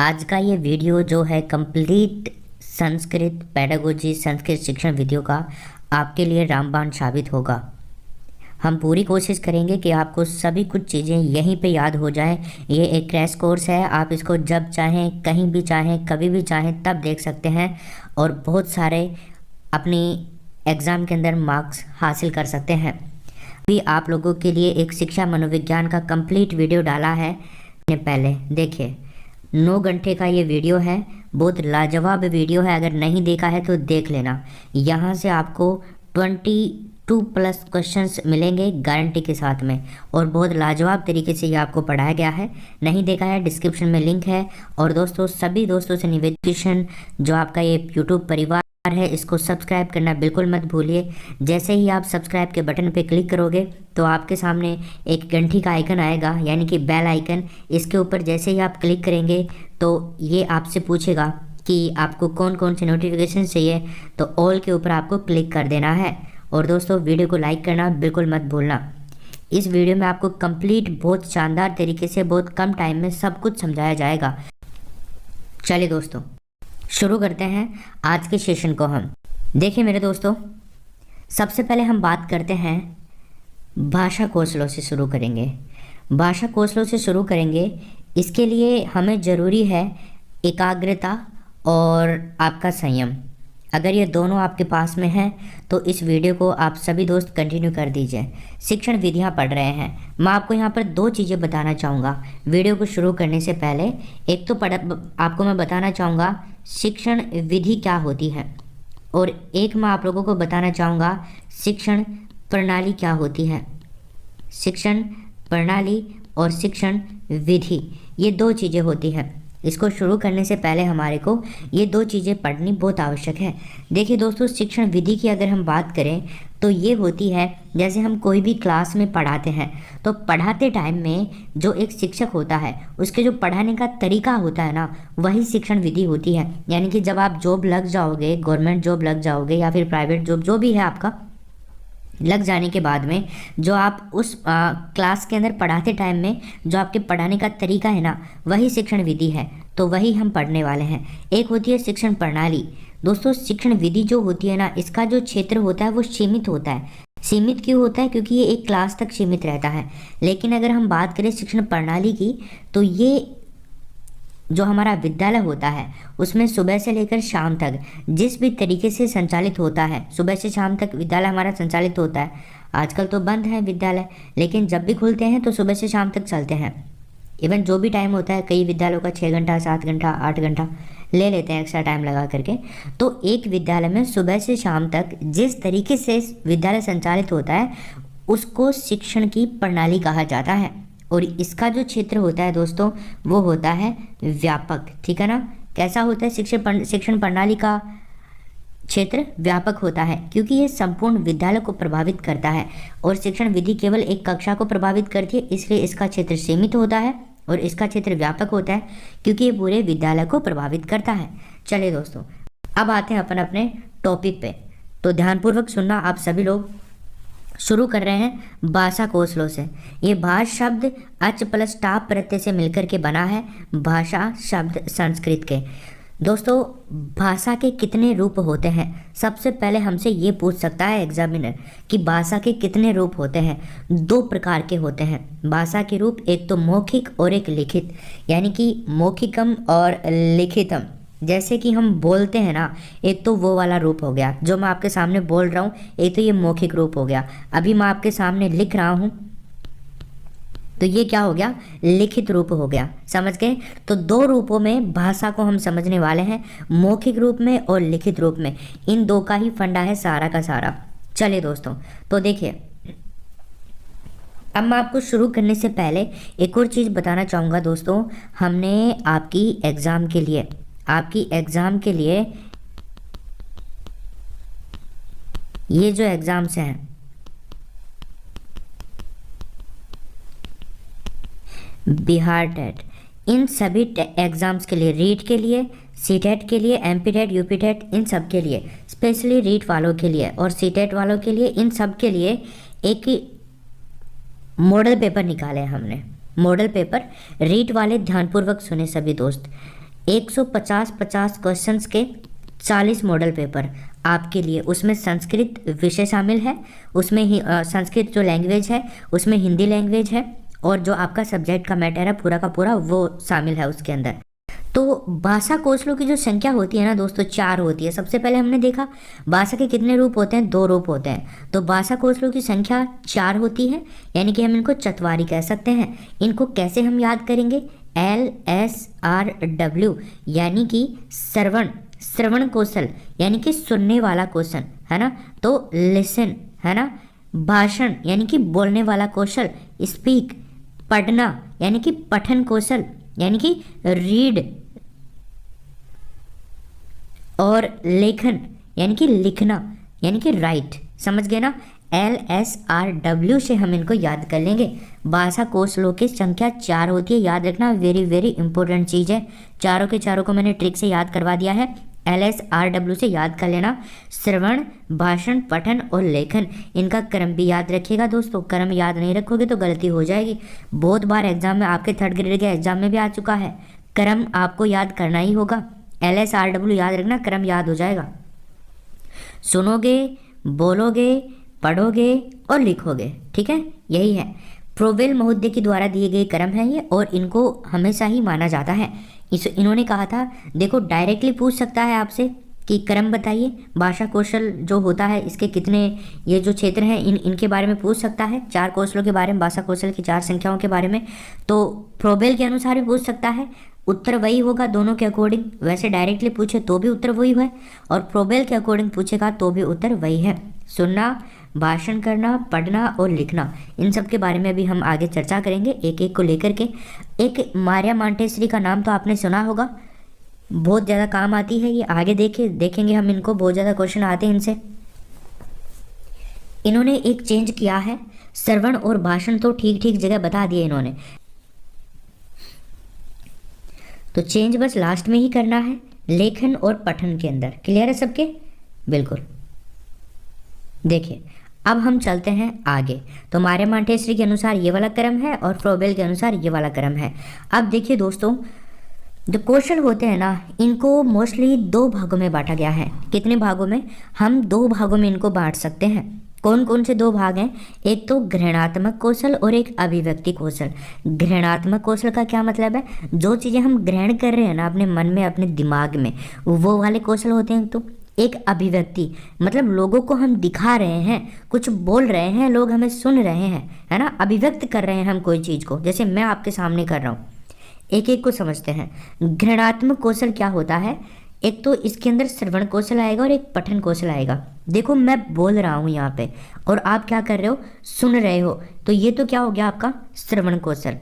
आज का ये वीडियो जो है कंप्लीट संस्कृत पेडागोजी संस्कृत शिक्षण वीडियो का आपके लिए रामबाण साबित होगा। हम पूरी कोशिश करेंगे कि आपको सभी कुछ चीज़ें यहीं पे याद हो जाएं। ये एक क्रैश कोर्स है, आप इसको जब चाहें, कहीं भी चाहें, कभी भी चाहें तब देख सकते हैं और बहुत सारे अपनी एग्ज़ाम के अंदर मार्क्स हासिल कर सकते हैं। अभी आप लोगों के लिए एक शिक्षा मनोविज्ञान का कंप्लीट वीडियो डाला है। पहले देखिए, 9 घंटे का ये वीडियो है, बहुत लाजवाब वीडियो है। अगर नहीं देखा है तो देख लेना। यहाँ से आपको 22+ क्वेश्चंस मिलेंगे गारंटी के साथ में और बहुत लाजवाब तरीके से ये आपको पढ़ाया गया है। नहीं देखा है, डिस्क्रिप्शन में लिंक है। और दोस्तों, सभी दोस्तों से निवेदन, जो आपका ये यूट्यूब परिवार है, इसको सब्सक्राइब करना बिल्कुल मत भूलिए। जैसे ही आप सब्सक्राइब के बटन पे क्लिक करोगे तो आपके सामने एक घंटी का आइकन आएगा, यानी कि बेल आइकन। इसके ऊपर जैसे ही आप क्लिक करेंगे तो ये आपसे पूछेगा कि आपको कौन कौन से नोटिफिकेशन चाहिए, तो ऑल के ऊपर आपको क्लिक कर देना है। और दोस्तों, वीडियो को लाइक करना बिल्कुल मत भूलना। इस वीडियो में आपको कंप्लीट बहुत शानदार तरीके से बहुत कम टाइम में सब कुछ समझाया जाएगा। चलिए दोस्तों, शुरू करते हैं आज के सेशन को। हम देखिए मेरे दोस्तों, सबसे पहले हम बात करते हैं भाषा कौशलों से शुरू करेंगे। भाषा कौशलों से शुरू करेंगे, इसके लिए हमें ज़रूरी है एकाग्रता और आपका संयम। अगर ये दोनों आपके पास में है तो इस वीडियो को आप सभी दोस्त कंटिन्यू कर दीजिए। शिक्षण विधियाँ पढ़ रहे हैं, मैं आपको यहाँ पर 2 चीज़ें बताना चाहूँगा वीडियो को शुरू करने से पहले। एक तो आपको मैं बताना चाहूँगा शिक्षण विधि क्या होती है, और एक मैं आप लोगों को बताना चाहूँगा शिक्षण प्रणाली क्या होती है। शिक्षण प्रणाली और शिक्षण विधि, ये 2 चीज़ें होती हैं। इसको शुरू करने से पहले हमारे को ये 2 चीज़ें पढ़नी बहुत आवश्यक है। देखिए दोस्तों, शिक्षण विधि की अगर हम बात करें तो ये होती है, जैसे हम कोई भी क्लास में पढ़ाते हैं तो पढ़ाते टाइम में जो एक शिक्षक होता है उसके जो पढ़ाने का तरीका होता है ना, वही शिक्षण विधि होती है। यानी कि जब आप जॉब लग जाओगे, गवर्नमेंट जॉब लग जाओगे या फिर प्राइवेट जॉब जो भी है आपका, लग जाने के बाद में जो आप उस क्लास के अंदर पढ़ाते टाइम में जो आपके पढ़ाने का तरीका है ना, वही शिक्षण विधि है। तो वही हम पढ़ने वाले हैं। एक होती है शिक्षण प्रणाली। दोस्तों, शिक्षण विधि जो होती है ना, इसका जो क्षेत्र होता है वो सीमित होता है। सीमित क्यों होता है? क्योंकि ये एक क्लास तक सीमित रहता है। लेकिन अगर हम बात करें शिक्षण प्रणाली की, तो ये जो हमारा विद्यालय होता है उसमें सुबह से लेकर शाम तक जिस भी तरीके से संचालित होता है, सुबह से शाम तक विद्यालय हमारा संचालित होता है। आजकल तो बंद है विद्यालय, लेकिन जब भी खुलते हैं तो सुबह से शाम तक चलते हैं। इवन जो भी टाइम होता है, कई विद्यालयों का 6 घंटा, 7 घंटा, 8 घंटा ले लेते हैं एक्स्ट्रा टाइम लगा करके। तो एक विद्यालय में सुबह से शाम तक जिस तरीके से विद्यालय संचालित होता है उसको शिक्षण की प्रणाली कहा जाता है। और इसका जो क्षेत्र होता है दोस्तों, वो होता है व्यापक। ठीक है ना? कैसा होता है शिक्षण प्रणाली का क्षेत्र? व्यापक होता है, क्योंकि ये संपूर्ण विद्यालय को प्रभावित करता है। और शिक्षण विधि केवल एक कक्षा को प्रभावित करती है, इसलिए इसका क्षेत्र सीमित होता है। और इसका क्षेत्र व्यापक होता है क्योंकि ये पूरे विद्यालय को प्रभावित करता है। चलिए दोस्तों, अब आते हैं अपन अपने टॉपिक पे। तो ध्यानपूर्वक सुनना आप सभी लोग। शुरू कर रहे हैं भाषा कौशलों से। ये भाष शब्द अच प्लस टाप प्रत्यय से मिलकर के बना है। भाषा शब्द संस्कृत के। दोस्तों, भाषा के कितने रूप होते हैं? सबसे पहले हमसे ये पूछ सकता है एग्जामिनर कि भाषा के कितने रूप होते हैं। 2 प्रकार के होते हैं भाषा के रूप, एक तो मौखिक और एक लिखित। यानी कि मौखिकम और लिखितम। जैसे कि हम बोलते हैं ना, एक तो वो वाला रूप हो गया जो मैं आपके सामने बोल रहा हूँ, एक तो ये मौखिक रूप हो गया। अभी मैं आपके सामने लिख रहा हूँ तो ये क्या हो गया? लिखित रूप हो गया। समझ गए? तो 2 रूपों में भाषा को हम समझने वाले हैं, मौखिक रूप में और लिखित रूप में। इन 2 का ही फंडा है सारा का सारा। चलिए दोस्तों, तो देखिए, अब मैं आपको शुरू करने से पहले एक और चीज़ बताना चाहूँगा दोस्तों। हमने आपकी एग्ज़ाम के लिए ये जो एग्ज़ाम्स हैं, बिहार टेट, इन सभी एग्ज़ाम्स के लिए, रीट के लिए, सी टेट के लिए, एमपी टेट, यूपी टेट, इन सब के लिए, स्पेशली रीट वालों के लिए और सी टेट वालों के लिए, इन सब के लिए एक मॉडल पेपर निकाले हमने। मॉडल पेपर रीट वाले ध्यानपूर्वक सुने सभी दोस्त। 150 क्वेश्चंस के 40 मॉडल पेपर आपके लिए। उसमें संस्कृत विषय शामिल है, उसमें ही संस्कृत जो लैंग्वेज है, उसमें हिंदी लैंग्वेज है, और जो आपका सब्जेक्ट का मैटर है पूरा का पूरा वो शामिल है उसके अंदर। तो भाषा कौशलों की जो संख्या होती है ना दोस्तों, 4 होती है। सबसे पहले हमने देखा भाषा के कितने रूप होते हैं, 2 रूप होते हैं। तो भाषा कौशलों की संख्या 4 होती है, यानी कि हम इनको चतवारी कह सकते हैं। इनको कैसे हम याद करेंगे? LSRW, यानी कि श्रवण कौशल, यानी कि सुनने वाला कौशल, है ना। तो लिसन, है ना। भाषण यानी कि बोलने वाला कौशल, स्पीक। पढ़ना यानी कि पठन कौशल, यानी कि रीड। और लेखन यानी कि लिखना, यानी कि राइट। समझ गए ना? LSRW से हम इनको याद कर लेंगे। भाषा कौशलों की संख्या 4 होती है, याद रखना, वेरी वेरी इंपॉर्टेंट चीज़ है। चारों के चारों को मैंने ट्रिक से याद करवा दिया है। LSRW से याद कर लेना, श्रवण, भाषण, पठन और लेखन। इनका क्रम भी याद रखिएगा दोस्तों, क्रम याद नहीं रखोगे तो गलती हो जाएगी। बहुत बार एग्जाम में, आपके 3rd ग्रेड के एग्जाम में भी आ चुका है। क्रम आपको याद करना ही होगा। LSRW याद रखना, क्रम याद हो जाएगा। सुनोगे, बोलोगे, पढ़ोगे और लिखोगे, ठीक है, यही है। प्रोवेल महोदय के द्वारा दिए गए क्रम है ये, और इनको हमेशा ही माना जाता है। इन्होंने कहा था, देखो डायरेक्टली पूछ सकता है आपसे कि क्रम बताइए, भाषा कौशल जो होता है इसके कितने, ये जो क्षेत्र हैं इनके बारे में पूछ सकता है, 4 कौशलों के बारे में, भाषा कौशल की 4 संख्याओं के बारे में। तो प्रोवेल के अनुसार भी पूछ सकता है, उत्तर वही होगा दोनों के अकॉर्डिंग। वैसे डायरेक्टली पूछे तो भी उत्तर वही है, और प्रोवेल के अकॉर्डिंग पूछेगा तो भी उत्तर वही है। सुनना, भाषण करना, पढ़ना और लिखना, इन सब के बारे में भी हम आगे चर्चा करेंगे एक एक को लेकर के। एक मारिया मॉन्टेसरी का नाम तो आपने सुना होगा, बहुत ज़्यादा काम आती है ये। आगे देखेंगे हम इनको, बहुत ज़्यादा क्वेश्चन आते हैं इनसे। इन्होंने एक चेंज किया है, श्रवण और भाषण तो ठीक ठीक जगह बता दिए इन्होंने, तो चेंज बस लास्ट में ही करना है, लेखन और पठन के अंदर। क्लियर है सबके? बिल्कुल। देखिए अब हम चलते हैं आगे। तो मारिया मॉन्टेसरी के अनुसार ये वाला क्रम है और प्रोवेल के अनुसार ये वाला क्रम है। अब देखिए दोस्तों, जो कौशल होते हैं ना, इनको मोस्टली 2 भागों में बांटा गया है। कितने भागों में? हम 2 भागों में इनको बांट सकते हैं। कौन कौन से 2 भाग हैं? एक तो ग्रहणात्मक कौशल और एक अभिव्यक्ति कौशल। ग्रहणात्मक कौशल का क्या मतलब है? जो चीज़ें हम ग्रहण कर रहे हैं ना अपने मन में, अपने दिमाग में, वो वाले कौशल होते हैं। तो एक अभिव्यक्ति मतलब लोगों को हम दिखा रहे हैं, कुछ बोल रहे हैं, लोग हमें सुन रहे हैं, है ना, अभिव्यक्त कर रहे हैं हम कोई चीज़ को, जैसे मैं आपके सामने कर रहा हूँ। एक एक को समझते हैं। घृणात्मक कौशल क्या होता है? एक तो इसके अंदर श्रवण कौशल आएगा और एक पठन कौशल आएगा। देखो मैं बोल रहा हूँ यहाँ पे और आप क्या कर रहे हो? सुन रहे हो। तो ये तो क्या हो गया आपका श्रवण कौशल।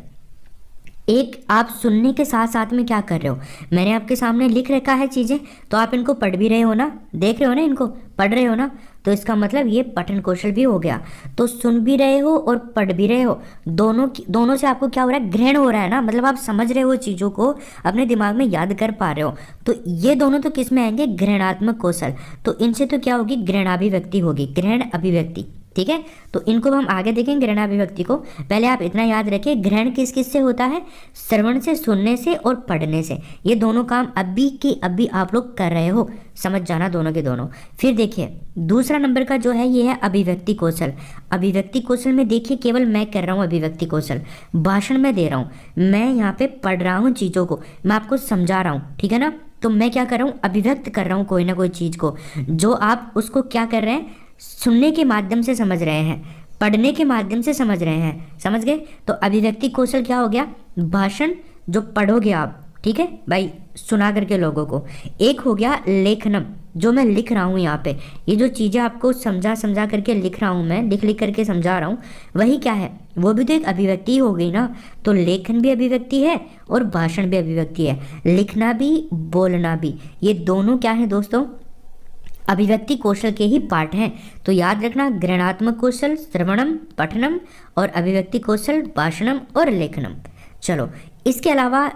एक आप सुनने के साथ साथ में क्या कर रहे हो? मैंने आपके सामने लिख रखा है चीज़ें, तो आप इनको पढ़ भी रहे हो ना, देख रहे हो ना, इनको पढ़ रहे हो ना, तो इसका मतलब ये पठन कौशल भी हो गया। तो सुन भी रहे हो और पढ़ भी रहे हो, दोनों से आपको क्या हो रहा है? ग्रहण हो रहा है ना, मतलब आप समझ रहे हो चीज़ों को, अपने दिमाग में याद कर पा रहे हो। तो ये दोनों तो किस में आएंगे? ग्रहणात्मक कौशल। तो इनसे तो क्या होगी? ग्रहणाभिव्यक्ति होगी, ग्रहण अभिव्यक्ति। ठीक है, तो इनको हम आगे देखेंगे ग्रहणाभिव्यक्ति को। पहले आप इतना याद रखिए, ग्रहण किस किस से होता है? श्रवण से, सुनने से और पढ़ने से। ये दोनों काम अभी के अभी आप लोग कर रहे हो, समझ जाना दोनों के दोनों। फिर देखिए दूसरा नंबर का जो है ये है अभिव्यक्ति कौशल। अभिव्यक्ति कौशल में देखिए केवल मैं कर रहा हूँ अभिव्यक्ति कौशल, भाषण में दे रहा हूँ, मैं यहाँ पे पढ़ रहा हूँ चीज़ों को, मैं आपको समझा रहा हूँ, ठीक है ना। तो मैं क्या कर रहा हूँ? अभिव्यक्त कर रहा हूँ कोई ना कोई चीज़ को, जो आप उसको क्या कर रहे हैं? सुनने के माध्यम से समझ रहे हैं, पढ़ने के माध्यम से समझ रहे हैं, समझ गए। तो अभिव्यक्ति कौशल क्या हो गया? भाषण जो पढ़ोगे आप, ठीक है भाई, सुना करके लोगों को। एक हो गया लेखनम, जो मैं लिख रहा हूँ यहाँ पे, ये जो चीज़ें आपको समझा करके लिख रहा हूँ मैं, लिख करके समझा रहा हूँ, वही क्या है? वो भी तो एक अभिव्यक्ति हो गई ना। तो लेखन भी अभिव्यक्ति है और भाषण भी अभिव्यक्ति है, लिखना भी बोलना भी, ये दोनों क्या है दोस्तों? अभिव्यक्ति कौशल के ही पार्ट हैं। तो याद रखना, ग्रहणात्मक कौशल श्रवणम, पठनम, और अभिव्यक्ति कौशल भाषणम और लेखनम। चलो इसके अलावा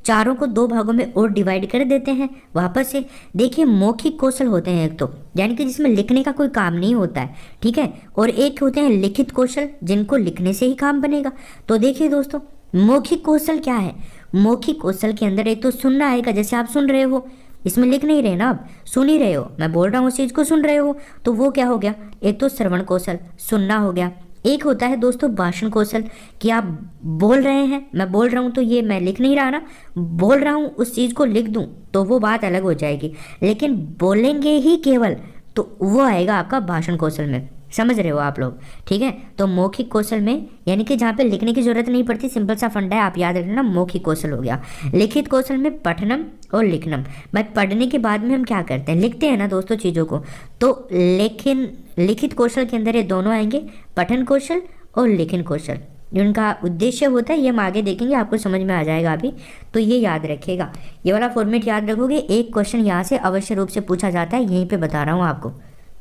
चारों को 2 भागों में और डिवाइड कर देते हैं वापस से। देखिए मौखिक कौशल होते हैं एक तो, यानी कि जिसमें लिखने का कोई काम नहीं होता है, ठीक है, और एक होते हैं लिखित कौशल, जिनको लिखने से ही काम बनेगा। तो देखिए दोस्तों, मौखिक कौशल क्या है? मौखिक कौशल के अंदर एक तो सुनना आएगा, जैसे आप सुन रहे हो, इसमें लिख नहीं रहे ना, आप सुन ही रहे हो, मैं बोल रहा हूँ उस चीज़ को सुन रहे हो, तो वो क्या हो गया, एक तो श्रवण कौशल सुनना हो गया। एक होता है दोस्तों भाषण कौशल, कि आप बोल रहे हैं, मैं बोल रहा हूँ तो ये मैं लिख नहीं रहा ना, बोल रहा हूँ उस चीज़ को लिख दूँ तो वो बात अलग हो जाएगी, लेकिन बोलेंगे ही केवल तो वो आएगा आपका भाषण कौशल में। समझ रहे हो आप लोग, ठीक है। तो मौखिक कौशल में यानी कि जहाँ पे लिखने की जरूरत नहीं पड़ती, सिंपल सा फंडा है, आप याद रखना, मौखिक कौशल हो गया। लिखित कौशल में पठनम और लिखनम। भाई पढ़ने के बाद में हम क्या करते हैं, लिखते हैं ना दोस्तों चीज़ों को, तो लेकिन लिखित कौशल के अंदर ये दोनों आएंगे, पठन कौशल और लेखन कौशल। जिनका उद्देश्य होता है ये हम आगे देखेंगे, आपको समझ में आ जाएगा अभी, तो ये याद रखिएगा, ये वाला फॉर्मेट याद रखोगे। एक क्वेश्चन यहाँ से अवश्य रूप से पूछा जाता है, यहीं पे बता रहा हूँ आपको।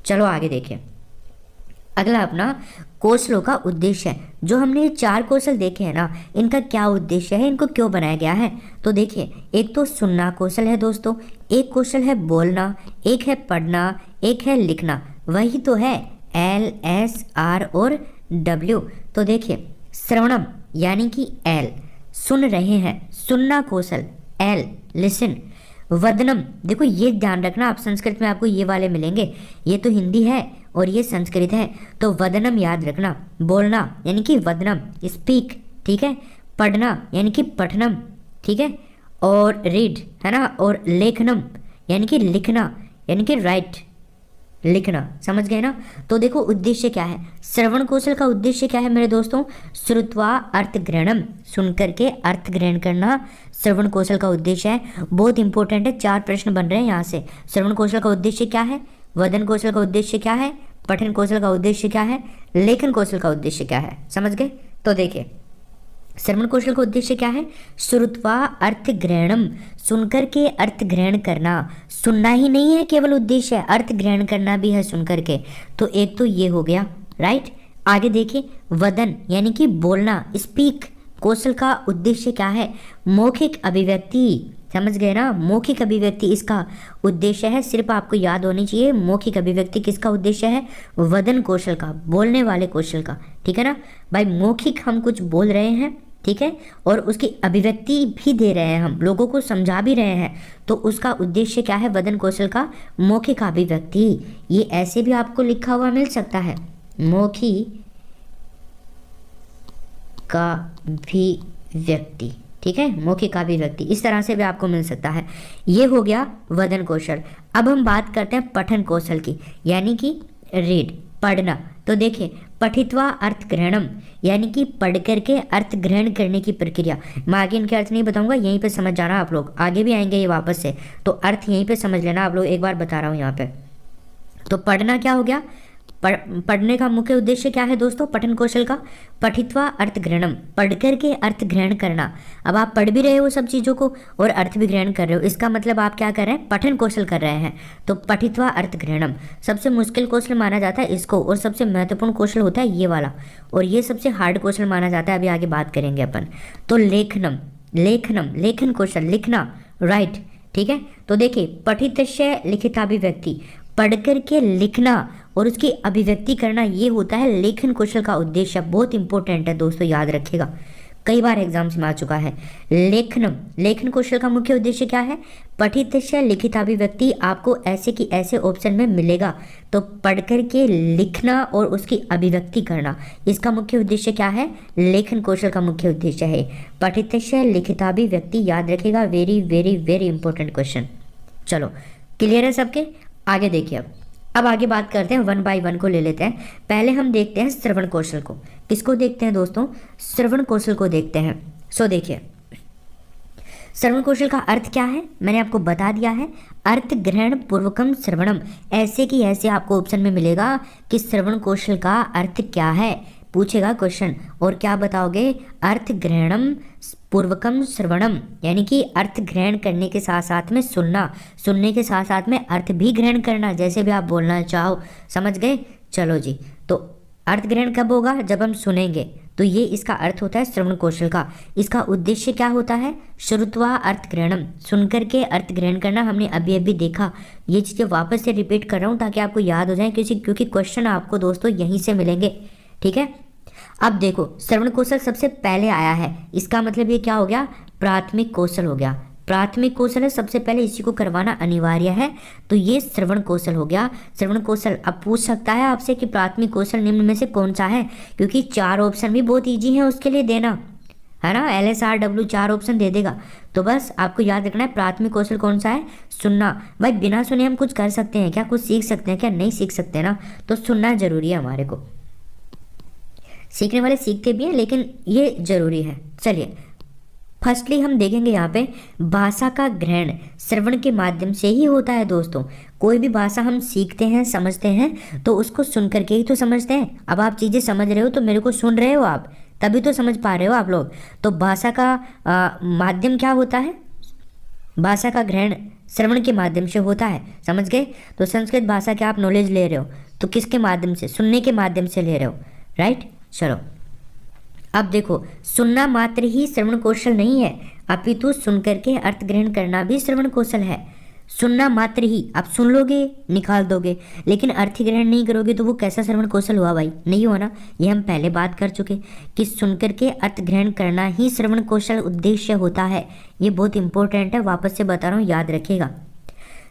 चलो आगे देखिए, अगला अपना कौशलों का उद्देश्य है। जो हमने ये 4 कौशल देखे हैं ना, इनका क्या उद्देश्य है, इनको क्यों बनाया गया है, तो देखिए, एक तो सुनना कौशल है दोस्तों, एक कौशल है बोलना, एक है पढ़ना, एक है लिखना, वही तो है LSR और W। तो देखिए, श्रवणम यानी कि L, सुन रहे हैं, सुनना कौशल L, लिसन। वदनम, देखो ये ध्यान रखना, आप संस्कृत में आपको ये वाले मिलेंगे, ये तो हिंदी है और ये संस्कृत है, तो वदनम याद रखना, बोलना यानी कि वदनम, स्पीक, ठीक है। पढ़ना यानी कि पठनम, ठीक है, और रीड है ना, और लेखनम यानी कि लिखना, यानी कि राइट, लिखना। समझ गए ना। तो देखो उद्देश्य क्या है, श्रवण कौशल का उद्देश्य क्या है मेरे दोस्तों, श्रुत्वा अर्थ ग्रहणम, सुन करके अर्थ ग्रहण करना श्रवण कौशल का उद्देश्य है। बहुत इंपॉर्टेंट है, 4 प्रश्न बन रहे हैं यहाँ से। श्रवण कौशल का उद्देश्य क्या है, वदन कौशल का उद्देश्य क्या है, पठन कौशल का उद्देश्य क्या है, लेखन कौशल का उद्देश्य क्या है, समझ गए। तो देखिए, श्रवण कौशल का उद्देश्य क्या है, श्रुत्वा अर्थ ग्रहणम, सुनकर के अर्थ ग्रहण करना। सुनना ही नहीं है केवल उद्देश्य, अर्थ ग्रहण करना भी है सुनकर के, तो एक तो ये हो गया, राइट। आगे देखिए, वदन यानी कि बोलना, स्पीक कौशल का उद्देश्य क्या है, मौखिक अभिव्यक्ति। समझ गए ना, मौखिक अभिव्यक्ति इसका उद्देश्य है, सिर्फ आपको याद होनी चाहिए, मौखिक अभिव्यक्ति किसका उद्देश्य है, वदन कौशल का, बोलने वाले कौशल का, ठीक है ना। भाई मौखिक हम कुछ बोल रहे हैं, ठीक है, और उसकी अभिव्यक्ति भी दे रहे हैं, हम लोगों को समझा भी रहे हैं, तो उसका उद्देश्य क्या है, वदन कौशल का मौखिक अभिव्यक्ति। ये ऐसे भी आपको लिखा हुआ मिल सकता है, मौखिक का अभिव्यक्ति, ठीक है, मौखिक अभिव्यक्ति, इस तरह से भी आपको मिल सकता है। ये हो गया वदन कौशल। अब हम बात करते हैं पठन कौशल की, यानी कि रीड, पढ़ना। तो देखिए, पठित्वा अर्थ ग्रहणम यानी कि पढ़ करके अर्थ ग्रहण करने की प्रक्रिया। मैं आगे इनके अर्थ नहीं बताऊंगा, यहीं पे समझ जाना आप लोग, आगे भी आएंगे ये वापस से, तो अर्थ यहीं पे समझ लेना आप लोग, एक बार बता रहा हूँ यहाँ पे। तो पढ़ना क्या हो गया, पढ़ने का मुख्य उद्देश्य क्या है दोस्तों, पठन कौशल का, पठित्वा अर्थ ग्रहणम, पढ़ करके अर्थ ग्रहण करना। अब आप पढ़ भी रहे हो सब चीज़ों को और अर्थ भी ग्रहण कर रहे हो, इसका मतलब आप क्या कर रहे हैं, पठन कौशल कर रहे हैं। तो पठित्वा अर्थ ग्रहणम सबसे मुश्किल कौशल माना जाता है इसको, और सबसे महत्वपूर्ण कौशल होता है ये वाला, और ये सबसे हार्ड कौशल माना जाता है, अभी आगे बात करेंगे अपन। तो लेखनम, लेखनम लेखन कौशल, लिखना, राइट, ठीक है। तो देखिए, पठितस्य लिखिताभिव्यक्ति, पढ़ करके लिखना और उसकी अभिव्यक्ति करना, ये होता है लेखन कौशल का उद्देश्य। बहुत इंपॉर्टेंट है दोस्तों, याद रखिएगा, कई बार एग्जाम्स में आ चुका है। लेखनम, लेखन कौशल का मुख्य उद्देश्य क्या है, पठितस्य लिखिताभिव्यक्ति, आपको ऐसे की ऐसे ऑप्शन में मिलेगा। तो पढ़ करके लिखना और उसकी अभिव्यक्ति करना, इसका मुख्य उद्देश्य क्या है, लेखन कौशल का मुख्य उद्देश्य है पठितस्य लिखिताभिव्यक्ति। याद रखिएगा, very very very important question. चलो क्लियर है सबके, आगे देखिए। अब आगे बात करते हैं, 1 बाय 1 को ले लेते हैं। पहले हम देखते हैं श्रवण कौशल को। किसको देखते हैं दोस्तों, श्रवण कौशल को देखते हैं। सो देखिए, श्रवण कौशल का अर्थ क्या है, मैंने आपको बता दिया है, अर्थ ग्रहण पूर्वकम श्रवणम। ऐसे की ऐसे आपको ऑप्शन में मिलेगा कि श्रवण कौशल का अर्थ क्या है, पूछेगा क्वेश्चन, और क्या बताओगे, अर्थ ग्रहणम पूर्वकम श्रवणम, यानी कि अर्थ ग्रहण करने के साथ साथ में सुनना, सुनने के साथ साथ में अर्थ भी ग्रहण करना, जैसे भी आप बोलना चाहो। समझ गए। चलो जी, तो अर्थ ग्रहण कब होगा, जब हम सुनेंगे, तो ये इसका अर्थ होता है श्रवण कौशल का। इसका उद्देश्य क्या होता है, श्रुत्वा अर्थ ग्रहणम, सुन करके अर्थ ग्रहण करना। हमने अभी अभी देखा, ये चीज़ें वापस से रिपीट कर रहा हूँ ताकि आपको याद हो जाए, क्योंकि क्वेश्चन आपको दोस्तों यहीं से मिलेंगे, ठीक है। अब देखो श्रवण कौशल सबसे पहले आया है, इसका मतलब ये क्या हो गया, प्राथमिक कौशल हो गया। प्राथमिक कौशल है, सबसे पहले इसी को करवाना अनिवार्य है, तो ये श्रवण कौशल हो गया। श्रवण कौशल अब पूछ सकता है आपसे कि प्राथमिक कौशल निम्न में से कौन सा है, क्योंकि 4 ऑप्शन भी बहुत ईजी है उसके लिए देना, है ना। LSRW 4 ऑप्शन दे देगा, तो बस आपको याद रखना है प्राथमिक कौशल कौन सा है, सुनना। भाई बिना सुने हम कुछ कर सकते हैं क्या, कुछ सीख सकते हैं क्या, नहीं सीख सकते ना, तो सुनना जरूरी है हमारे को। सीखने वाले सीखते भी हैं, लेकिन ये जरूरी है। चलिए फर्स्टली हम देखेंगे यहाँ पे भाषा का ग्रहण श्रवण के माध्यम से ही होता है दोस्तों। कोई भी भाषा हम सीखते हैं, समझते हैं, तो उसको सुन करके ही तो समझते हैं। अब आप चीज़ें समझ रहे हो तो मेरे को सुन रहे हो आप, तभी तो समझ पा रहे हो आप लोग। तो भाषा का माध्यम क्या होता है, भाषा का ग्रहण श्रवण के माध्यम से होता है, समझ गए। तो संस्कृत भाषा के आप नॉलेज ले रहे हो तो किसके माध्यम से, सुनने के माध्यम से ले रहे हो, राइट। चलो अब देखो, सुनना मात्र ही श्रवण कौशल नहीं है, अपितु सुन करके अर्थ ग्रहण करना भी श्रवण कौशल है। सुनना मात्र ही, आप सुन लोगे निकाल दोगे, लेकिन अर्थ ग्रहण नहीं करोगे तो वो कैसा श्रवण कौशल हुआ भाई, नहीं हुआ ना। ये हम पहले बात कर चुके कि सुन करके अर्थ ग्रहण करना ही श्रवण कौशल उद्देश्य होता है। ये बहुत इंपॉर्टेंट है, वापस से बता रहा हूँ, याद रखिएगा।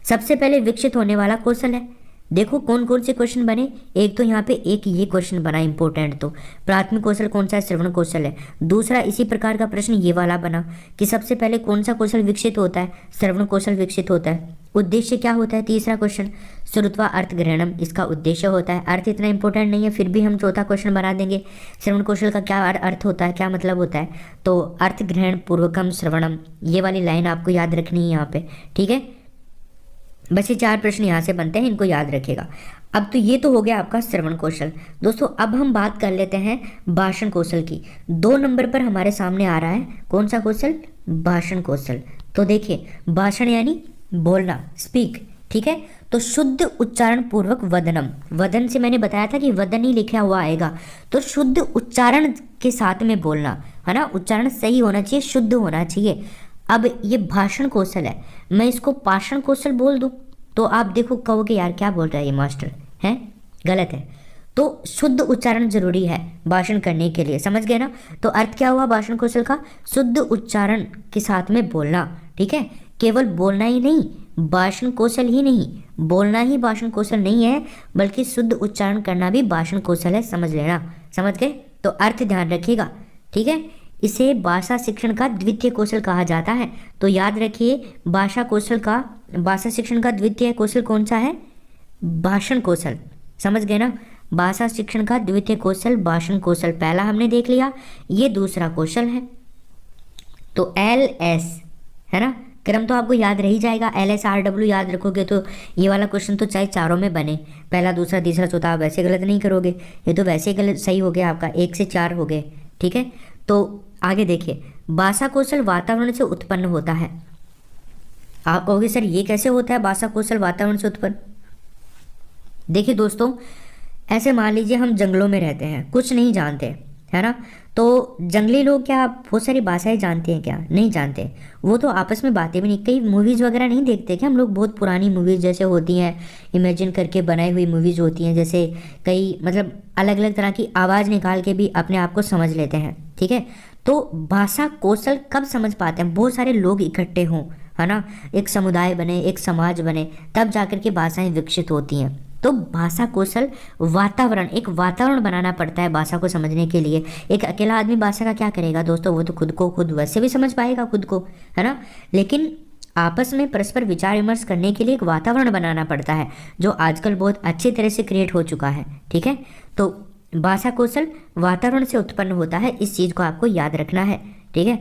सबसे पहले विकसित होने वाला कौशल है। देखो कौन कौन से क्वेश्चन बने, एक तो यहाँ पे एक ये क्वेश्चन बना इंपॉर्टेंट, तो प्राथमिक कौशल कौन सा है, श्रवण कौशल है। दूसरा इसी प्रकार का प्रश्न ये वाला बना कि सबसे पहले कौन सा कौशल विकसित होता है, श्रवण कौशल विकसित होता है। उद्देश्य क्या होता है, तीसरा क्वेश्चन श्रुत्वा अर्थ ग्रहणम, इसका उद्देश्य होता है। अर्थ इतना इंपॉर्टेंट नहीं है, फिर भी हम चौथा क्वेश्चन बना देंगे। श्रवण कौशल का क्या अर्थ होता है, क्या मतलब होता है, तो अर्थ ग्रहण पूर्वकम श्रवणम, ये वाली लाइन आपको याद रखनी है यहाँ पे, ठीक है। बस ये 4 प्रश्न यहाँ से बनते हैं, इनको याद रखिएगा। अब तो ये तो हो गया आपका श्रवण कौशल। दोस्तों अब हम बात कर लेते हैं भाषण कौशल की। 2 नंबर पर हमारे सामने आ रहा है कौन सा कौशल, भाषण कौशल। तो देखिए भाषण यानी बोलना, स्पीक, ठीक है। तो शुद्ध उच्चारण पूर्वक वदनम, वदन से मैंने बताया था कि वदन ही लिखा हुआ आएगा, तो शुद्ध उच्चारण के साथ में बोलना, है ना। उच्चारण सही होना चाहिए, शुद्ध होना चाहिए। अब ये भाषण कौशल है, मैं इसको भाषण कौशल बोल दूं तो आप देखो कहोगे यार क्या बोल रहा है ये मास्टर, है, गलत है। तो शुद्ध उच्चारण जरूरी है भाषण करने के लिए, समझ गए ना। तो अर्थ क्या हुआ भाषण कौशल का, शुद्ध उच्चारण के साथ में बोलना, ठीक है। केवल बोलना ही नहीं, भाषण कौशल ही नहीं, बोलना ही भाषण कौशल नहीं है, बल्कि शुद्ध उच्चारण करना भी भाषण कौशल है, समझ लेना, समझ गए। तो अर्थ ध्यान रखिएगा, ठीक है। इसे भाषा शिक्षण का द्वितीय कौशल कहा जाता है। तो याद रखिए भाषा शिक्षण का द्वितीय कौशल कौन सा है, भाषण कौशल, समझ गए ना। भाषा शिक्षण का द्वितीय कौशल भाषण कौशल, पहला हमने देख लिया, ये दूसरा कौशल है। तो LS है ना, क्रम तो आपको याद रह ही जाएगा, LSRW याद रखोगे तो ये वाला क्वेश्चन तो चाहे चारों में बने, पहला दूसरा तीसरा चौथा, आप वैसे गलत नहीं करोगे, ये तो वैसे गलत सही हो गया आपका, 1 से 4 हो गए, ठीक है। तो आगे देखिए, भाषा कौशल वातावरण से उत्पन्न होता है। आप कहोगे सर ये कैसे होता है भाषा कौशल वातावरण से उत्पन्न। देखिए दोस्तों, ऐसे मान लीजिए हम जंगलों में रहते हैं, कुछ नहीं जानते, है ना। तो जंगली लोग क्या बहुत सारी भाषाएं जानते हैं क्या, नहीं जानते। वो तो आपस में बातें भी नहीं, कई मूवीज़ वगैरह नहीं देखते क्या हम लोग, बहुत पुरानी मूवीज़ जैसे होती हैं, इमेजिन करके बनाई हुई मूवीज़ होती हैं, जैसे कई मतलब अलग अलग तरह की आवाज़ निकाल के भी अपने आप को समझ लेते हैं, ठीक है। तो भाषा कौशल कब समझ पाते हैं, बहुत सारे लोग इकट्ठे हों, है ना, एक समुदाय बने, एक समाज बने, तब जाकर के भाषाएं विकसित होती हैं। तो भाषा कौशल वातावरण, एक वातावरण बनाना पड़ता है भाषा को समझने के लिए। एक अकेला आदमी भाषा का क्या करेगा दोस्तों, वो तो खुद को खुद वैसे भी समझ पाएगा खुद को, है ना। लेकिन आपस में परस्पर विचार विमर्श करने के लिए एक वातावरण बनाना पड़ता है, जो आजकल बहुत अच्छी तरह से क्रिएट हो चुका है, ठीक है। तो भाषा कौशल वातावरण से उत्पन्न होता है, इस चीज को आपको याद रखना है, ठीक है।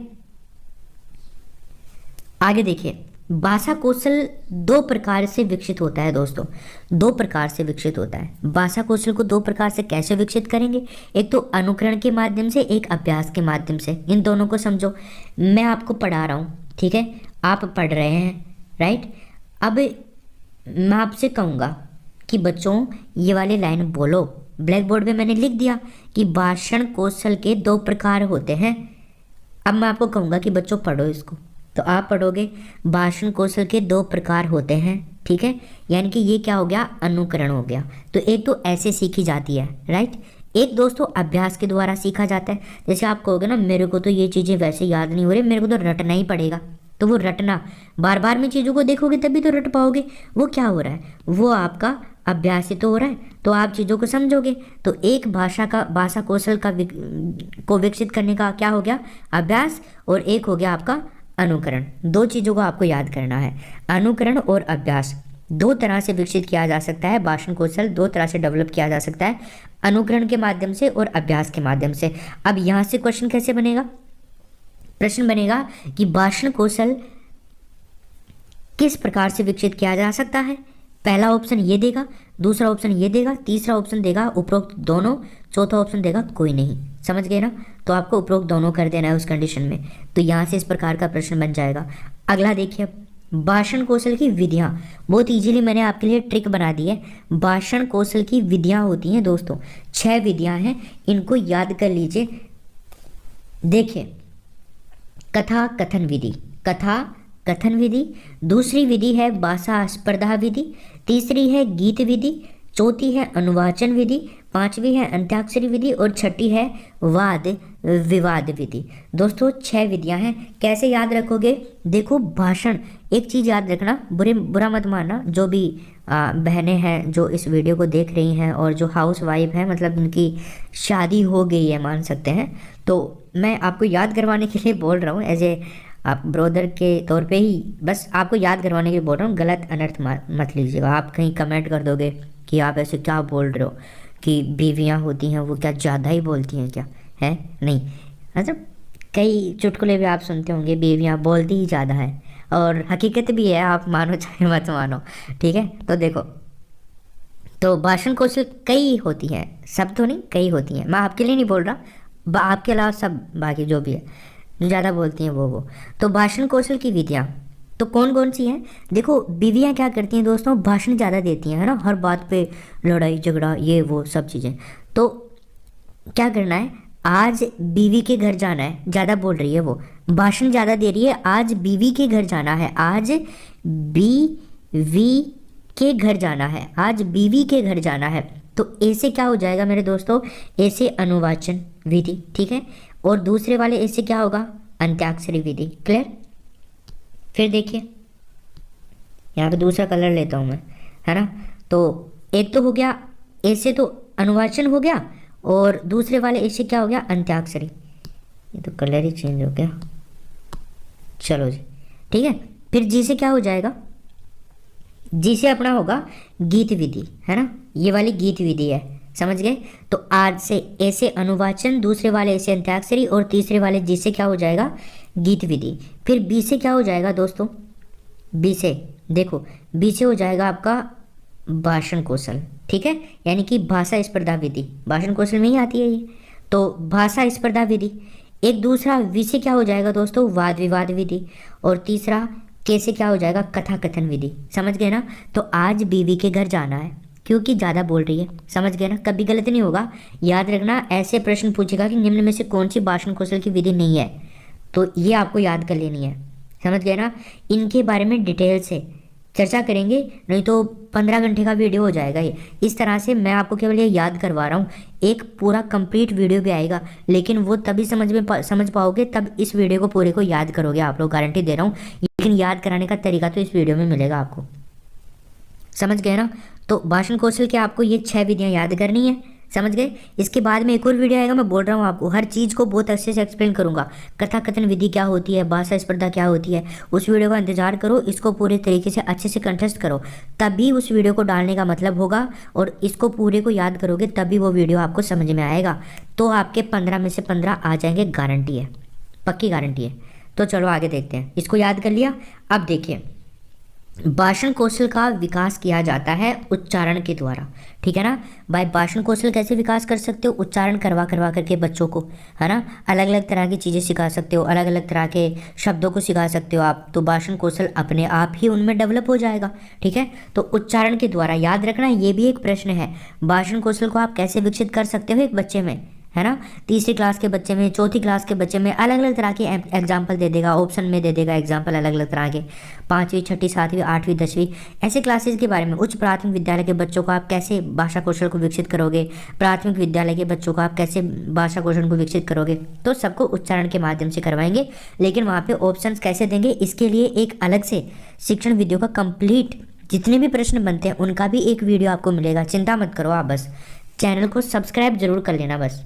आगे देखिए, भाषा कौशल 2 प्रकार से विकसित होता है दोस्तों, 2 प्रकार से विकसित होता है। भाषा कौशल को 2 प्रकार से कैसे विकसित करेंगे, एक तो अनुकरण के माध्यम से, एक अभ्यास के माध्यम से। इन दोनों को समझो, मैं आपको पढ़ा रहा हूँ, ठीक है, आप पढ़ रहे हैं, राइट। अब मैं आपसे कहूँगा कि बच्चों ये वाली लाइन बोलो, ब्लैक बोर्ड पे मैंने लिख दिया कि भाषण कौशल के 2 प्रकार होते हैं। अब मैं आपको कहूँगा कि बच्चों पढ़ो इसको, तो आप पढ़ोगे भाषण कौशल के 2 प्रकार होते हैं, ठीक है। यानी कि ये क्या हो गया, अनुकरण हो गया। तो एक तो ऐसे सीखी जाती है, राइट, एक दोस्तों अभ्यास के द्वारा सीखा जाता है। जैसे आप कहोगे ना मेरे को तो ये चीज़ें वैसे याद नहीं हो रही, मेरे को तो रटना ही पड़ेगा, तो वो रटना, बार बार में चीज़ों को देखोगे तभी तो रट पाओगे। वो क्या हो रहा है, वो आपका अभ्यास ही तो हो रहा है, तो आप चीज़ों को समझोगे। तो एक भाषा कौशल को विकसित करने का क्या हो गया, अभ्यास, और एक हो गया आपका अनुकरण। दो चीज़ों को आपको याद करना है, अनुकरण और अभ्यास। दो तरह से विकसित किया जा सकता है भाषण कौशल, दो तरह से डेवलप किया जा सकता है, अनुकरण के माध्यम से और अभ्यास के माध्यम से। अब यहाँ से क्वेश्चन कैसे बनेगा, प्रश्न बनेगा कि भाषण कौशल किस प्रकार से विकसित किया जा सकता है। पहला ऑप्शन ये देगा, दूसरा ऑप्शन ये देगा, तीसरा ऑप्शन देगा उपरोक्त दोनों, चौथा ऑप्शन देगा कोई नहीं। समझ गए ना, तो आपको उपरोक्त दोनों कर देना है उस कंडीशन में। तो यहाँ से इस प्रकार का प्रश्न बन जाएगा। अगला देखिए, भाषण कौशल की विधियाँ, बहुत इजीली मैंने आपके लिए ट्रिक बना दी है। भाषण कौशल की विधियाँ होती हैं दोस्तों, 6 विधियाँ हैं, इनको याद कर लीजिए। देखिए, कथा कथन विधि, कथा कथन विधि, दूसरी विधि है भाषा स्पर्धा विधि, तीसरी है गीत विधि, चौथी है अनुवाचन विधि, पांचवी है अंत्याक्षरी विधि और छठी है वाद विवाद विधि। दोस्तों 6 विधियां हैं, कैसे याद रखोगे। देखो भाषण, एक चीज़ याद रखना, बुरा मत मानना, जो भी बहनें हैं जो इस वीडियो को देख रही हैं और जो हाउस वाइफ हैं, मतलब उनकी शादी हो गई है मान सकते हैं, तो मैं आपको याद करवाने के लिए बोल रहा हूँ, एज ए आप ब्रदर के तौर पे ही बस आपको याद करवाने के लिए बोल रहा हूँ। गलत अनर्थ मत लीजिएगा। आप कहीं कमेंट कर दोगे कि आप ऐसे क्या बोल रहे हो कि बीवियाँ होती हैं वो क्या ज़्यादा ही बोलती हैं क्या, है नहीं, मतलब कई चुटकुले भी आप सुनते होंगे, बीवियाँ बोलती ही ज़्यादा हैं, और हकीकत भी है, आप मानो चाहे मत मानो, ठीक है। तो देखो, तो भाषण कौशल कई होती हैं, सब तो नहीं, कई होती हैं, मैं आपके लिए नहीं बोल रहा, आपके अलावा सब बाकी जो भी है जो ज़्यादा बोलती हैं वो। तो भाषण कौशल की विधियाँ तो कौन कौन सी हैं। देखो बीवियाँ क्या करती हैं दोस्तों, भाषण ज़्यादा देती हैं, है ना, हर बात पे लड़ाई झगड़ा ये वो सब चीज़ें। तो क्या करना है, आज बीवी के घर जाना है, ज़्यादा बोल रही है वो, भाषण ज़्यादा दे रही है, आज बीवी के घर जाना है, आज बीवी के घर जाना है, आज बीवी के घर जाना है। तो ऐसे क्या हो जाएगा मेरे दोस्तों, ऐसे अनुवाचन विधि, ठीक है। और दूसरे वाले ऐसे क्या होगा, अंत्याक्षरी विधि। क्लियर। फिर देखिए यहाँ पे दूसरा कलर लेता हूँ मैं, है ना। तो एक तो हो गया ऐसे, तो अनुवाचन हो गया, और दूसरे वाले ऐसे क्या हो गया, अंत्याक्षरी। ये तो कलर ही चेंज हो गया, चलो जी ठीक है। फिर जी से क्या हो जाएगा, जी से अपना होगा गीत विधि, है ना, ये वाली गीत विधि है, समझ गए। तो आज से ऐसे अनुवाचन, दूसरे वाले ऐसे अंत्याक्षरी, और तीसरे वाले जी से क्या हो जाएगा, गीत विधि। फिर बी से क्या हो जाएगा दोस्तों, बी से देखो, बी से हो जाएगा आपका भाषण कौशल, ठीक है, यानी कि भाषा स्पर्धा विधि, भाषण कौशल में ही आती है ये, तो भाषा स्पर्धा विधि। एक दूसरा वी से क्या हो जाएगा दोस्तों, वाद विवाद विधि, और तीसरा कैसे क्या हो जाएगा, कथा कथन विधि। समझ गए ना। तो आज बीवी के घर जाना है क्योंकि ज़्यादा बोल रही है, समझ गए ना, कभी गलत नहीं होगा। याद रखना, ऐसे प्रश्न पूछेगा कि निम्न में से कौन सी भाषण कौशल की विधि नहीं है, तो ये आपको याद कर लेनी है, समझ गए ना। इनके बारे में डिटेल से चर्चा करेंगे, नहीं तो 15 घंटे का वीडियो हो जाएगा ये। इस तरह से मैं आपको केवल ये याद करवा रहा हूँ, एक पूरा कंप्लीट वीडियो भी आएगा, लेकिन वो तभी समझ पाओगे तब इस वीडियो को पूरे को याद करोगे आप लोग, गारंटी दे रहा हूँ। लेकिन याद कराने का तरीका तो इस वीडियो में मिलेगा आपको, समझ गए ना। तो भाषण कौशल के आपको ये 6 विधियाँ याद करनी है, समझ गए। इसके बाद में एक और वीडियो आएगा, मैं बोल रहा हूँ आपको, हर चीज़ को बहुत अच्छे से एक्सप्लेन करूँगा। कथा कथन विधि क्या होती है, भाषा स्पर्धा क्या होती है, उस वीडियो का इंतजार करो, इसको पूरे तरीके से अच्छे से कंठस्थ करो, तभी उस वीडियो को डालने का मतलब होगा, और इसको पूरे को याद करोगे तभी वो वीडियो आपको समझ में आएगा। तो आपके 15 में से 15 आ जाएंगे, गारंटी है, पक्की गारंटी है। तो चलो आगे देखते हैं, इसको याद कर लिया। अब देखिए, भाषण कौशल का विकास किया जाता है उच्चारण के द्वारा, ठीक है ना भाई। भाषण कौशल कैसे विकास कर सकते हो, उच्चारण करवा करके बच्चों को, है ना, अलग अलग तरह की चीज़ें सिखा सकते हो, अलग अलग तरह के शब्दों को सिखा सकते हो आप, तो भाषण कौशल अपने आप ही उनमें डेवलप हो जाएगा, ठीक है। तो उच्चारण के द्वारा, याद रखना ये भी एक प्रश्न है, भाषण कौशल को आप कैसे विकसित कर सकते हो एक बच्चे में, है ना। तीसरी क्लास के बच्चे में, चौथी क्लास के बच्चे में अलग अलग तरह के एग्जाम्पल दे देगा, ऑप्शन में दे देगा एग्जाम्पल अलग अलग तरह के। 5वीं 6ठी 7वीं 8वीं 10वीं ऐसे क्लासेस के बारे में। उच्च प्राथमिक विद्यालय के बच्चों को आप कैसे भाषा कौशल को विकसित करोगे, प्राथमिक विद्यालय के बच्चों को आप कैसे भाषा कौशल को विकसित करोगे, तो सबको उच्चारण के माध्यम से करवाएंगे। लेकिन वहाँ पे ऑप्शंस कैसे देंगे, इसके लिए एक अलग से शिक्षण वीडियो का कंप्लीट जितने भी प्रश्न बनते हैं उनका भी एक वीडियो आपको मिलेगा। चिंता मत करो, आप बस चैनल को सब्सक्राइब जरूर कर लेना। बस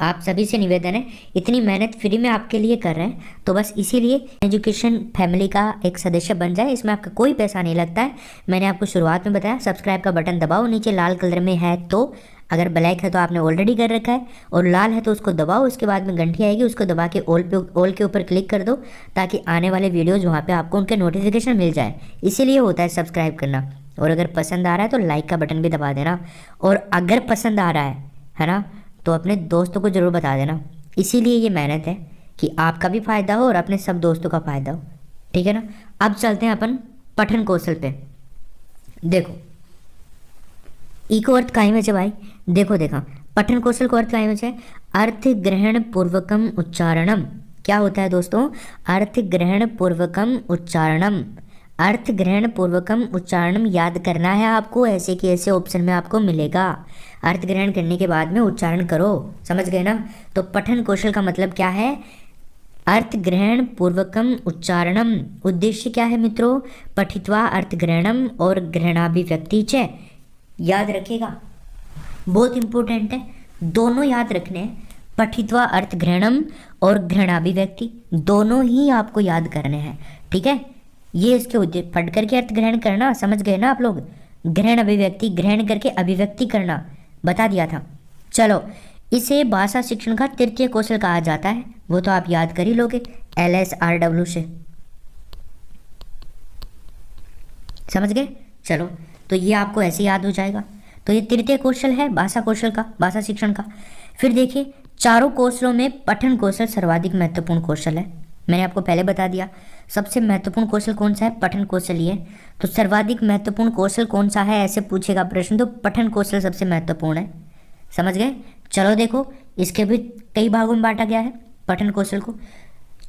आप सभी से निवेदन है, इतनी मेहनत फ्री में आपके लिए कर रहे हैं तो बस इसीलिए एजुकेशन फैमिली का एक सदस्य बन जाए। इसमें आपका कोई पैसा नहीं लगता है। मैंने आपको शुरुआत में बताया, सब्सक्राइब का बटन दबाओ, नीचे लाल कलर में है तो, अगर ब्लैक है तो आपने ऑलरेडी कर रखा है, और लाल है तो उसको दबाओ। उसके बाद में घंटी आएगी, उसको दबा के ऑल के ऊपर क्लिक कर दो, ताकि आने वाले वीडियोज़ वहाँ पर आपको उनके नोटिफिकेशन मिल जाए। इसीलिए होता है सब्सक्राइब करना। और अगर पसंद आ रहा है तो लाइक का बटन भी दबा देना। और अगर पसंद आ रहा है ना, तो अपने दोस्तों को ज़रूर बता देना। इसीलिए ये मेहनत है कि आपका भी फ़ायदा हो और अपने सब दोस्तों का फ़ायदा हो, ठीक है ना। अब चलते हैं अपन पठन कौशल पे। देखो इको अर्थ काई में भाई, देखा पठन कौशल को अर्थ काई में है, अर्थ ग्रहण पूर्वकम उच्चारणम। क्या होता है दोस्तों, अर्थ ग्रहण पूर्वकम उच्चारणम। अर्थ ग्रहण पूर्वकम उच्चारणम याद करना है आपको, ऐसे कि ऐसे ऑप्शन में आपको मिलेगा। अर्थ ग्रहण करने के बाद में उच्चारण करो, समझ गए ना। तो पठन कौशल का मतलब क्या है, अर्थ ग्रहण पूर्वकम उच्चारणम। उद्देश्य क्या है मित्रों, पठित्वा अर्थ ग्रहणम और ग्रहणाभिव्यक्ति च। याद रखिएगा, बहुत इंपॉर्टेंट है, दोनों याद रखने हैं। पठित्वा अर्थ ग्रहणम और ग्रहणाभिव्यक्ति दोनों ही आपको याद करने हैं, ठीक है। ये इसके उद्देश्य, पढ़ करके अर्थ ग्रहण करना, समझ गए ना आप लोग। ग्रहण अभिव्यक्ति, ग्रहण करके अभिव्यक्ति करना, बता दिया था। चलो, इसे भाषा शिक्षण का तृतीय कौशल कहा जाता है, वो तो आप याद कर ही लोगे LSRW से, समझ गए। चलो, तो ये आपको ऐसे याद हो जाएगा। तो ये तृतीय कौशल है भाषा कौशल का, भाषा शिक्षण का। फिर देखिए, चारों कौशलों में पठन कौशल सर्वाधिक महत्वपूर्ण कौशल है। मैंने आपको पहले बता दिया, सबसे महत्वपूर्ण कौशल कौन सा है, पठन कौशल ही है। तो सर्वाधिक महत्वपूर्ण कौशल कौन सा है, ऐसे पूछेगा प्रश्न, तो पठन कौशल सबसे महत्वपूर्ण है, समझ गए। चलो देखो, इसके भी कई भागों में बांटा गया है पठन कौशल को।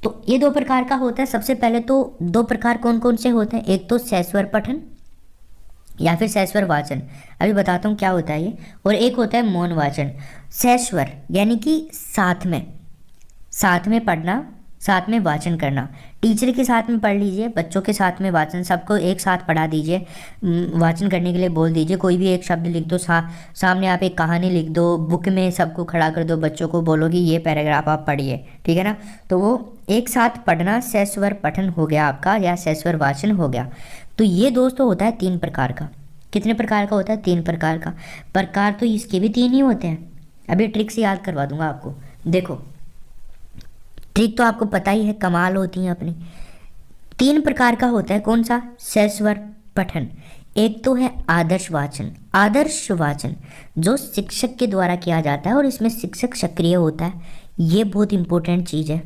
तो ये 2 प्रकार का होता है। सबसे पहले तो 2 प्रकार कौन कौन से होते हैं, एक तो सस्वर पठन या फिर सस्वर वाचन, अभी बताता हूँ क्या होता है ये। और एक होता है मौन वाचन। सस्वर यानी कि साथ में पढ़ना, साथ में वाचन करना। टीचर के साथ में पढ़ लीजिए, बच्चों के साथ में वाचन, सबको एक साथ पढ़ा दीजिए। वाचन करने के लिए बोल दीजिए, कोई भी एक शब्द लिख दो, सामने आप एक कहानी लिख दो, बुक में सबको खड़ा कर दो, बच्चों को बोलो कि ये पैराग्राफ आप पढ़िए, ठीक है ना। तो वो एक साथ पढ़ना सस्वर पठन हो गया आपका, या सस्वर वाचन हो गया। तो ये दोस्तों होता है 3 प्रकार का। कितने प्रकार का होता है, 3 प्रकार का। प्रकार तो इसके भी 3 ही होते हैं। अभी ट्रिक से याद करवा दूंगा आपको। देखो, ट्रिक तो आपको पता ही है, कमाल होती है अपनी। 3 प्रकार का होता है, कौन सा, सस्वर पठन। एक तो है आदर्श वाचन। आदर्श वाचन जो शिक्षक के द्वारा किया जाता है और इसमें शिक्षक सक्रिय होता है, ये बहुत इंपॉर्टेंट चीज़ है।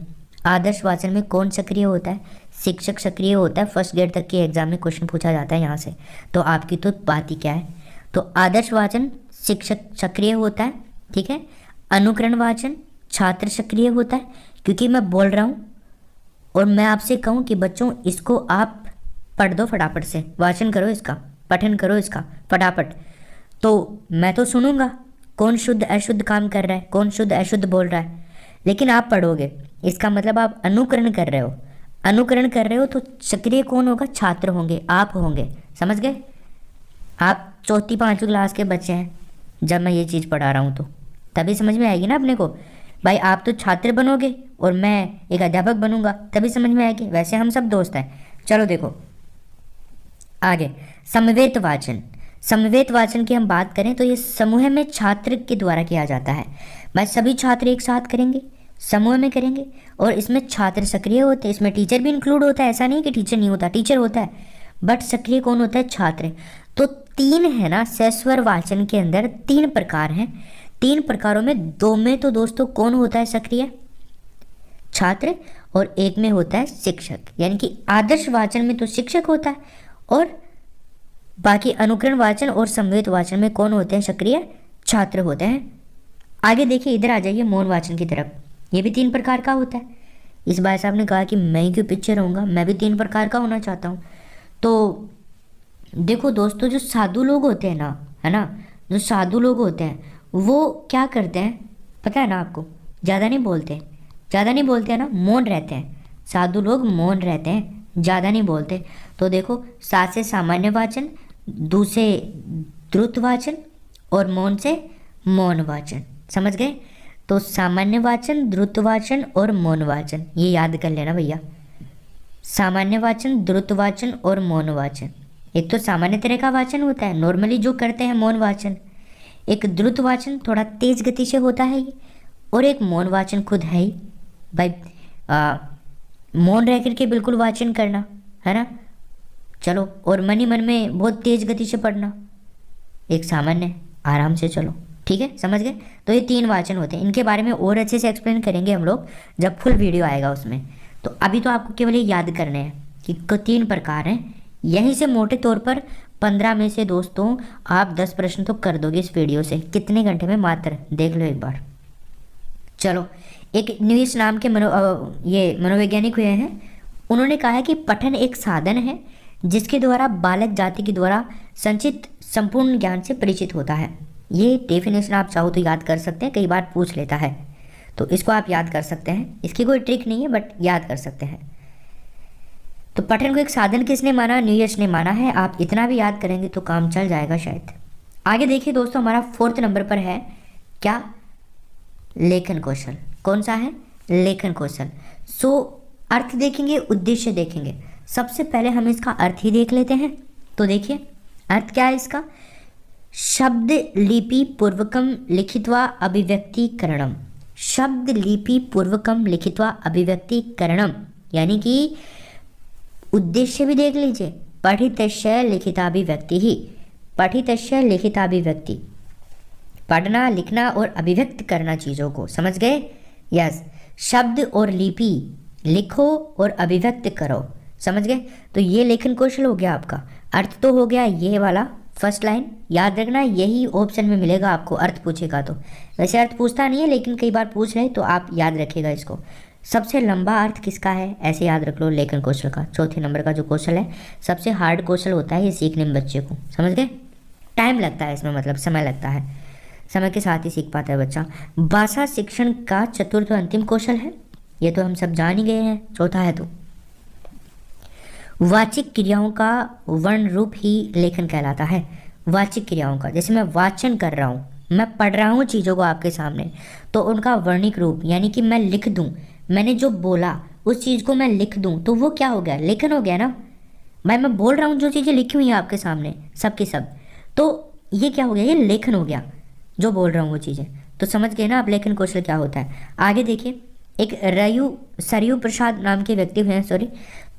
आदर्श वाचन में कौन सक्रिय होता है, शिक्षक सक्रिय होता है। फर्स्ट ग्रेड तक के एग्जाम में क्वेश्चन पूछा जाता है यहाँ से, तो आपकी तो बात ही क्या है। तो आदर्श वाचन शिक्षक सक्रिय होता है, ठीक है। अनुकरण वाचन छात्र सक्रिय होता है, क्योंकि मैं बोल रहा हूँ और मैं आपसे कहूँ कि बच्चों इसको आप पढ़ दो फटाफट से, वाचन करो इसका, पठन करो इसका फटाफट, तो मैं तो सुनूंगा कौन शुद्ध अशुद्ध काम कर रहा है, कौन शुद्ध अशुद्ध बोल रहा है, लेकिन आप पढ़ोगे, इसका मतलब आप अनुकरण कर रहे हो। अनुकरण कर रहे हो तो सक्रिय कौन होगा, छात्र होंगे, आप होंगे, समझ गए। आप 4ठी 5वीं क्लास के बच्चे हैं, जब मैं ये चीज़ पढ़ा रहा हूँ तो तभी समझ में आएगी ना अपने को। भाई आप तो छात्र बनोगे और मैं एक अध्यापक बनूंगा, तभी समझ में आएगी। वैसे हम सब दोस्त हैं। चलो देखो आगे, समवेत वाचन। समवेत वाचन की हम बात करें तो ये समूह में छात्र के द्वारा किया जाता है। भाई सभी छात्र एक साथ करेंगे, समूह में करेंगे, और इसमें छात्र सक्रिय होते हैं, इसमें टीचर भी इंक्लूड होता है। ऐसा नहीं कि टीचर नहीं होता, टीचर होता है, बट सक्रिय कौन होता है, छात्र। तो 3 है ना, सस्वर वाचन के अंदर 3 प्रकार हैं। 3 प्रकारों में 2 में तो दोस्तों कौन होता है सक्रिय, छात्र, और 1 में होता है शिक्षक। यानी कि आदर्श वाचन में तो शिक्षक होता है, और बाकी अनुकरण वाचन और समवेत वाचन में कौन होते हैं सक्रिय, छात्र होते हैं। आगे देखिए, इधर आ जाइए मौन वाचन की तरफ। ये भी 3 प्रकार का होता है। इस भाई साहब ने कहा कि मैं ही क्यों पीछे रहूँगा, मैं भी 3 प्रकार का होना चाहता हूँ। तो देखो दोस्तों, जो साधु लोग होते हैं ना, है ना, जो साधु लोग होते हैं वो क्या करते हैं पता है ना आपको? ज़्यादा नहीं बोलते, ज़्यादा नहीं बोलते हैं ना, मौन रहते हैं। साधु लोग मौन रहते हैं, ज़्यादा नहीं बोलते। तो देखो, सा से सामान्य वाचन, दू से द्रुत वाचन और मौन से मौन वाचन। समझ गए? तो सामान्य वाचन, द्रुत वाचन और मौन वाचन, ये याद कर लेना भैया। सामान्य वाचन, द्रुत वाचन और मौन वाचन। एक तो सामान्य तरह का वाचन होता है, नॉर्मली जो करते हैं मौन वाचन। एक द्रुत वाचन थोड़ा तेज गति से होता है ये, और एक मौन वाचन खुद है ही भाई। मौन रह करके बिल्कुल वाचन करना, है ना, चलो, और मन ही मन में बहुत तेज गति से पढ़ना। एक सामान्य, आराम से चलो, ठीक है, समझ गए? तो ये 3 वाचन होते हैं। इनके बारे में और अच्छे से एक्सप्लेन करेंगे हम लोग जब फुल वीडियो आएगा उसमें। तो अभी तो आपको केवल ये याद करने हैं कि 3 प्रकार हैं। यहीं से मोटे तौर पर 15 में से दोस्तों आप 10 प्रश्न तो कर दोगे इस वीडियो से। कितने घंटे में? मात्र देख लो एक बार। चलो, एक न्यूइस नाम के ये मनोवैज्ञानिक हुए हैं। उन्होंने कहा है कि पठन एक साधन है जिसके द्वारा बालक जाति के द्वारा संचित संपूर्ण ज्ञान से परिचित होता है। ये डेफिनेशन आप चाहो तो याद कर सकते हैं, कई बार पूछ लेता है, तो इसको आप याद कर सकते हैं। इसकी कोई ट्रिक नहीं है, बट याद कर सकते हैं। तो पठन को एक साधन किसने माना? न्यूयस ने माना है। आप इतना भी याद करेंगे तो काम चल जाएगा शायद। आगे देखिए दोस्तों, हमारा 4th नंबर पर है क्या? लेखन कौशल। कौन सा है? लेखन कौशल। सो अर्थ देखेंगे, उद्देश्य देखेंगे। सबसे पहले हम इसका अर्थ ही देख लेते हैं। तो देखिए, अर्थ क्या है इसका? शब्द लिपि पूर्वकम लिखित्वा अभिव्यक्तिकरणम। शब्द लिपि पूर्वकम लिखित्वा अभिव्यक्तिकरणम, यानी कि उद्देश्य भी देख लीजिए। पठितस्य लिखिताभिव्यक्ति ही, पठितस्य लिखिताभिव्यक्ति, पढ़ना, लिखना और अभिव्यक्त करना चीज़ों को। समझ गए? यस, शब्द और लिपि लिखो और अभिव्यक्त करो। समझ गए? तो ये लेखन कौशल हो गया आपका। अर्थ तो हो गया ये वाला, फर्स्ट लाइन याद रखना, यही ऑप्शन में मिलेगा आपको अर्थ पूछेगा तो। वैसे अर्थ पूछता नहीं है, लेकिन कई बार पूछ रहे तो आप याद रखिएगा इसको। सबसे लंबा अर्थ किसका है? ऐसे याद रख लो, लेखन कौशल का। 4थे नंबर का जो कौशल है, सबसे हार्ड कौशल होता है ये सीखने में बच्चे को। समझ गए? टाइम लगता है इसमें, मतलब समय लगता है, समय के साथ ही सीख पाता है बच्चा। भाषा शिक्षण का 4th अंतिम कौशल है, ये तो हम सब जान ही गए हैं। 4था है तो वाचिक क्रियाओं का वर्ण रूप ही लेखन कहलाता है। वाचिक क्रियाओं का, जैसे मैं वाचन कर रहा हूँ, मैं पढ़ रहा हूँ चीज़ों को आपके सामने, तो उनका वर्णिक रूप, यानी कि मैं लिख दूँ, मैंने जो बोला उस चीज़ को मैं लिख दूँ, तो वो क्या हो गया? लेखन हो गया ना भाई। मैं बोल रहा हूँ, जो चीज़ें लिखी हुई हैं आपके सामने सब की सब, तो ये क्या हो गया? ये लेखन हो गया, जो बोल रहा हूँ वो चीज़ें। तो समझ गए ना आप लेखन कौशल क्या होता है। आगे देखिए, एक सरयू प्रसाद नाम के व्यक्ति हुए हैं, सॉरी,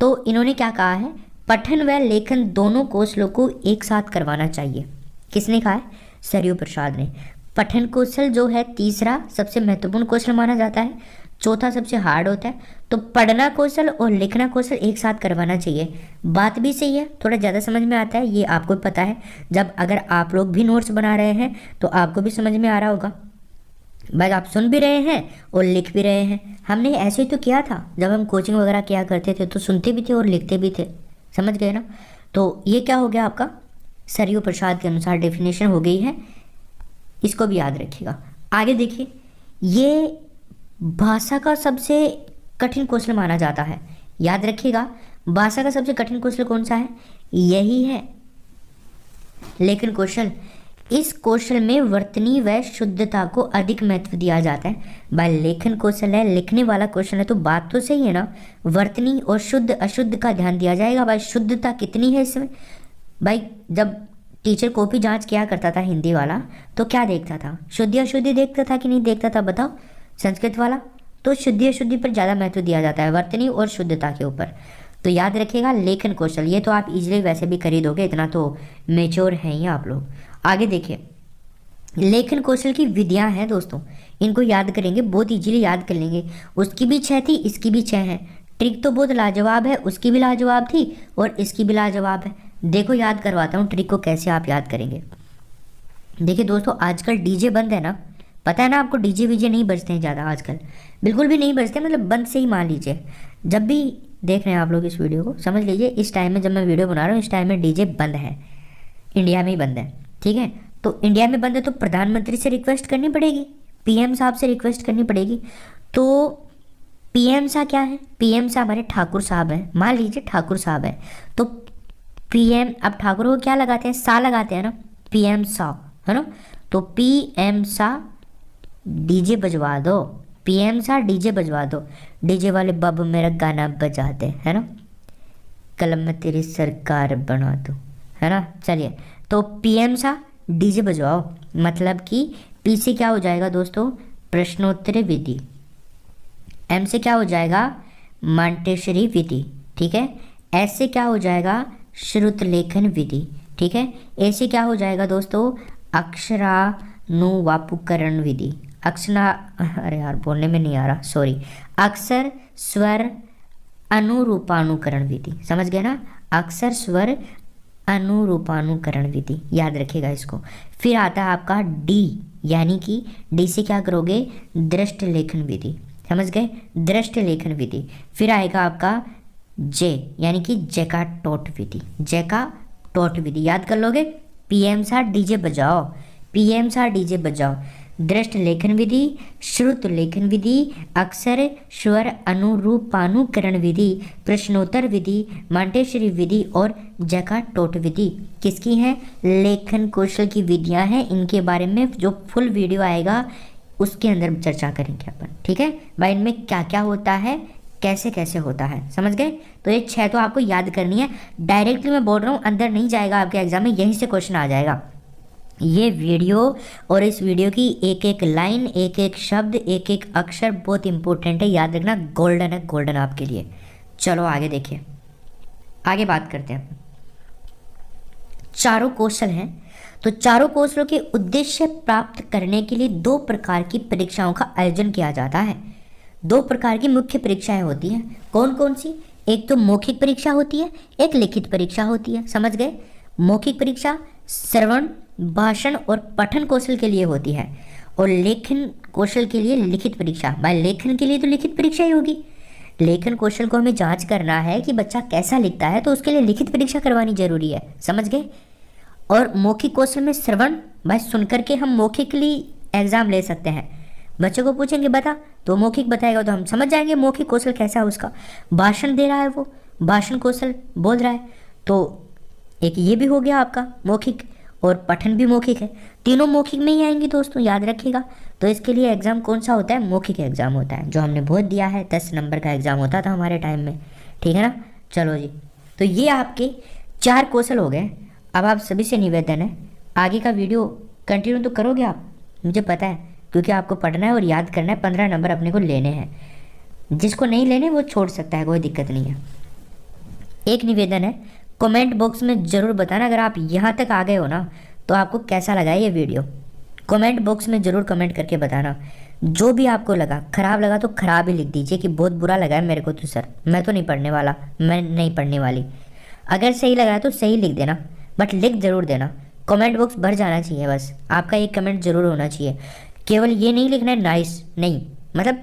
तो इन्होंने क्या कहा है? पठन व लेखन दोनों कौशलों को एक साथ करवाना चाहिए। किसने कहा है? सरयू प्रसाद ने। पठन कौशल जो है तीसरा सबसे महत्वपूर्ण कौशल माना जाता है, 4था सबसे हार्ड होता है। तो पढ़ना कौशल और लिखना कौशल एक साथ करवाना चाहिए। बात भी सही है, थोड़ा ज़्यादा समझ में आता है, ये आपको पता है। जब अगर आप लोग भी नोट्स बना रहे हैं तो आपको भी समझ में आ रहा होगा भाई, आप सुन भी रहे हैं और लिख भी रहे हैं। हमने ऐसे ही तो किया था जब हम कोचिंग वगैरह किया करते थे, तो सुनते भी थे और लिखते भी थे। समझ गए ना? तो ये क्या हो गया आपका? सरयू प्रसाद के अनुसार डेफिनेशन हो गई है, इसको भी याद रखिएगा। आगे देखिए, ये भाषा का सबसे कठिन कौशल माना जाता है। याद रखिएगा, भाषा का सबसे कठिन कौशल कौन सा है? यही है, लेखन कौशल। इस कौशल में वर्तनी व शुद्धता को अधिक महत्व दिया जाता है। भाई लेखन कौशल है, लिखने वाला कौशल है, तो बात तो सही है ना। वर्तनी और शुद्ध अशुद्ध का ध्यान दिया जाएगा। भाई शुद्धता कितनी है इसमें? भाई जब टीचर कॉपी जांच किया करता था हिंदी वाला, तो क्या देखता था? शुद्धि अशुद्धि देखता था कि नहीं देखता था? बताओ। संस्कृत वाला तो शुद्धि अशुद्धि पर ज़्यादा महत्व दिया जाता है, वर्तनी और शुद्धता के ऊपर। तो याद रखिएगा लेखन कौशल, ये तो आप इजीली वैसे भी कर ही दोगे, इतना तो मेच्योर हैं ही आप लोग। आगे देखिए, लेखन कौशल की विधियां हैं दोस्तों, इनको याद करेंगे, बहुत इजीली याद कर लेंगे। उसकी भी 6 थी, इसकी भी 6 है। ट्रिक तो बहुत लाजवाब है, उसकी भी लाजवाब थी और इसकी भी लाजवाब है। देखो याद करवाता हूँ ट्रिक को कैसे आप याद करेंगे। देखिए दोस्तों, आजकल डीजे बंद है ना, पता है ना आपको, डीजे वीजे नहीं बजते हैं ज़्यादा आजकल, बिल्कुल भी नहीं बजते, मतलब बंद से ही मान लीजिए। जब भी देख रहे हैं आप लोग इस वीडियो को, समझ लीजिए इस टाइम में जब मैं वीडियो बना रहा हूँ इस टाइम में डीजे बंद है, इंडिया में ही बंद है, ठीक है। तो इंडिया में बंद है तो प्रधानमंत्री से रिक्वेस्ट करनी पड़ेगी, पीएम साहब से रिक्वेस्ट करनी पड़ेगी। तो पीएम सा क्या है, पीएम सा हमारे ठाकुर साहब हैं, मान लीजिए ठाकुर साहब हैं, तो पीएम, अब ठाकुर को क्या लगाते हैं, सा लगाते हैं ना, पीएम सा, है ना। तो पीएम सा डीजे बजवा दो, पीएम सा डीजे बजवा दो, डीजे वाले बाबू मेरा गाना बजा दे, है ना, कलम में तेरी सरकार बना दो, है ना। चलिए, तो पीएम सा डीजे बजवाओ, मतलब कि पी से क्या हो जाएगा दोस्तों, प्रश्नोत्तरी विधि, एम से क्या हो जाएगा, मांटेश्वरी विधि, ठीक है। एस से क्या हो जाएगा, श्रुतलेखन विधि, ठीक है। ए से क्या हो जाएगा दोस्तों, अक्षरानुवापुकरण विधि, अरे यार बोलने में नहीं आ रहा, सॉरी, अक्षर स्वर अनुरूपानुकरण विधि, समझ गए ना, अक्षर स्वर अनुरूपानुकरण विधि, याद रखिएगा इसको। फिर आता है आपका डी, यानी कि डी से क्या करोगे, दृष्ट लेखन विधि, समझ गए, दृष्ट लेखन विधि। फिर आएगा आपका जे, यानी कि जैका टोट विधि, जैका टोट विधि, याद कर लोगे, पीएम सा डीजे बजाओ, पीएम सा डीजे बजाओ, दृष्ट लेखन विधि, श्रुत लेखन विधि, अक्षर स्वर अनुरूपानुकरण विधि, प्रश्नोत्तर विधि, मांटेश्वरी विधि और जैका टोट विधि किसकी है, लेखन कौशल की विधियां हैं। इनके बारे में जो फुल वीडियो आएगा उसके अंदर चर्चा करेंगे अपन, ठीक है भाई, इनमें क्या क्या होता है, कैसे कैसे होता है, समझ गए। तो ये 6 तो आपको याद करनी है, डायरेक्टली मैं बोल रहा हूँ, अंदर नहीं जाएगा आपके एग्जाम में, यहीं से क्वेश्चन आ जाएगा। ये वीडियो और इस वीडियो की एक एक लाइन, एक एक शब्द, एक एक अक्षर बहुत इंपॉर्टेंट है, याद रखना, गोल्डन है, गोल्डन आपके लिए। चलो आगे देखिए, आगे बात करते हैं। चारों कौशल हैं, तो चारों कौशलों के उद्देश्य प्राप्त करने के लिए 2 प्रकार की परीक्षाओं का आयोजन किया जाता है। 2 प्रकार की मुख्य परीक्षाएं होती हैं, कौन कौन सी, एक तो मौखिक परीक्षा होती है, एक लिखित परीक्षा होती है, समझ गए। मौखिक परीक्षा श्रवण, भाषण और पठन कौशल के लिए होती है, और लेखन कौशल के लिए लिखित परीक्षा, भाई लेखन के लिए तो लिखित परीक्षा ही होगी, लेखन कौशल को हमें जांच करना है कि बच्चा कैसा लिखता है, तो उसके लिए लिखित परीक्षा करवानी जरूरी है, समझ गए। और मौखिक कौशल में श्रवण, भाई सुन करके हम मौखिकली एग्जाम ले सकते हैं, बच्चों को पूछेंगे बता, तो मौखिक बताएगा तो हम समझ जाएंगे मौखिक कौशल कैसा है उसका। भाषण दे रहा है वो, भाषण कौशल बोल रहा है, तो एक ये भी हो गया आपका मौखिक, और पठन भी मौखिक है, तीनों मौखिक में ही आएंगे दोस्तों, याद रखिएगा। तो इसके लिए एग्ज़ाम कौन सा होता है, मौखिक एग्ज़ाम होता है, जो हमने बहुत दिया है, 10 नंबर का एग्ज़ाम होता था हमारे टाइम में, ठीक है ना। चलो जी, तो ये आपके 4 कौशल हो गए। अब आप सभी से निवेदन है, आगे का वीडियो कंटिन्यू तो करोगे आप, मुझे पता है, क्योंकि आपको पढ़ना है और याद करना है, 15 नंबर अपने को लेने हैं, जिसको नहीं लेने वो छोड़ सकता है, कोई दिक्कत नहीं है। एक निवेदन है, कमेंट बॉक्स में ज़रूर बताना अगर आप यहाँ तक आ गए हो ना, तो आपको कैसा लगा ये वीडियो, कमेंट बॉक्स में ज़रूर कमेंट करके बताना। जो भी आपको लगा, ख़राब लगा तो ख़राब ही लिख दीजिए कि बहुत बुरा लगा है मेरे को, तो सर मैं तो नहीं पढ़ने वाला, मैं नहीं पढ़ने वाली। अगर सही लगा तो सही लिख देना, बट लिख ज़रूर देना, कमेंट बॉक्स भर जाना चाहिए, बस आपका एक कमेंट ज़रूर होना चाहिए। केवल ये नहीं लिखना है नाइस, नहीं, मतलब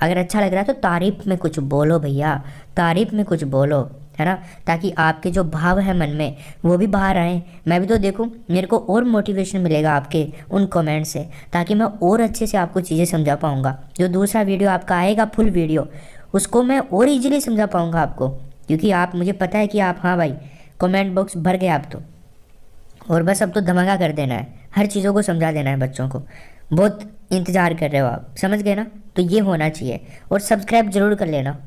अगर अच्छा लग रहा है तो तारीफ़ में कुछ बोलो भैया, तारीफ़ में कुछ बोलो, है ना, ताकि आपके जो भाव है मन में वो भी बाहर आए, मैं भी तो देखूं, मेरे को और मोटिवेशन मिलेगा आपके उन कमेंट से, ताकि मैं और अच्छे से आपको चीज़ें समझा पाऊँगा। जो दूसरा वीडियो आपका आएगा फुल वीडियो, उसको मैं और ईजिली समझा पाऊँगा आपको, क्योंकि आप, मुझे पता है कि आप, हाँ भाई कमेंट बॉक्स भर गए आप तो, और बस अब तो धमाका कर देना है, हर चीज़ों को समझा देना है बच्चों को, बहुत इंतज़ार कर रहे हो आप, समझ गए ना। तो ये होना चाहिए, और सब्सक्राइब जरूर कर लेना,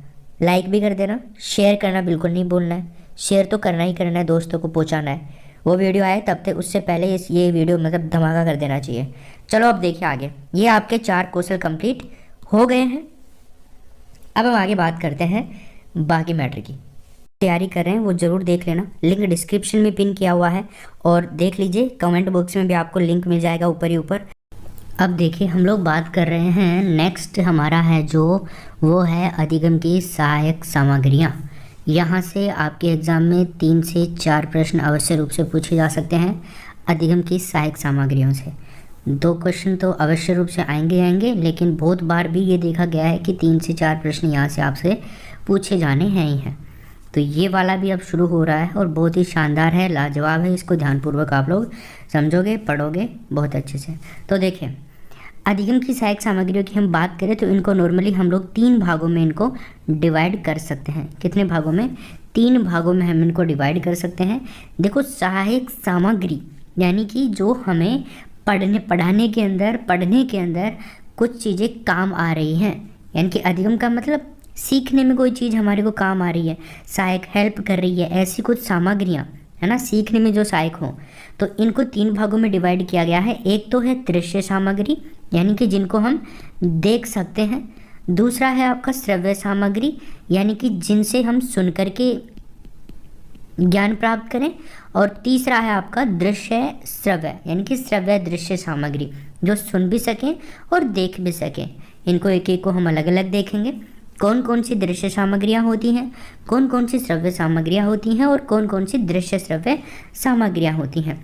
लाइक भी कर देना, शेयर करना बिल्कुल नहीं भूलना है, शेयर तो करना ही करना है, दोस्तों को पहुंचाना है, वो वीडियो आए तब तक उससे पहले ये वीडियो मतलब धमाका कर देना चाहिए। चलो अब देखिए आगे, ये आपके 4 कौशल कंप्लीट हो गए हैं। अब हम आगे बात करते हैं बाकी मैटर की। तैयारी कर रहे हैं वो ज़रूर देख लेना, लिंक डिस्क्रिप्शन में पिन किया हुआ है, और देख लीजिए, कमेंट बॉक्स में भी आपको लिंक मिल जाएगा ऊपर ही ऊपर। अब देखिए हम लोग बात कर रहे हैं, नेक्स्ट हमारा है जो, वो है अधिगम की सहायक सामग्रियाँ। यहाँ से आपके एग्ज़ाम में 3 से 4 प्रश्न अवश्य रूप से पूछे जा सकते हैं अधिगम की सहायक सामग्रियों से। 2 क्वेश्चन तो अवश्य रूप से आएंगे, लेकिन बहुत बार भी ये देखा गया है कि 3 से 4 प्रश्न यहाँ से आपसे पूछे जाने हैं ही हैं। तो ये वाला भी अब शुरू हो रहा है और बहुत ही शानदार है, लाजवाब है। इसको ध्यानपूर्वक आप लोग समझोगे, पढ़ोगे बहुत अच्छे से। तो देखिए, अधिगम की सहायक सामग्रियों की हम बात करें तो इनको नॉर्मली हम लोग 3 भागों में इनको डिवाइड कर सकते हैं। कितने भागों में? 3 भागों में हम इनको डिवाइड कर सकते हैं। देखो, सहायक सामग्री यानी कि जो हमें पढ़ने के अंदर कुछ चीज़ें काम आ रही हैं, यानी कि अधिगम का मतलब सीखने में कोई चीज़ हमारे को काम आ रही है, सहायक हेल्प कर रही है, ऐसी कुछ सामग्रियाँ है ना, सीखने में जो सहायक हो। तो इनको 3 भागों में डिवाइड किया गया है। एक तो है दृश्य सामग्री, यानी कि जिनको हम देख सकते हैं। दूसरा है आपका श्रव्य सामग्री, यानी कि जिनसे हम सुन करके ज्ञान प्राप्त करें। और तीसरा है आपका दृश्य श्रव्य, यानी कि श्रव्य दृश्य सामग्री, जो सुन भी सकें और देख भी सकें। इनको एक एक को हम अलग अलग देखेंगे। कौन कौन सी दृश्य सामग्रियाँ होती हैं, कौन कौन सी श्रव्य सामग्रियाँ होती हैं और कौन कौन सी दृश्य श्रव्य सामग्रियाँ होती हैं।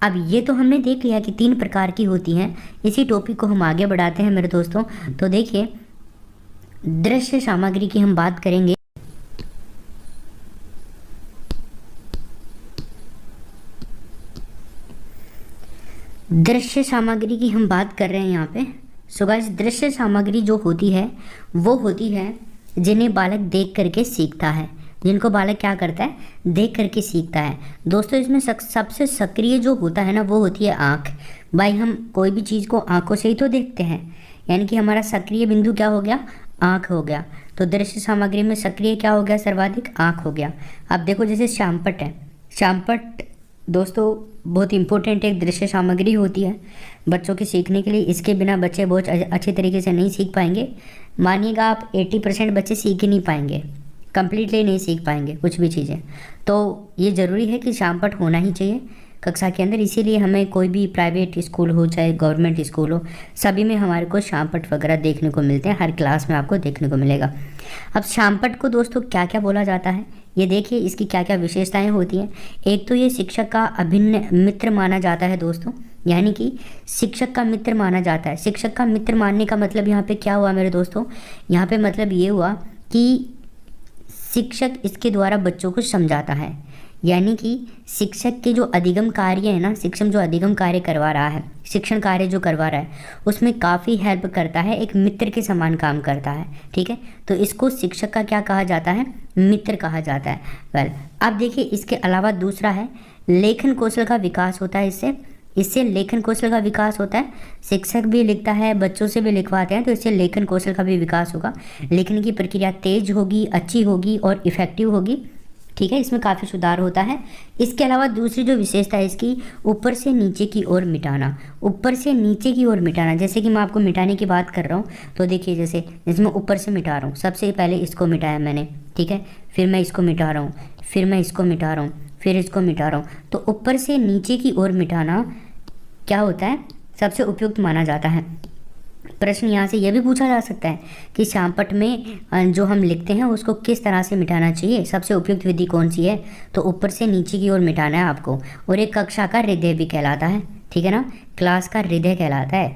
अब ये तो हमने देख लिया कि 3 प्रकार की होती हैं। इसी टॉपिक को हम आगे बढ़ाते हैं मेरे दोस्तों। तो देखिए, दृश्य सामग्री की हम बात करेंगे। दृश्य सामग्री की हम बात कर रहे हैं यहाँ पे। सो गाइस, दृश्य सामग्री जो होती है वो होती है जिन्हें बालक देख करके सीखता है, जिनको बालक क्या करता है, देख करके सीखता है। दोस्तों, इसमें सबसे सक्रिय जो होता है ना, वो होती है आँख। भाई, हम कोई भी चीज़ को आँखों से ही तो देखते हैं, यानी कि हमारा सक्रिय बिंदु क्या हो गया, आँख हो गया। तो दृश्य सामग्री में सक्रिय क्या हो गया, सर्वाधिक आँख हो गया। अब देखो, जैसे शामपट है, शामपट दोस्तों बहुत इंपॉर्टेंट एक दृश्य सामग्री होती है बच्चों के सीखने के लिए। इसके बिना बच्चे बहुत अच्छे तरीके से नहीं सीख पाएंगे। मानिएगा आप 80% बच्चे सीख ही नहीं पाएंगे, कंप्लीटली नहीं सीख पाएंगे कुछ भी चीज़ें। तो ये ज़रूरी है कि शामपट होना ही चाहिए कक्षा के अंदर। इसीलिए हमें कोई भी प्राइवेट स्कूल हो चाहे गवर्नमेंट स्कूल हो, सभी में हमारे को शामपट वगैरह देखने को मिलते हैं। हर क्लास में आपको देखने को मिलेगा। अब शामपट को दोस्तों क्या क्या बोला जाता है, ये देखिए इसकी क्या क्या विशेषताएं होती हैं। एक तो ये शिक्षक का अभिन्न मित्र माना जाता है दोस्तों, यानी कि शिक्षक का मित्र माना जाता है। शिक्षक का मित्र मानने का मतलब यहाँ पे क्या हुआ मेरे दोस्तों, यहाँ पे मतलब ये हुआ कि शिक्षक इसके द्वारा बच्चों को समझाता है, यानी कि शिक्षक के जो अधिगम कार्य है ना, शिक्षक जो अधिगम कार्य करवा रहा है, शिक्षण कार्य जो करवा रहा है, उसमें काफ़ी हेल्प करता है, एक मित्र के समान काम करता है। ठीक है, तो इसको शिक्षक का क्या कहा जाता है, मित्र कहा जाता है। अब देखिए, इसके अलावा दूसरा है लेखन कौशल का विकास होता है। इससे लेखन कौशल का विकास होता है। शिक्षक भी लिखता है, बच्चों से भी लिखवाते हैं, तो इससे लेखन कौशल का भी विकास होगा। लिखने की प्रक्रिया तेज होगी, अच्छी होगी और इफ़ेक्टिव होगी। ठीक है, इसमें काफ़ी सुधार होता है। इसके अलावा दूसरी जो विशेषता है इसकी, ऊपर से नीचे की ओर मिटाना। ऊपर से नीचे की ओर मिटाना, जैसे कि मैं आपको मिटाने की बात कर रहा हूँ, तो देखिए जैसे मैं ऊपर से मिटा रहा हूँ, सबसे पहले इसको मिटाया मैंने, ठीक है, फिर मैं इसको मिटा रहा हूँ, फिर मैं इसको मिटा रहा हूँ, फिर इसको मिटा रहा हूँ। तो ऊपर से नीचे की ओर मिटाना क्या होता है, सबसे उपयुक्त माना जाता है। प्रश्न यहाँ से यह भी पूछा जा सकता है कि शामपट में जो हम लिखते हैं उसको किस तरह से मिटाना चाहिए, सबसे उपयुक्त विधि कौन सी है, तो ऊपर से नीचे की ओर मिटाना है आपको। और एक कक्षा का हृदय भी कहलाता है, ठीक है ना, क्लास का हृदय कहलाता है,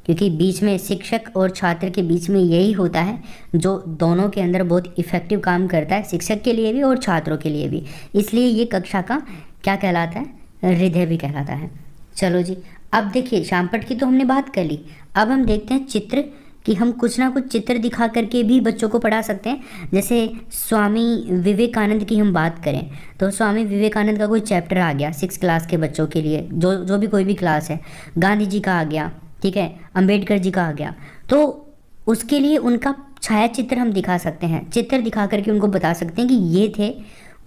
क्योंकि बीच में शिक्षक और छात्र के बीच में यही होता है जो दोनों के अंदर बहुत इफ़ेक्टिव काम करता है, शिक्षक के लिए भी और छात्रों के लिए भी। इसलिए ये कक्षा का क्या कहलाता है, हृदय भी कहलाता है। चलो जी, अब देखिए शामपट की तो हमने बात कर ली। अब हम देखते हैं चित्र, कि हम कुछ ना कुछ चित्र दिखा करके भी बच्चों को पढ़ा सकते हैं। जैसे स्वामी विवेकानंद की हम बात करें तो स्वामी विवेकानंद का कोई चैप्टर आ गया 6 क्लास के बच्चों के लिए, जो भी कोई भी क्लास है, गांधी जी का आ गया, ठीक है, अंबेडकर जी का आ गया, तो उसके लिए उनका छाया चित्र हम दिखा सकते हैं। चित्र दिखा करके उनको बता सकते हैं कि ये थे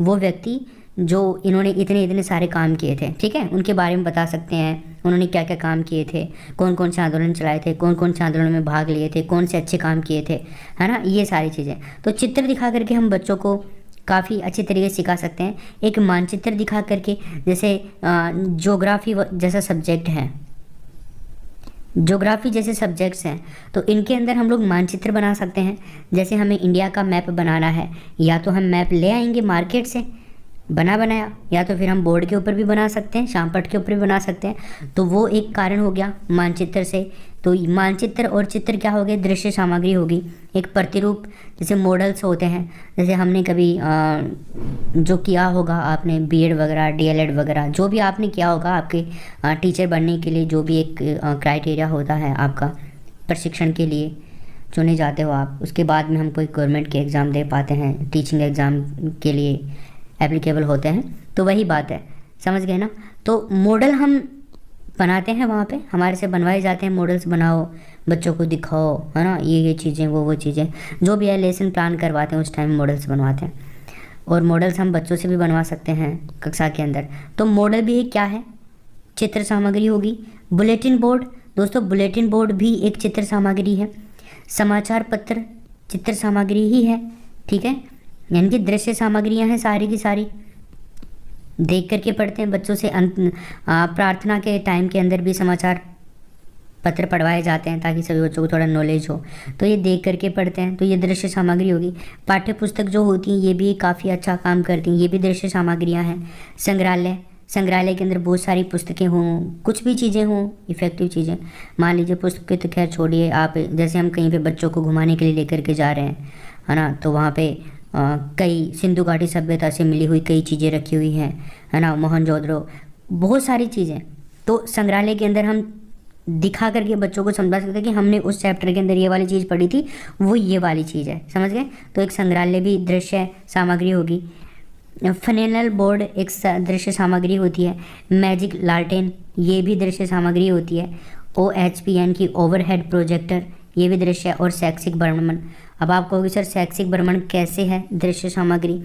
वो व्यक्ति जो इन्होंने इतने सारे काम किए थे, ठीक है, उनके बारे में बता सकते हैं, उन्होंने क्या क्या काम किए थे, कौन कौन से आंदोलन चलाए थे, कौन कौन से आंदोलन में भाग लिए थे, कौन से अच्छे काम किए थे, है ना, ये सारी चीज़ें। तो चित्र दिखा करके हम बच्चों को काफ़ी अच्छे तरीके से सिखा सकते हैं। एक मानचित्र दिखा करके, जैसे ज्योग्राफी जैसा सब्जेक्ट है, ज्योग्राफी जैसे सब्जेक्ट्स हैं, तो इनके अंदर हम लोग मानचित्र बना सकते हैं। जैसे हमें इंडिया का मैप बनाना है, या तो हम मैप ले आएंगे मार्केट से, बना बनाया, या तो फिर हम बोर्ड के ऊपर भी बना सकते हैं, श्यामपट्ट के ऊपर भी बना सकते हैं। तो वो एक कारण हो गया मानचित्र से। तो मानचित्र और चित्र क्या हो गए, दृश्य सामग्री होगी, एक प्रतिरूप। जैसे मॉडल्स होते हैं, जैसे हमने कभी जो किया होगा आपने बीएड वगैरह, डीएलएड वगैरह, जो भी आपने किया होगा आपके टीचर बनने के लिए, जो भी एक क्राइटेरिया होता है आपका प्रशिक्षण के लिए चुने जाते हो आप, उसके बाद में हम कोई गवर्नमेंट के एग्ज़ाम दे पाते हैं, टीचिंग एग्ज़ाम के लिए एप्लीकेबल होते हैं। तो वही बात है, समझ गए ना। तो मॉडल हम बनाते हैं, वहाँ पे हमारे से बनवाए जाते हैं, मॉडल्स बनाओ, बच्चों को दिखाओ, है ना, ये चीज़ें, वो चीज़ें, जो भी है लेसन प्लान करवाते हैं उस टाइम मॉडल्स बनवाते हैं। और मॉडल्स हम बच्चों से भी बनवा सकते हैं कक्षा के अंदर। तो मॉडल भी क्या है, चित्र सामग्री होगी। बुलेटिन बोर्ड, दोस्तों बुलेटिन बोर्ड भी एक चित्र सामग्री है। समाचार पत्र चित्र सामग्री ही है, ठीक है, यानी कि दृश्य सामग्रियां हैं सारी की सारी। देख करके पढ़ते हैं बच्चों से, प्रार्थना के टाइम के अंदर भी समाचार पत्र पढ़वाए जाते हैं ताकि सभी बच्चों को थोड़ा नॉलेज हो, तो ये देख करके पढ़ते हैं, तो ये दृश्य सामग्री होगी। पाठ्य पुस्तक जो होती हैं ये भी काफ़ी अच्छा काम करती हैं, ये भी दृश्य सामग्रियाँ हैं। संग्रहालय, संग्रहालय के अंदर बहुत सारी पुस्तकें हों, कुछ भी चीज़ें हों, इफ़ेक्टिव चीज़ें। मान लीजिए पुस्तकें तो खैर छोड़िए, आप जैसे हम कहीं पे बच्चों को घुमाने के लिए लेकर के जा रहे हैं, है ना, तो वहाँ पे कई सिंधु घाटी सभ्यता से मिली हुई कई चीज़ें रखी हुई हैं, है ना, मोहनजोदड़ो, बहुत सारी चीज़ें। तो संग्रहालय के अंदर हम दिखा करके बच्चों को समझा सकते हैं कि हमने उस चैप्टर के अंदर ये वाली चीज़ पढ़ी थी, वो ये वाली चीज़ है, समझ गए। तो एक संग्रहालय भी दृश्य सामग्री होगी। फनेनल बोर्ड एक दृश्य सामग्री होती है। मैजिक लालटेन, ये भी दृश्य सामग्री होती है। OHP यानी कि ओवरहेड प्रोजेक्टर, ये भी दृश्य है। और शैक्षिक भ्रमण, अब आप कहोगे सर शैक्षिक भ्रमण कैसे है दृश्य सामग्री,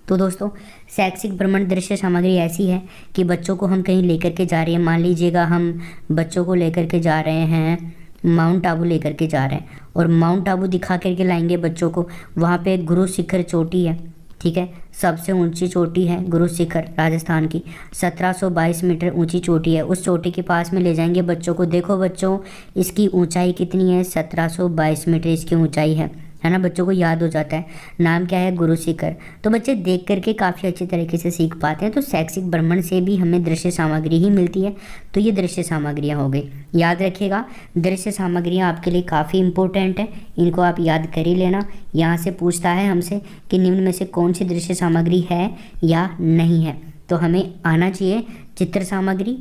तो दोस्तों शैक्षिक भ्रमण दृश्य सामग्री ऐसी है कि बच्चों को हम कहीं लेकर के जा रहे हैं, मान लीजिएगा हम बच्चों को लेकर के जा रहे हैं माउंट आबू लेकर के जा रहे हैं, और माउंट आबू दिखा करके लाएंगे बच्चों को। वहाँ पे गुरु शिखर चोटी है, ठीक है, सबसे ऊंची चोटी है गुरु शिखर राजस्थान की, 1722 मीटर ऊंची चोटी है। उस चोटी के पास में ले जाएंगे बच्चों को, देखो बच्चों इसकी ऊंचाई कितनी है, 1722 मीटर इसकी ऊंचाई है ना, बच्चों को याद हो जाता है। नाम क्या है, गुरु शिखर। तो बच्चे देख करके काफ़ी अच्छी तरीके से सीख पाते हैं। तो शैक्षिक भ्रमण से भी हमें दृश्य सामग्री ही मिलती है। तो ये दृश्य सामग्रियाँ हो गई, याद रखिएगा, दृश्य सामग्रियाँ आपके लिए काफ़ी इंपॉर्टेंट है, इनको आप याद कर ही लेना। यहाँ से पूछता है हमसे कि निम्न में से कौन सी दृश्य सामग्री है या नहीं है, तो हमें आना चाहिए चित्र सामग्री,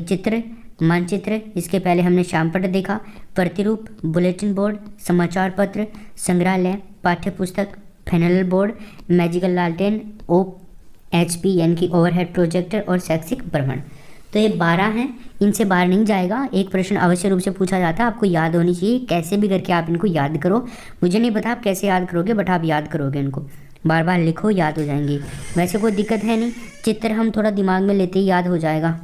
चित्र, मानचित्र, इसके पहले हमने श्यामपट्ट देखा, प्रतिरूप, बुलेटिन बोर्ड, समाचार पत्र, संग्रहालय, पाठ्य पुस्तक, फेनल बोर्ड, मैजिकल लालटेन, OHP यानी कि ओवरहेड प्रोजेक्टर, और शैक्षिक भ्रमण। तो ये 12 हैं, इनसे बाहर नहीं जाएगा। एक प्रश्न अवश्य रूप से पूछा जाता है, आपको याद होनी चाहिए, कैसे भी करके आप इनको याद करो। मुझे नहीं पता आप कैसे याद करोगे, बट आप याद करोगे इनको, बार बार लिखो, याद हो जाएंगी। वैसे कोई दिक्कत है नहीं, चित्र हम थोड़ा दिमाग में लेते ही याद हो जाएगा।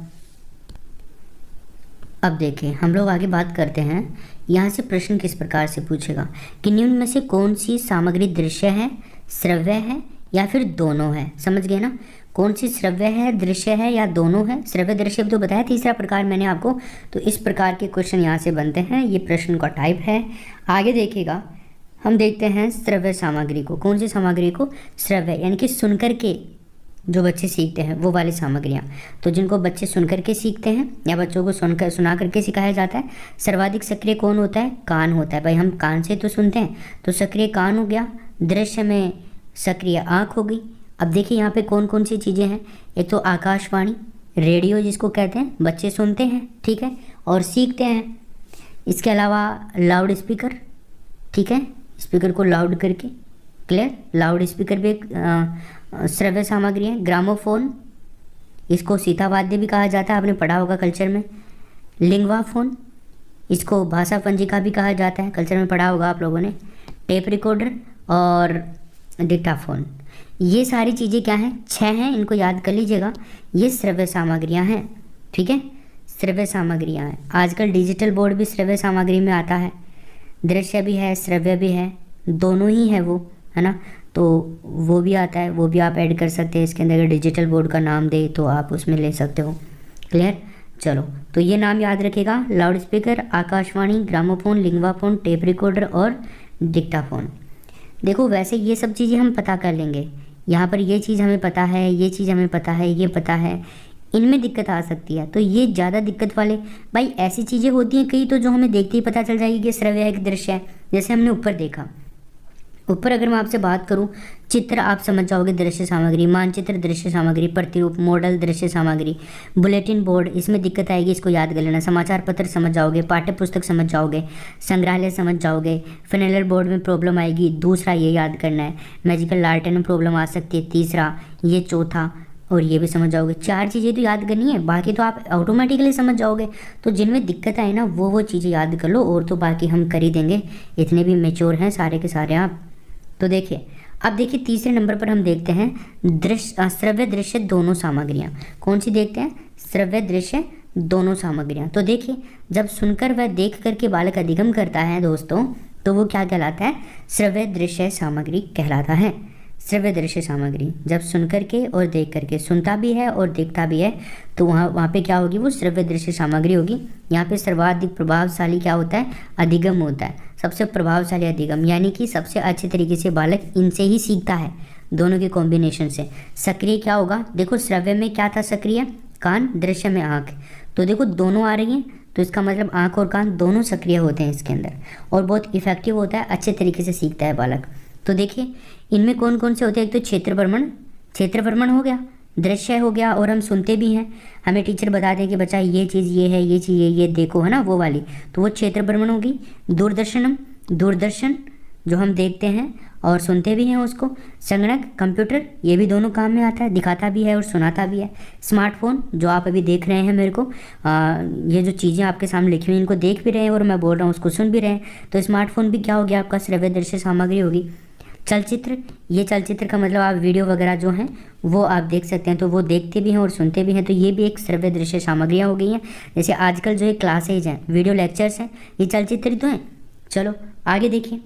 अब देखें, हम लोग आगे बात करते हैं। यहाँ से प्रश्न किस प्रकार से पूछेगा कि निम्न में से कौन सी सामग्री दृश्य है, श्रव्य है, या फिर दोनों है। समझ गए ना, कौन सी श्रव्य है, दृश्य है, या दोनों है। श्रव्य दृश्य तो बताया, तीसरा प्रकार मैंने आपको। तो इस प्रकार के क्वेश्चन यहाँ से बनते हैं, ये प्रश्न का टाइप है। आगे देखिएगा, हम देखते हैं श्रव्य सामग्री को। कौन सी सामग्री को, श्रव्य यानी कि सुनकर के जो बच्चे सीखते हैं वो वाली सामग्रियाँ। तो जिनको बच्चे सुनकर के सीखते हैं या बच्चों को सुना करके सिखाया जाता है। सर्वाधिक सक्रिय कौन होता है, कान होता है, भाई हम कान से तो सुनते हैं, तो सक्रिय कान हो गया। दृश्य में सक्रिय आँख हो गई। अब देखिए यहाँ पे कौन कौन सी चीज़ें हैं। एक तो आकाशवाणी, रेडियो जिसको कहते हैं, बच्चे सुनते हैं, ठीक है, और सीखते हैं। इसके अलावा लाउड स्पीकर, ठीक है, स्पीकर को लाउड करके, क्लियर, लाउड स्पीकर भी एक श्रव्य सामग्री है। ग्रामोफोन, इसको सीतावाद्य भी कहा जाता है, आपने पढ़ा होगा कल्चर में। लिंग्वाफोन, इसको भाषा पंजिका भी कहा जाता है, कल्चर में पढ़ा होगा आप लोगों ने। टेप रिकॉर्डर और डिक्टाफोन, ये सारी चीज़ें क्या हैं, 6 हैं, इनको याद कर लीजिएगा। ये श्रव्य सामग्रियाँ हैं, ठीक है, श्रव्य सामग्रियाँ हैं। आजकल डिजिटल बोर्ड भी श्रव्य सामग्री में आता है, दृश्य भी है, श्रव्य भी है, दोनों ही है वो, है ना, तो वो भी आता है, वो भी आप ऐड कर सकते हैं इसके अंदर। अगर डिजिटल बोर्ड का नाम दे तो आप उसमें ले सकते हो, क्लियर। चलो, तो ये नाम याद रखेगा, loud speaker, Akashvani, gramophone, linguaphone, tape recorder और डिक्टाफोन। देखो वैसे ये सब चीज़ें हम पता कर लेंगे, यहाँ पर ये चीज़ हमें पता है, ये चीज़ हमें पता है, ये पता है, इनमें दिक्कत आ सकती है। तो ये ज़्यादा दिक्कत वाले भाई ऐसी चीज़ें होती हैं कई तो जो हमें देखते ही पता चल जाएगी कि श्रव्य है कि दृश्य है। जैसे हमने ऊपर देखा, ऊपर अगर मैं आपसे बात करूं, चित्र आप समझ जाओगे दृश्य सामग्री, मानचित्र दृश्य सामग्री, प्रतिरूप मॉडल दृश्य सामग्री, बुलेटिन बोर्ड इसमें दिक्कत आएगी, इसको याद कर लेना। समाचार पत्र समझ जाओगे, पाठ्य पुस्तक समझ जाओगे, संग्रहालय समझ जाओगे। फिनेलर बोर्ड में प्रॉब्लम आएगी, दूसरा ये याद करना है। मैजिकल लालटेन में प्रॉब्लम आ सकती है, तीसरा ये, चौथा, और ये भी समझ जाओगे। 4 चीज़ें तो याद करनी है, बाकी तो आप ऑटोमेटिकली समझ जाओगे। तो जिनमें दिक्कत आए ना वो चीज़ें याद कर लो, और तो बाकी हम कर ही देंगे, इतने भी मेच्योर हैं सारे के सारे आप। तो देखिए, अब देखिए तीसरे नंबर पर हम देखते हैं श्रव्य दृश्य दोनों सामग्रियाँ। कौन सी देखते हैं? श्रव्य दृश्य दोनों सामग्रियाँ। तो देखिए, जब सुनकर व देख कर के बालक अधिगम करता है दोस्तों, तो वो क्या कहलाता है? श्रव्य दृश्य सामग्री कहलाता है। श्रव्य दृश्य सामग्री जब सुन करके और देख करके, सुनता भी है और देखता भी है, तो वहाँ पे क्या होगी? वो श्रव्य दृश्य सामग्री होगी। यहाँ पे सर्वाधिक प्रभावशाली क्या होता है? अधिगम होता है। सबसे प्रभावशाली अधिगम, यानी कि सबसे अच्छे तरीके से बालक इनसे ही सीखता है, दोनों के कॉम्बिनेशन से। सक्रिय क्या होगा? देखो श्रव्य में क्या था सक्रिय? कान, दृश्य में आँख। तो देखो दोनों आ रही हैं, तो इसका मतलब आँख और कान दोनों सक्रिय होते हैं इसके अंदर, और बहुत इफेक्टिव होता है, अच्छे तरीके से सीखता है बालक। तो देखिए इनमें कौन कौन से होते हैं? एक तो क्षेत्र भ्रमण हो गया, दृश्य हो गया, और हम सुनते भी हैं। हमें टीचर बता दें कि बच्चा ये चीज़ ये है, ये चीज़ ये देखो, है ना, वो वाली, तो वो क्षेत्र भ्रमण होगी। दूरदर्शन जो हम देखते हैं और सुनते भी हैं उसको। संगणक, कंप्यूटर, ये भी दोनों काम में आता है, दिखाता भी है और सुनाता भी है। स्मार्टफोन जो आप अभी देख रहे हैं मेरे को, ये जो चीज़ें आपके सामने लिखी हुई इनको देख भी रहे हैं और मैं बोल रहा हूँ उसको सुन भी रहे हैं, तो स्मार्टफोन भी क्या हो गया? आपका श्रव्य दृश्य सामग्री होगी। चलचित्र, ये चलचित्र का मतलब आप वीडियो वगैरह जो हैं वो आप देख सकते हैं, तो वो देखते भी हैं और सुनते भी हैं, तो ये भी एक श्रव्य दृश्य सामग्रियाँ हो गई हैं। जैसे आजकल जो है क्लासेज हैं, वीडियो लेक्चर्स हैं, ये चलचित्र तो हैं। चलो आगे देखिए,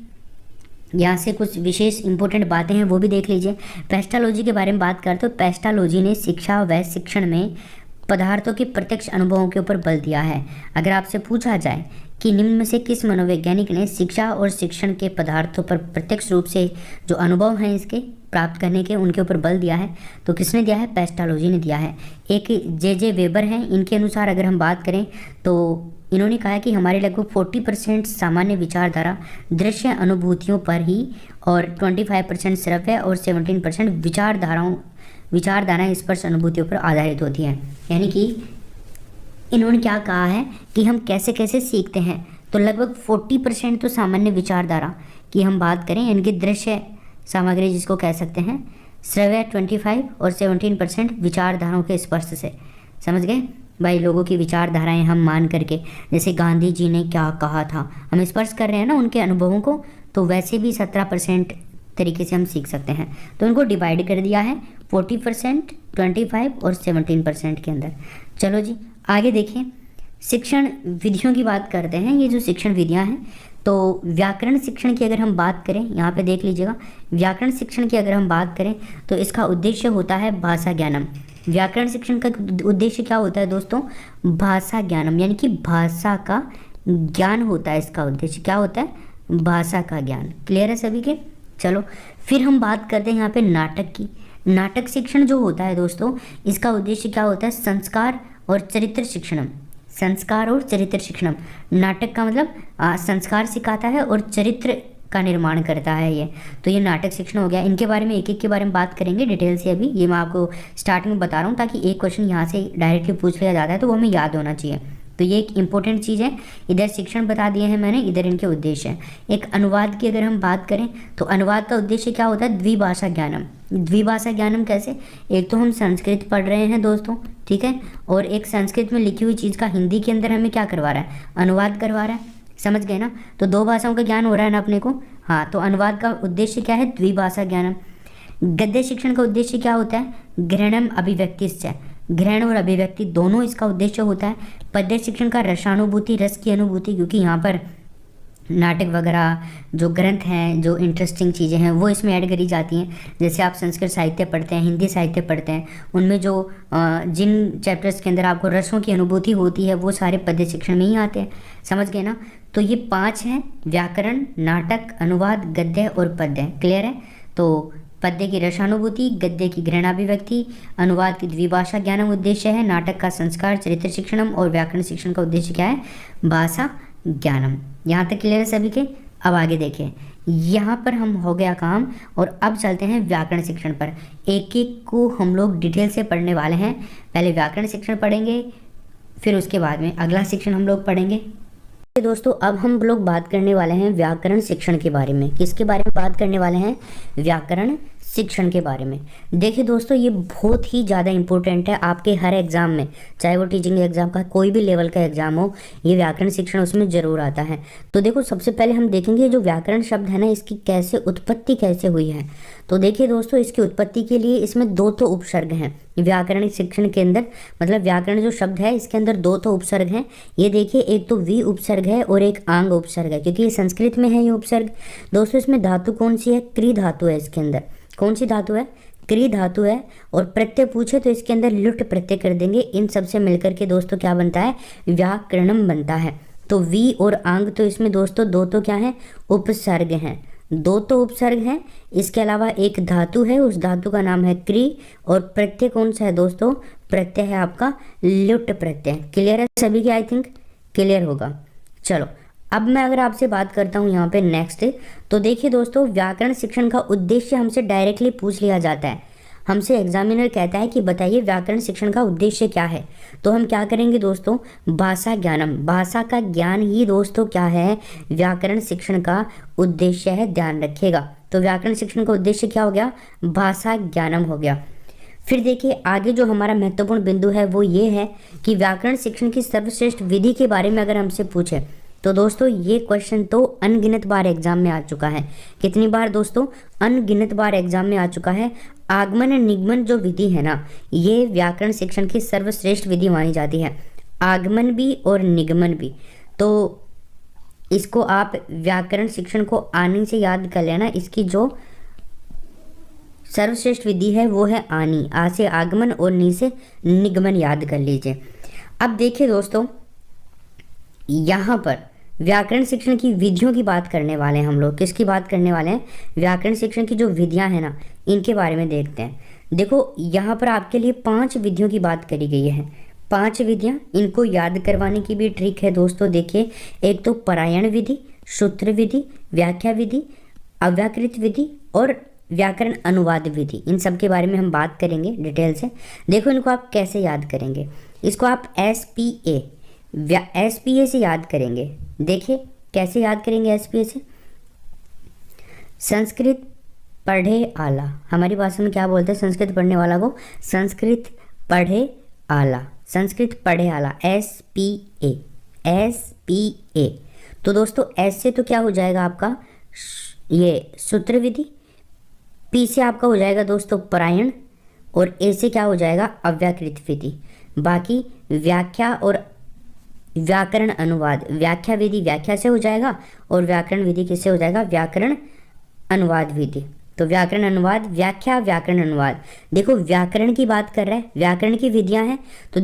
यहाँ से कुछ विशेष इंपॉर्टेंट बातें हैं वो भी देख लीजिए। पेस्टालॉजी के बारे में बात करते हो, पेस्टालॉजी ने शिक्षा व शिक्षण में पदार्थों के प्रत्यक्ष अनुभवों के ऊपर बल दिया है। अगर आपसे पूछा जाए कि निम्न में से किस मनोवैज्ञानिक ने शिक्षा और शिक्षण के पदार्थों पर प्रत्यक्ष रूप से जो अनुभव हैं इसके प्राप्त करने के, उनके ऊपर बल दिया है, तो किसने दिया है? पेस्टालॉजी ने दिया है। एक जे वेबर हैं, इनके अनुसार अगर हम बात करें तो इन्होंने कहा कि हमारे लगभग 40% सामान्य विचारधारा दृश्य अनुभूतियों पर ही, और 25% श्रव्य और 17% विचारधाराएं स्पर्श अनुभूतियों पर आधारित होती हैं। यानी कि इन्होंने क्या कहा है कि हम कैसे कैसे सीखते हैं, तो लगभग 40% तो सामान्य विचारधारा की हम बात करें, इनकी दृश्य सामग्री जिसको कह सकते हैं, श्रव्य 25 और 17% विचारधाराओं के स्पर्श से। समझ गए भाई? लोगों की विचारधाराएं हम मान करके, जैसे गांधी जी ने क्या कहा था, हम स्पर्श कर रहे हैं ना उनके अनुभवों को, तो वैसे भी 17% तरीके से हम सीख सकते हैं। तो उनको डिवाइड कर दिया है 40%, 25 और 17% के अंदर। चलो जी आगे देखिए, शिक्षण विधियों की बात करते हैं। ये जो शिक्षण विधियां हैं, तो व्याकरण शिक्षण की अगर हम बात करें, यहाँ पे देख लीजिएगा, व्याकरण शिक्षण की अगर हम बात करें तो इसका उद्देश्य होता है भाषा ज्ञानम। व्याकरण शिक्षण का उद्देश्य क्या होता है दोस्तों? भाषा ज्ञानम, यानी कि भाषा का ज्ञान होता है इसका उद्देश्य। क्या होता है? भाषा का ज्ञान। क्लियर है सभी के? चलो फिर हम बात करते हैं यहाँ पे नाटक की। नाटक शिक्षण जो होता है दोस्तों, इसका उद्देश्य क्या होता है? संस्कार और चरित्र शिक्षणम। संस्कार और चरित्र शिक्षणम। नाटक का मतलब संस्कार सिखाता है और चरित्र का निर्माण करता है ये, तो ये नाटक शिक्षण हो गया। इनके बारे में एक एक के बारे में बात करेंगे डिटेल से। अभी ये मैं आपको स्टार्टिंग में बता रहा हूँ ताकि एक क्वेश्चन यहाँ से डायरेक्टली पूछ लिया जाता है तो वो हमें याद होना चाहिए। तो ये एक इंपॉर्टेंट चीज़ है। इधर शिक्षण बता दिए हैं मैंने, इधर इनके उद्देश्य हैं। एक अनुवाद की अगर हम बात करें तो अनुवाद का उद्देश्य क्या होता है? द्विभाषा ज्ञानम। द्विभाषा ज्ञानम कैसे? एक तो हम संस्कृत पढ़ रहे हैं दोस्तों, ठीक है, और एक संस्कृत में लिखी हुई चीज़ का हिंदी के अंदर हमें क्या करवा रहा है? अनुवाद करवा रहा है। समझ गए ना? तो 2 भाषाओं का ज्ञान हो रहा है ना अपने को। हाँ, तो अनुवाद का उद्देश्य क्या है? द्विभाषा ज्ञानम। गद्य शिक्षण का उद्देश्य क्या होता है? ग्रहणम अभिव्यक्तिश्च। ग्रहण और अभिव्यक्ति दोनों इसका उद्देश्य होता है। पद्य शिक्षण का रसानुभूति, रस की अनुभूति, क्योंकि यहाँ पर नाटक वगैरह जो ग्रंथ हैं, जो इंटरेस्टिंग चीज़ें हैं वो इसमें ऐड करी जाती हैं। जैसे आप संस्कृत साहित्य पढ़ते हैं, हिंदी साहित्य पढ़ते हैं, उनमें जो जिन चैप्टर्स के अंदर आपको रसों की अनुभूति होती है वो सारे पद्य शिक्षण में ही आते हैं। समझ गए ना? तो ये 5 हैं, व्याकरण, नाटक, अनुवाद, गद्य और पद्य। क्लियर है? तो पद्य की रसानुभूति, गद्य की घृणाभिव्यक्ति, अनुवाद की द्विभाषा ज्ञानम उद्देश्य है, नाटक का संस्कार चरित्र शिक्षणम और व्याकरण शिक्षण का उद्देश्य क्या है, भाषा ज्ञानम। यहाँ तक क्लियर है सभी के। अब आगे देखें, यहाँ पर हम हो गया काम और अब चलते हैं व्याकरण शिक्षण पर। एक एक को हम लोग डिटेल से पढ़ने वाले हैं। पहले व्याकरण शिक्षण पढ़ेंगे, फिर उसके बाद में अगला शिक्षण हम लोग पढ़ेंगे। दोस्तों अब हम लोग बात करने वाले हैं व्याकरण शिक्षण के बारे में। किसके बारे में बात करने वाले हैं, व्याकरण शिक्षण के बारे में। देखिए दोस्तों ये बहुत ही ज़्यादा इंपॉर्टेंट है आपके हर एग्जाम में, चाहे वो टीचिंग एग्जाम का कोई भी लेवल का एग्जाम हो, ये व्याकरण शिक्षण उसमें जरूर आता है। तो देखो सबसे पहले हम देखेंगे जो व्याकरण शब्द है ना, इसकी कैसे उत्पत्ति कैसे हुई है। तो देखिए दोस्तों इसकी उत्पत्ति के लिए इसमें दो तो उपसर्ग हैं व्याकरण शिक्षण के अंदर, मतलब व्याकरण जो शब्द है इसके अंदर दो तो उपसर्ग हैं। ये देखिए एक तो वी उपसर्ग है और एक आंग उपसर्ग है, क्योंकि ये संस्कृत में है ये उपसर्ग। दोस्तों इसमें धातु कौन सी है, क्री धातु है। इसके अंदर कौन सी धातु है, क्री धातु है। और प्रत्यय पूछे तो इसके अंदर लुट प्रत्यय कर देंगे। इन सब से मिलकर के दोस्तों क्या बनता है, व्याकरणम बनता है। तो वी और आंग तो इसमें दोस्तों दो तो क्या है, उपसर्ग हैं, दो तो उपसर्ग हैं। इसके अलावा एक धातु है, उस धातु का नाम है क्री। और प्रत्यय कौन सा है दोस्तों, प्रत्यय है आपका लुट प्रत्यय। क्लियर है सभी के, आई थिंक क्लियर होगा। चलो अब मैं अगर आपसे बात करता हूँ यहाँ पे नेक्स्ट, तो देखिए दोस्तों व्याकरण शिक्षण का उद्देश्य हमसे डायरेक्टली पूछ लिया जाता है। हमसे एग्जामिनर कहता है कि बताइए व्याकरण शिक्षण का उद्देश्य क्या है, तो हम क्या करेंगे दोस्तों, भाषा ज्ञानम, भाषा का ज्ञान ही दोस्तों क्या है, व्याकरण शिक्षण का उद्देश्य है, ध्यान रखिएगा। तो व्याकरण शिक्षण का उद्देश्य क्या हो गया, भाषा ज्ञानम हो गया। फिर देखिए आगे जो हमारा महत्वपूर्ण बिंदु है वो ये है कि व्याकरण शिक्षण की सर्वश्रेष्ठ विधि के बारे में अगर हमसे पूछे तो दोस्तों ये क्वेश्चन तो अनगिनत बार एग्जाम में आ चुका है। कितनी बार दोस्तों, अनगिनत बार एग्जाम में आ चुका है। आगमन निगमन जो विधि है ना, ये व्याकरण शिक्षण की सर्वश्रेष्ठ विधि मानी जाती है। आगमन भी और निगमन भी, तो इसको आप व्याकरण शिक्षण को आनी से याद कर लेना। इसकी जो सर्वश्रेष्ठ विधि है वो है आनी, आ से आगमन और नी से निगमन याद कर लीजिए। अब देखिए दोस्तों यहाँ पर व्याकरण शिक्षण की विधियों की बात करने वाले हैं हम लोग। किसकी बात करने वाले हैं, व्याकरण शिक्षण की जो विधियां हैं ना, इनके बारे में देखते हैं। देखो यहाँ पर आपके लिए 5 विधियों की बात करी गई है। 5 विधियां, इनको याद करवाने की भी ट्रिक है दोस्तों। देखिए एक तो परायण विधि, सूत्र विधि, व्याख्या विधि, अव्याकृत विधि और व्याकरण अनुवाद विधि। इन सब के बारे में हम बात करेंगे डिटेल से। देखो इनको आप कैसे याद करेंगे, इसको आप SPA से याद करेंगे। देखिए कैसे याद करेंगे SPA से, संस्कृत पढ़े आला, हमारी भाषा में क्या बोलते हैं संस्कृत पढ़ने वाला को, संस्कृत पढ़े आला, संस्कृत पढ़े आला, SPA। तो दोस्तों S से तो क्या हो जाएगा आपका ये सूत्र विधि, P से आपका हो जाएगा दोस्तों परायण और A से क्या हो जाएगा अव्याकृत विधि। बाकी व्याख्या और व्याकरण अनुवाद, व्याख्या विधि व्याख्या से हो जाएगा और व्याकरण विधि किससे हो जाएगा, व्याकरण अनुवाद विधि। तो व्याकरण अनुवाद, व्याख्या, व्याकरण अनुवाद। देखो व्याकरण की बात कर रहा है, व्याकरण की विधियां हैं। तो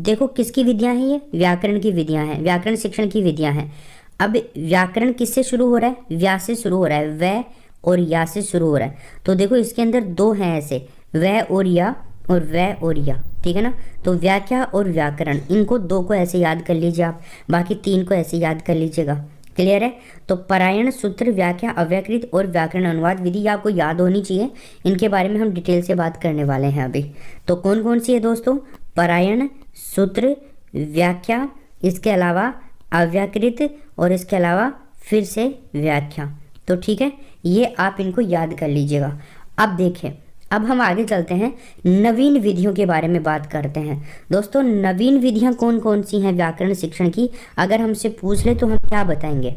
देखो किसकी विधियां हैं, ये व्याकरण की विधियां हैं, व्याकरण शिक्षण की विधियां हैं। अब व्याकरण किससे शुरू हो रहा है, व्या से शुरू हो रहा है, वै और या से शुरू हो रहा है। तो देखो इसके अंदर 2 हैं ऐसे, वै और या और वै और या, ठीक है ना। तो व्याख्या और व्याकरण, इनको 2 को ऐसे याद कर लीजिए आप, बाकी 3 को ऐसे याद कर लीजिएगा। क्लियर है। तो परायण, सूत्र, व्याख्या, अव्याकृत और व्याकरण अनुवाद विधि आपको याद होनी चाहिए। इनके बारे में हम डिटेल से बात करने वाले हैं अभी। तो कौन कौन सी है दोस्तों, परायण, सूत्र, व्याख्या, इसके अलावा अव्याकृत और इसके अलावा फिर से व्याख्या। तो ठीक है, ये आप इनको याद कर लीजिएगा। अब देखें, अब हम आगे चलते हैं, नवीन विधियों के बारे में बात करते हैं। दोस्तों नवीन विधियां कौन कौन सी हैं व्याकरण शिक्षण की, अगर हमसे पूछ ले तो हम क्या बताएंगे।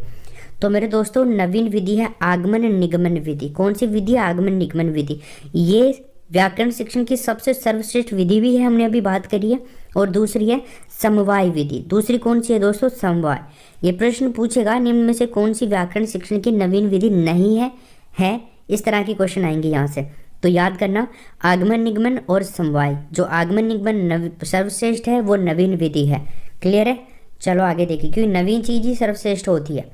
तो मेरे दोस्तों नवीन विधि है आगमन निगमन विधि। कौन सी विधि है, आगमन निगमन विधि। ये व्याकरण शिक्षण की सबसे सर्वश्रेष्ठ विधि भी है, हमने अभी बात करी है। और दूसरी है समवाय विधि। दूसरी कौन सी है दोस्तों, समवाय। ये प्रश्न पूछेगा निम्न में से कौन सी व्याकरण शिक्षण की नवीन विधि नहीं है, इस तरह के क्वेश्चन आएंगे यहाँ से। तो याद करना, आगमन निगमन और समवाय। जो आगमन निगमन सर्वश्रेष्ठ है वो नवीन विधि है। क्लियर है। चलो आगे देखिए, क्योंकि नवीन चीज ही सर्वश्रेष्ठ होती है।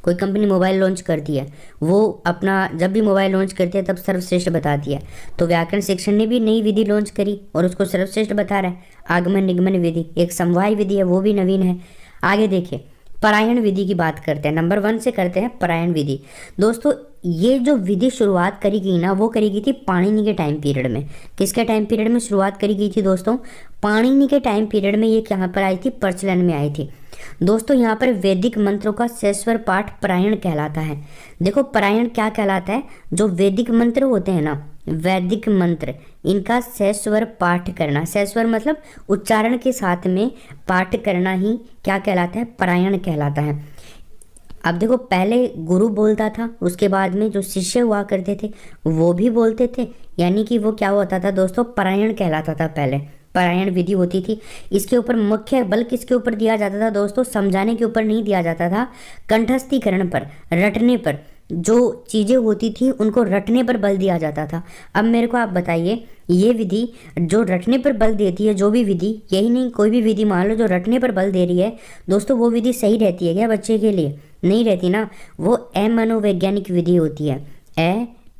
कोई कंपनी मोबाइल लॉन्च करती है, वो अपना जब भी मोबाइल लॉन्च करती है तब सर्वश्रेष्ठ बताती है। तो व्याकरण शिक्षण ने भी नई विधि लॉन्च करी और उसको सर्वश्रेष्ठ बता रहा है। आगमन निगमन विधि एक समवाय विधि है, वो भी नवीन है। आगे देखिए, परायण विधि की बात करते हैं। नंबर 1 से करते हैं परायण विधि। दोस्तों ये जो विधि शुरुआत करी गई ना, वो करी गई थी पाणिनि के टाइम पीरियड में। किसके टाइम पीरियड में शुरुआत करी गई थी दोस्तों? पाणिनि के टाइम पीरियड में ये कहाँ पर आई थी? प्रचलन में आई थी। दोस्तों यहाँ पर वैदिक मंत्रों का सस्वर पाठ परायण कहलाता है। देखो परायण क्या कहलाता है? जो वैदिक मंत्र होते हैं ना, वैदिक मंत्र, इनका सस्वर पाठ करना, सस्वर मतलब उच्चारण के साथ में पाठ करना ही क्या कहलाता है? परायण कहलाता है। अब देखो पहले गुरु बोलता था, उसके बाद में जो शिष्य हुआ करते थे वो भी बोलते थे, यानी कि वो क्या होता था दोस्तों? परायण कहलाता था। पहले परायण विधि होती थी। इसके ऊपर मुख्य बल किसके ऊपर दिया जाता था दोस्तों? समझाने के ऊपर नहीं दिया जाता था, कंठस्थीकरण पर, रटने पर। जो चीज़ें होती थी उनको रटने पर बल दिया जाता था। अब मेरे को आप बताइए, ये विधि जो रटने पर बल देती है, जो भी विधि, यही नहीं कोई भी विधि मान लो जो रटने पर बल दे रही है दोस्तों, वो विधि सही रहती है क्या बच्चे के लिए? नहीं रहती ना। वो अमनोवैज्ञानिक विधि होती है,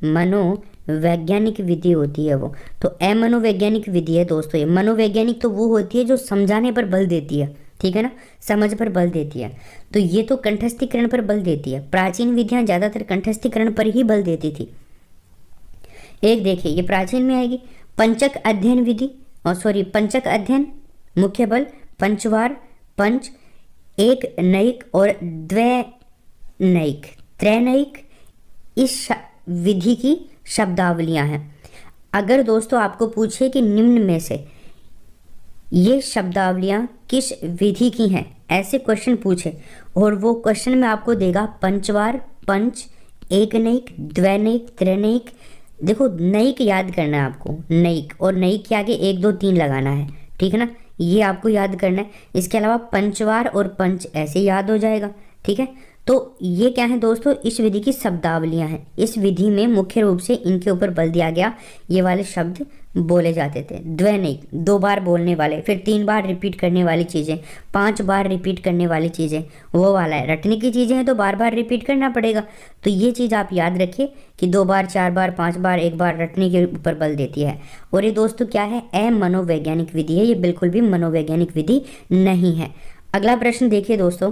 अमनोवैज्ञानिक विधि होती है वो। तो अमनोवैज्ञानिक विधि है दोस्तों ये। मनोवैज्ञानिक तो वो होती है जो समझाने पर बल देती है, ठीक है ना, समझ पर बल देती है। तो ये तो कंठस्थीकरण पर बल देती है। प्राचीन विधियां ज़्यादातर कंठस्थीकरण पर ही बल देती थी। एक देखिए, ये प्राचीन में आएगी पंचक अध्ययन विधि, और सॉरी पंचक अध्ययन, मुख्य बल, पंचवार, पंच, एक नयिक और द्वैनयिक, त्रैनयिक, इस विधि की शब्दावलियां हैं। अगर दोस्तों आपको पूछे कि निम्न में से ये शब्दावलियां किस विधि की हैं, ऐसे क्वेश्चन पूछे और वो क्वेश्चन में आपको देगा पंचवार, पंच, एक नयिक, द्वैनयिक, त्रैनयिक। देखो नयिक याद करना है आपको, नयिक, और नयिक के आगे 1 2 3 लगाना है, ठीक है ना, ये आपको याद करना है। इसके अलावा पंचवार और पंच ऐसे याद हो जाएगा, ठीक है। तो ये क्या है दोस्तों? इस विधि की शब्दावलियां हैं। इस विधि में मुख्य रूप से इनके ऊपर बल दिया गया, ये वाले शब्द बोले जाते थे। द्वैनिक 2 बार बोलने वाले, फिर 3 बार रिपीट करने वाली चीज़ें, 5 बार रिपीट करने वाली चीज़ें, वो वाला है। रटने की चीज़ें हैं तो बार बार रिपीट करना पड़ेगा। तो ये चीज़ आप याद रखिए कि 2 बार, 4 बार, 5 बार, 1 बार रटने के ऊपर बल देती है। और ये दोस्तों क्या है? अमनोवैज्ञानिक विधि है। ये बिल्कुल भी मनोवैज्ञानिक विधि नहीं है। अगला प्रश्न देखिए दोस्तों,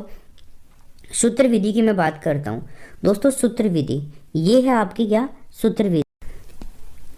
सूत्र विधि की मैं बात करता हूँ दोस्तों। सूत्र विधि ये है आपकी क्या? सूत्र विधि।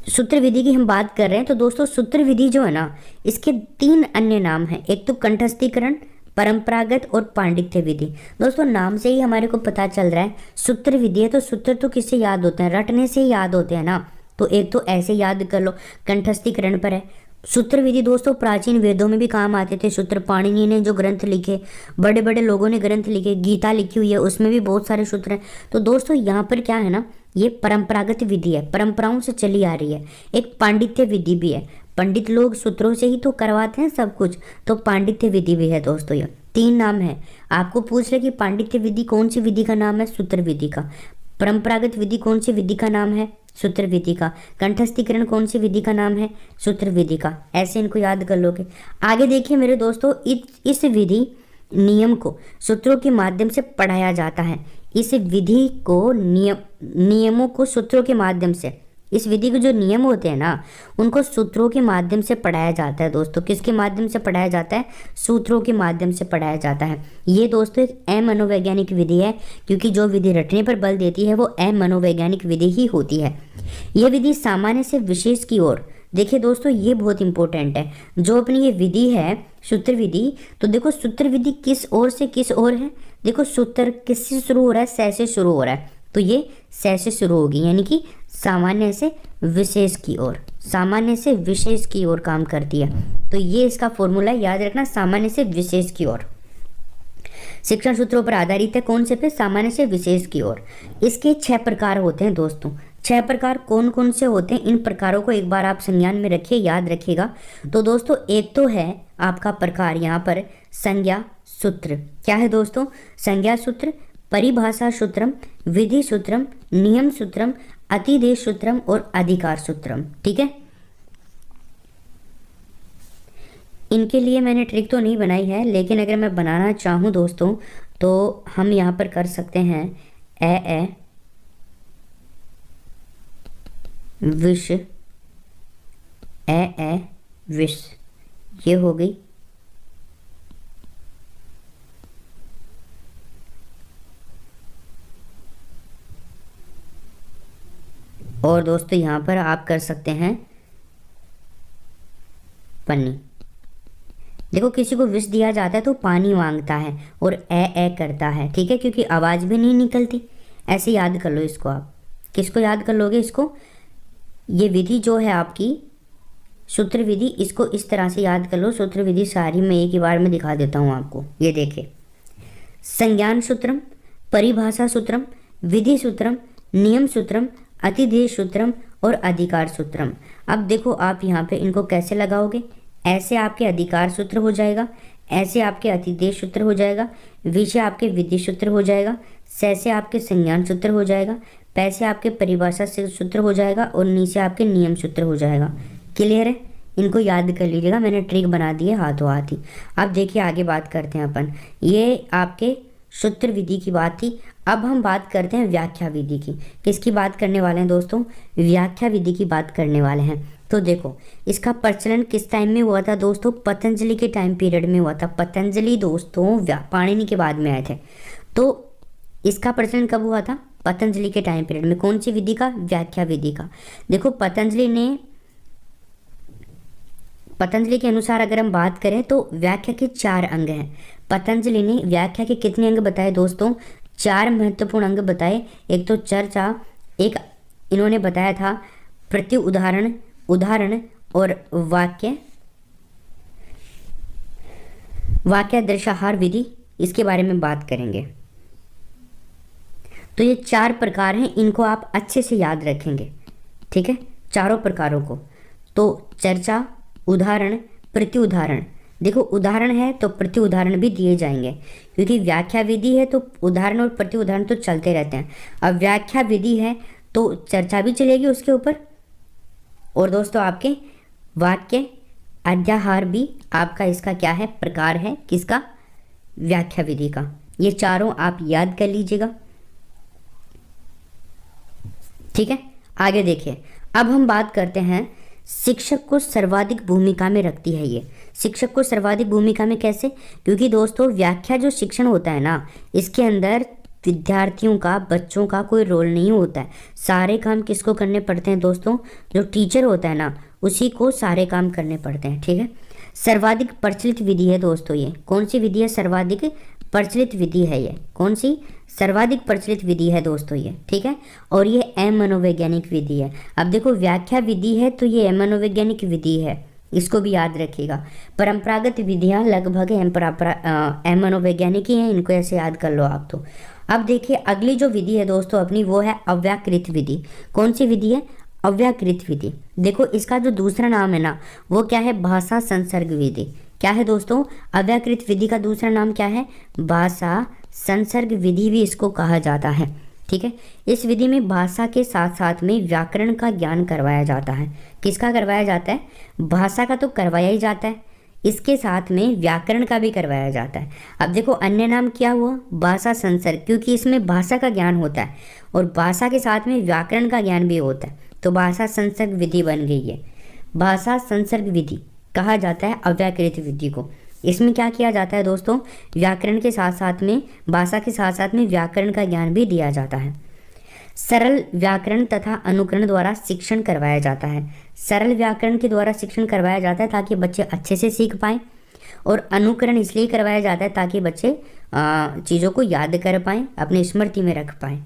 सूत्र विधि की हम बात कर रहे हैं तो दोस्तों सूत्र विधि जो है ना, इसके 3 अन्य नाम हैं। एक तो कंठस्थीकरण, परंपरागत और पांडित्य विधि। दोस्तों नाम से ही हमारे को पता चल रहा है सूत्र विधि है, तो सूत्र तो किससे याद होते हैं? रटने से ही याद होते हैं ना। तो एक तो ऐसे याद कर लो, कंठस्थीकरण पर है। सूत्र विधि दोस्तों प्राचीन वेदों में भी काम आते थे सूत्र। पाणिनि ने जो ग्रंथ लिखे, बड़े बड़े लोगों ने ग्रंथ लिखे, गीता लिखी हुई है, उसमें भी बहुत सारे सूत्र हैं। तो दोस्तों यहाँ पर क्या है ना, ये परंपरागत विधि है, परंपराओं से चली आ रही है। एक पांडित्य विधि भी है, पंडित लोग सूत्रों से ही तो करवाते हैं सब कुछ, तो पांडित्य विधि भी है दोस्तों। ये 3 नाम है। आपको पूछ रहे कि पांडित्य विधि कौन सी विधि का नाम है? सूत्र विधि का। परंपरागत विधि कौन सी विधि का नाम है? सूत्र विधि का। कंठस्थीकरण कौन सी विधि का नाम है? सूत्र विधि का। ऐसे इनको याद कर लोगे। आगे देखिए मेरे दोस्तों, इस विधि नियम को सूत्रों के माध्यम से पढ़ाया जाता है। इस विधि को नियमों को सूत्रों के माध्यम से, इस विधि के जो नियम होते हैं ना, उनको सूत्रों के माध्यम से पढ़ाया जाता है दोस्तों। किसके माध्यम से पढ़ाया जाता है? सूत्रों के माध्यम से पढ़ाया जाता है। ये दोस्तों एक अमनोवैज्ञानिक विधि है, क्योंकि जो विधि रटने पर बल देती है वो अमनोवैज्ञानिक विधि ही होती है। ये विधि सामान्य से विशेष की ओर, देखिए दोस्तों ये बहुत इंपॉर्टेंट है। जो अपनी ये विधि है सूत्र विधि, तो देखो सूत्र विधि किस ओर से किस ओर है? देखो सूत्र किससे शुरू हो रहा है? स से शुरू हो रहा है, तो ये स से शुरू होगी, यानी कि सामान्य से विशेष की ओर, सामान्य से विशेष की ओर काम करती है। तो ये इसका फॉर्मूला याद रखना, सामान्य से विशेष की ओर। शिक्षण सूत्रों पर आधारित है। कौन से पे? सामान्य से विशेष की ओर। इसके 6 प्रकार होते हैं दोस्तों। 6 प्रकार कौन कौन से होते हैं? इन प्रकारों को एक बार आप संज्ञान में रखिए, याद रखिएगा। तो दोस्तों एक तो है आपका प्रकार यहाँ पर संज्ञा सूत्र। क्या है दोस्तों? संज्ञा सूत्र, परिभाषा सूत्रम, विधि सूत्रम, नियम सूत्रम, अतिदेश सूत्रम और अधिकार सूत्रम, ठीक है। इनके लिए मैंने ट्रिक तो नहीं बनाई है, लेकिन अगर मैं बनाना चाहूँ दोस्तों तो हम यहाँ पर कर सकते हैं ए विष, ए विष, ये हो गई। और दोस्तों यहाँ पर आप कर सकते हैं पन्नी। देखो किसी को विष दिया जाता है तो पानी मांगता है और ए करता है, ठीक है, क्योंकि आवाज़ भी नहीं निकलती। ऐसे याद कर लो इसको। आप किसको याद कर लोगे इसको? ये विधि जो है आपकी सूत्र विधि, इसको इस तरह से याद कर लो। सूत्र विधि सारी मैं एक ही बार में दिखा देता हूँ आपको। ये देखिए, संज्ञान सूत्रम, परिभाषा सूत्रम, विधि सूत्रम, नियम सूत्रम, अतिदेश सूत्रम और अधिकार सूत्रम। अब देखो आप यहाँ पे इनको कैसे लगाओगे। ऐसे आपके अधिकार सूत्र हो जाएगा, ऐसे आपके अतिदेश सूत्र हो जाएगा, विषय आपके विधि सूत्र हो जाएगा, से आपके संज्ञान सूत्र हो जाएगा, पैसे आपके परिभाषा से सूत्र हो जाएगा और नीचे आपके नियम सूत्र हो जाएगा। क्लियर है? इनको याद कर लीजिएगा, मैंने ट्रिक बना दी है हाथों हाथ ही। अब देखिए आगे बात करते हैं अपन। ये आपके सूत्र विधि की बात थी। अब हम बात करते हैं व्याख्या विधि की। किसकी बात करने वाले हैं दोस्तों? व्याख्या विधि की बात करने वाले हैं। तो देखो इसका प्रचलन किस टाइम में हुआ था दोस्तों? पतंजलि के टाइम पीरियड में हुआ था। पतंजलि दोस्तों पाणिनि के बाद में आए थे। तो इसका प्रचलन कब हुआ था? पतंजलि के टाइम पीरियड में। कौन सी विधि का? व्याख्या विधि का। देखो पतंजलि के अनुसार अगर हम बात करें तो व्याख्या के 4 अंग हैं। पतंजलि ने व्याख्या के कितने अंग बताए दोस्तों? 4 महत्वपूर्ण अंग बताए। एक तो चर्चा, एक इन्होंने बताया था प्रति उदाहरण, उदाहरण और वाक्य दृशाहार विधि, इसके बारे में बात करेंगे। तो ये 4 प्रकार हैं, इनको आप अच्छे से याद रखेंगे, ठीक है, चारों प्रकारों को। तो चर्चा, उदाहरण, प्रति उदाहरण। देखो उदाहरण है तो प्रति उदाहरण भी दिए जाएंगे, क्योंकि व्याख्या विधि है तो उदाहरण और प्रति उदाहरण तो चलते रहते हैं। अब व्याख्या विधि है तो चर्चा भी चलेगी उसके ऊपर, और दोस्तों आपके वाक्य अध्याहार भी आपका इसका क्या है? प्रकार है। किसका? व्याख्या विधि का। ये चारों आप याद कर लीजिएगा, ठीक है। आगे देखिए, अब हम बात करते हैं शिक्षक को सर्वाधिक भूमिका में रखती है। ये शिक्षक को सर्वाधिक भूमिका में कैसे? क्योंकि दोस्तों व्याख्या जो शिक्षण होता है ना, इसके अंदर विद्यार्थियों का, बच्चों का कोई रोल नहीं होता है। सारे काम किसको करने पड़ते हैं दोस्तों? जो टीचर होता है ना, उसी को सारे काम करने पड़ते हैं, ठीक है। सर्वाधिक प्रचलित विधि है दोस्तों ये। कौन सी विधि है? सर्वाधिक प्रचलित विधि है ये। कौन सी? सर्वाधिक प्रचलित विधि है दोस्तों ये, ठीक है। और ये अमनोवैज्ञानिक विधि है। अब देखो व्याख्या विधि है तो ये अमनोवैज्ञानिक विधि है, इसको भी याद रखिएगा। परंपरागत विधियाँ लगभग अमनोवैज्ञानिक ही हैं, इनको ऐसे याद कर लो आप। तो अब देखिए अगली जो विधि है दोस्तों अपनी, वो है अव्याकृत विधि। कौन सी विधि है? अव्याकृत विधि। देखो इसका जो दूसरा नाम है ना, वो क्या है? भाषा संसर्ग विधि। क्या है दोस्तों? अव्याकृत विधि का दूसरा नाम क्या है? भाषा संसर्ग विधि भी इसको कहा जाता है, ठीक है। इस विधि में भाषा के साथ साथ में व्याकरण का ज्ञान करवाया जाता है। किसका करवाया जाता है? भाषा का तो करवाया ही जाता है, इसके साथ में व्याकरण का भी करवाया जाता है। अब देखो अन्य नाम क्या हुआ? भाषा संसर्ग, क्योंकि इसमें भाषा का ज्ञान होता है और भाषा के साथ में व्याकरण का ज्ञान भी होता है, तो भाषा संसर्ग विधि बन गई है। भाषा संसर्ग विधि कहा जाता है अव्याकृत विधि को। इसमें क्या किया जाता है दोस्तों? व्याकरण के साथ साथ में, भाषा के साथ साथ में व्याकरण का ज्ञान भी दिया जाता है। सरल व्याकरण तथा अनुकरण द्वारा शिक्षण करवाया जाता है। सरल व्याकरण के द्वारा शिक्षण करवाया जाता है ताकि बच्चे अच्छे से सीख पाएँ, और अनुकरण इसलिए करवाया जाता है ताकि बच्चे चीज़ों को याद कर पाएँ, अपनी स्मृति में रख पाएँ।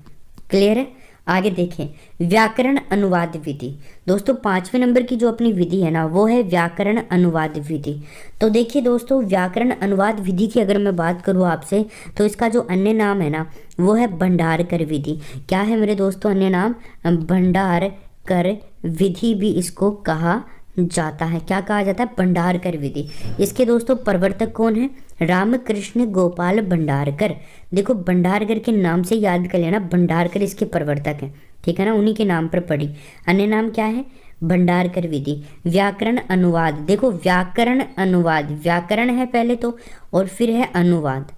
क्लियर है? आगे देखें व्याकरण अनुवाद विधि। दोस्तों 5वें नंबर की जो अपनी विधि है ना, वो है व्याकरण अनुवाद विधि। तो देखिए दोस्तों व्याकरण अनुवाद विधि की अगर मैं बात करूँ आपसे, तो इसका जो अन्य नाम है ना, वो है भंडारकर विधि। क्या है मेरे दोस्तों अन्य नाम? भंडारकर विधि भी इसको कहा जाता है। क्या कहा जाता है? भंडारकर विधि। इसके दोस्तों प्रवर्तक कौन है? रामकृष्ण गोपाल भंडारकर। देखो भंडारकर के नाम से याद कर लेना, भंडारकर इसके प्रवर्तक हैं, ठीक है ना, उन्हीं के नाम पर पढ़ी। अन्य नाम क्या है? भंडारकर विधि। व्याकरण अनुवाद, देखो व्याकरण अनुवाद, व्याकरण है पहले तो और फिर है अनुवाद,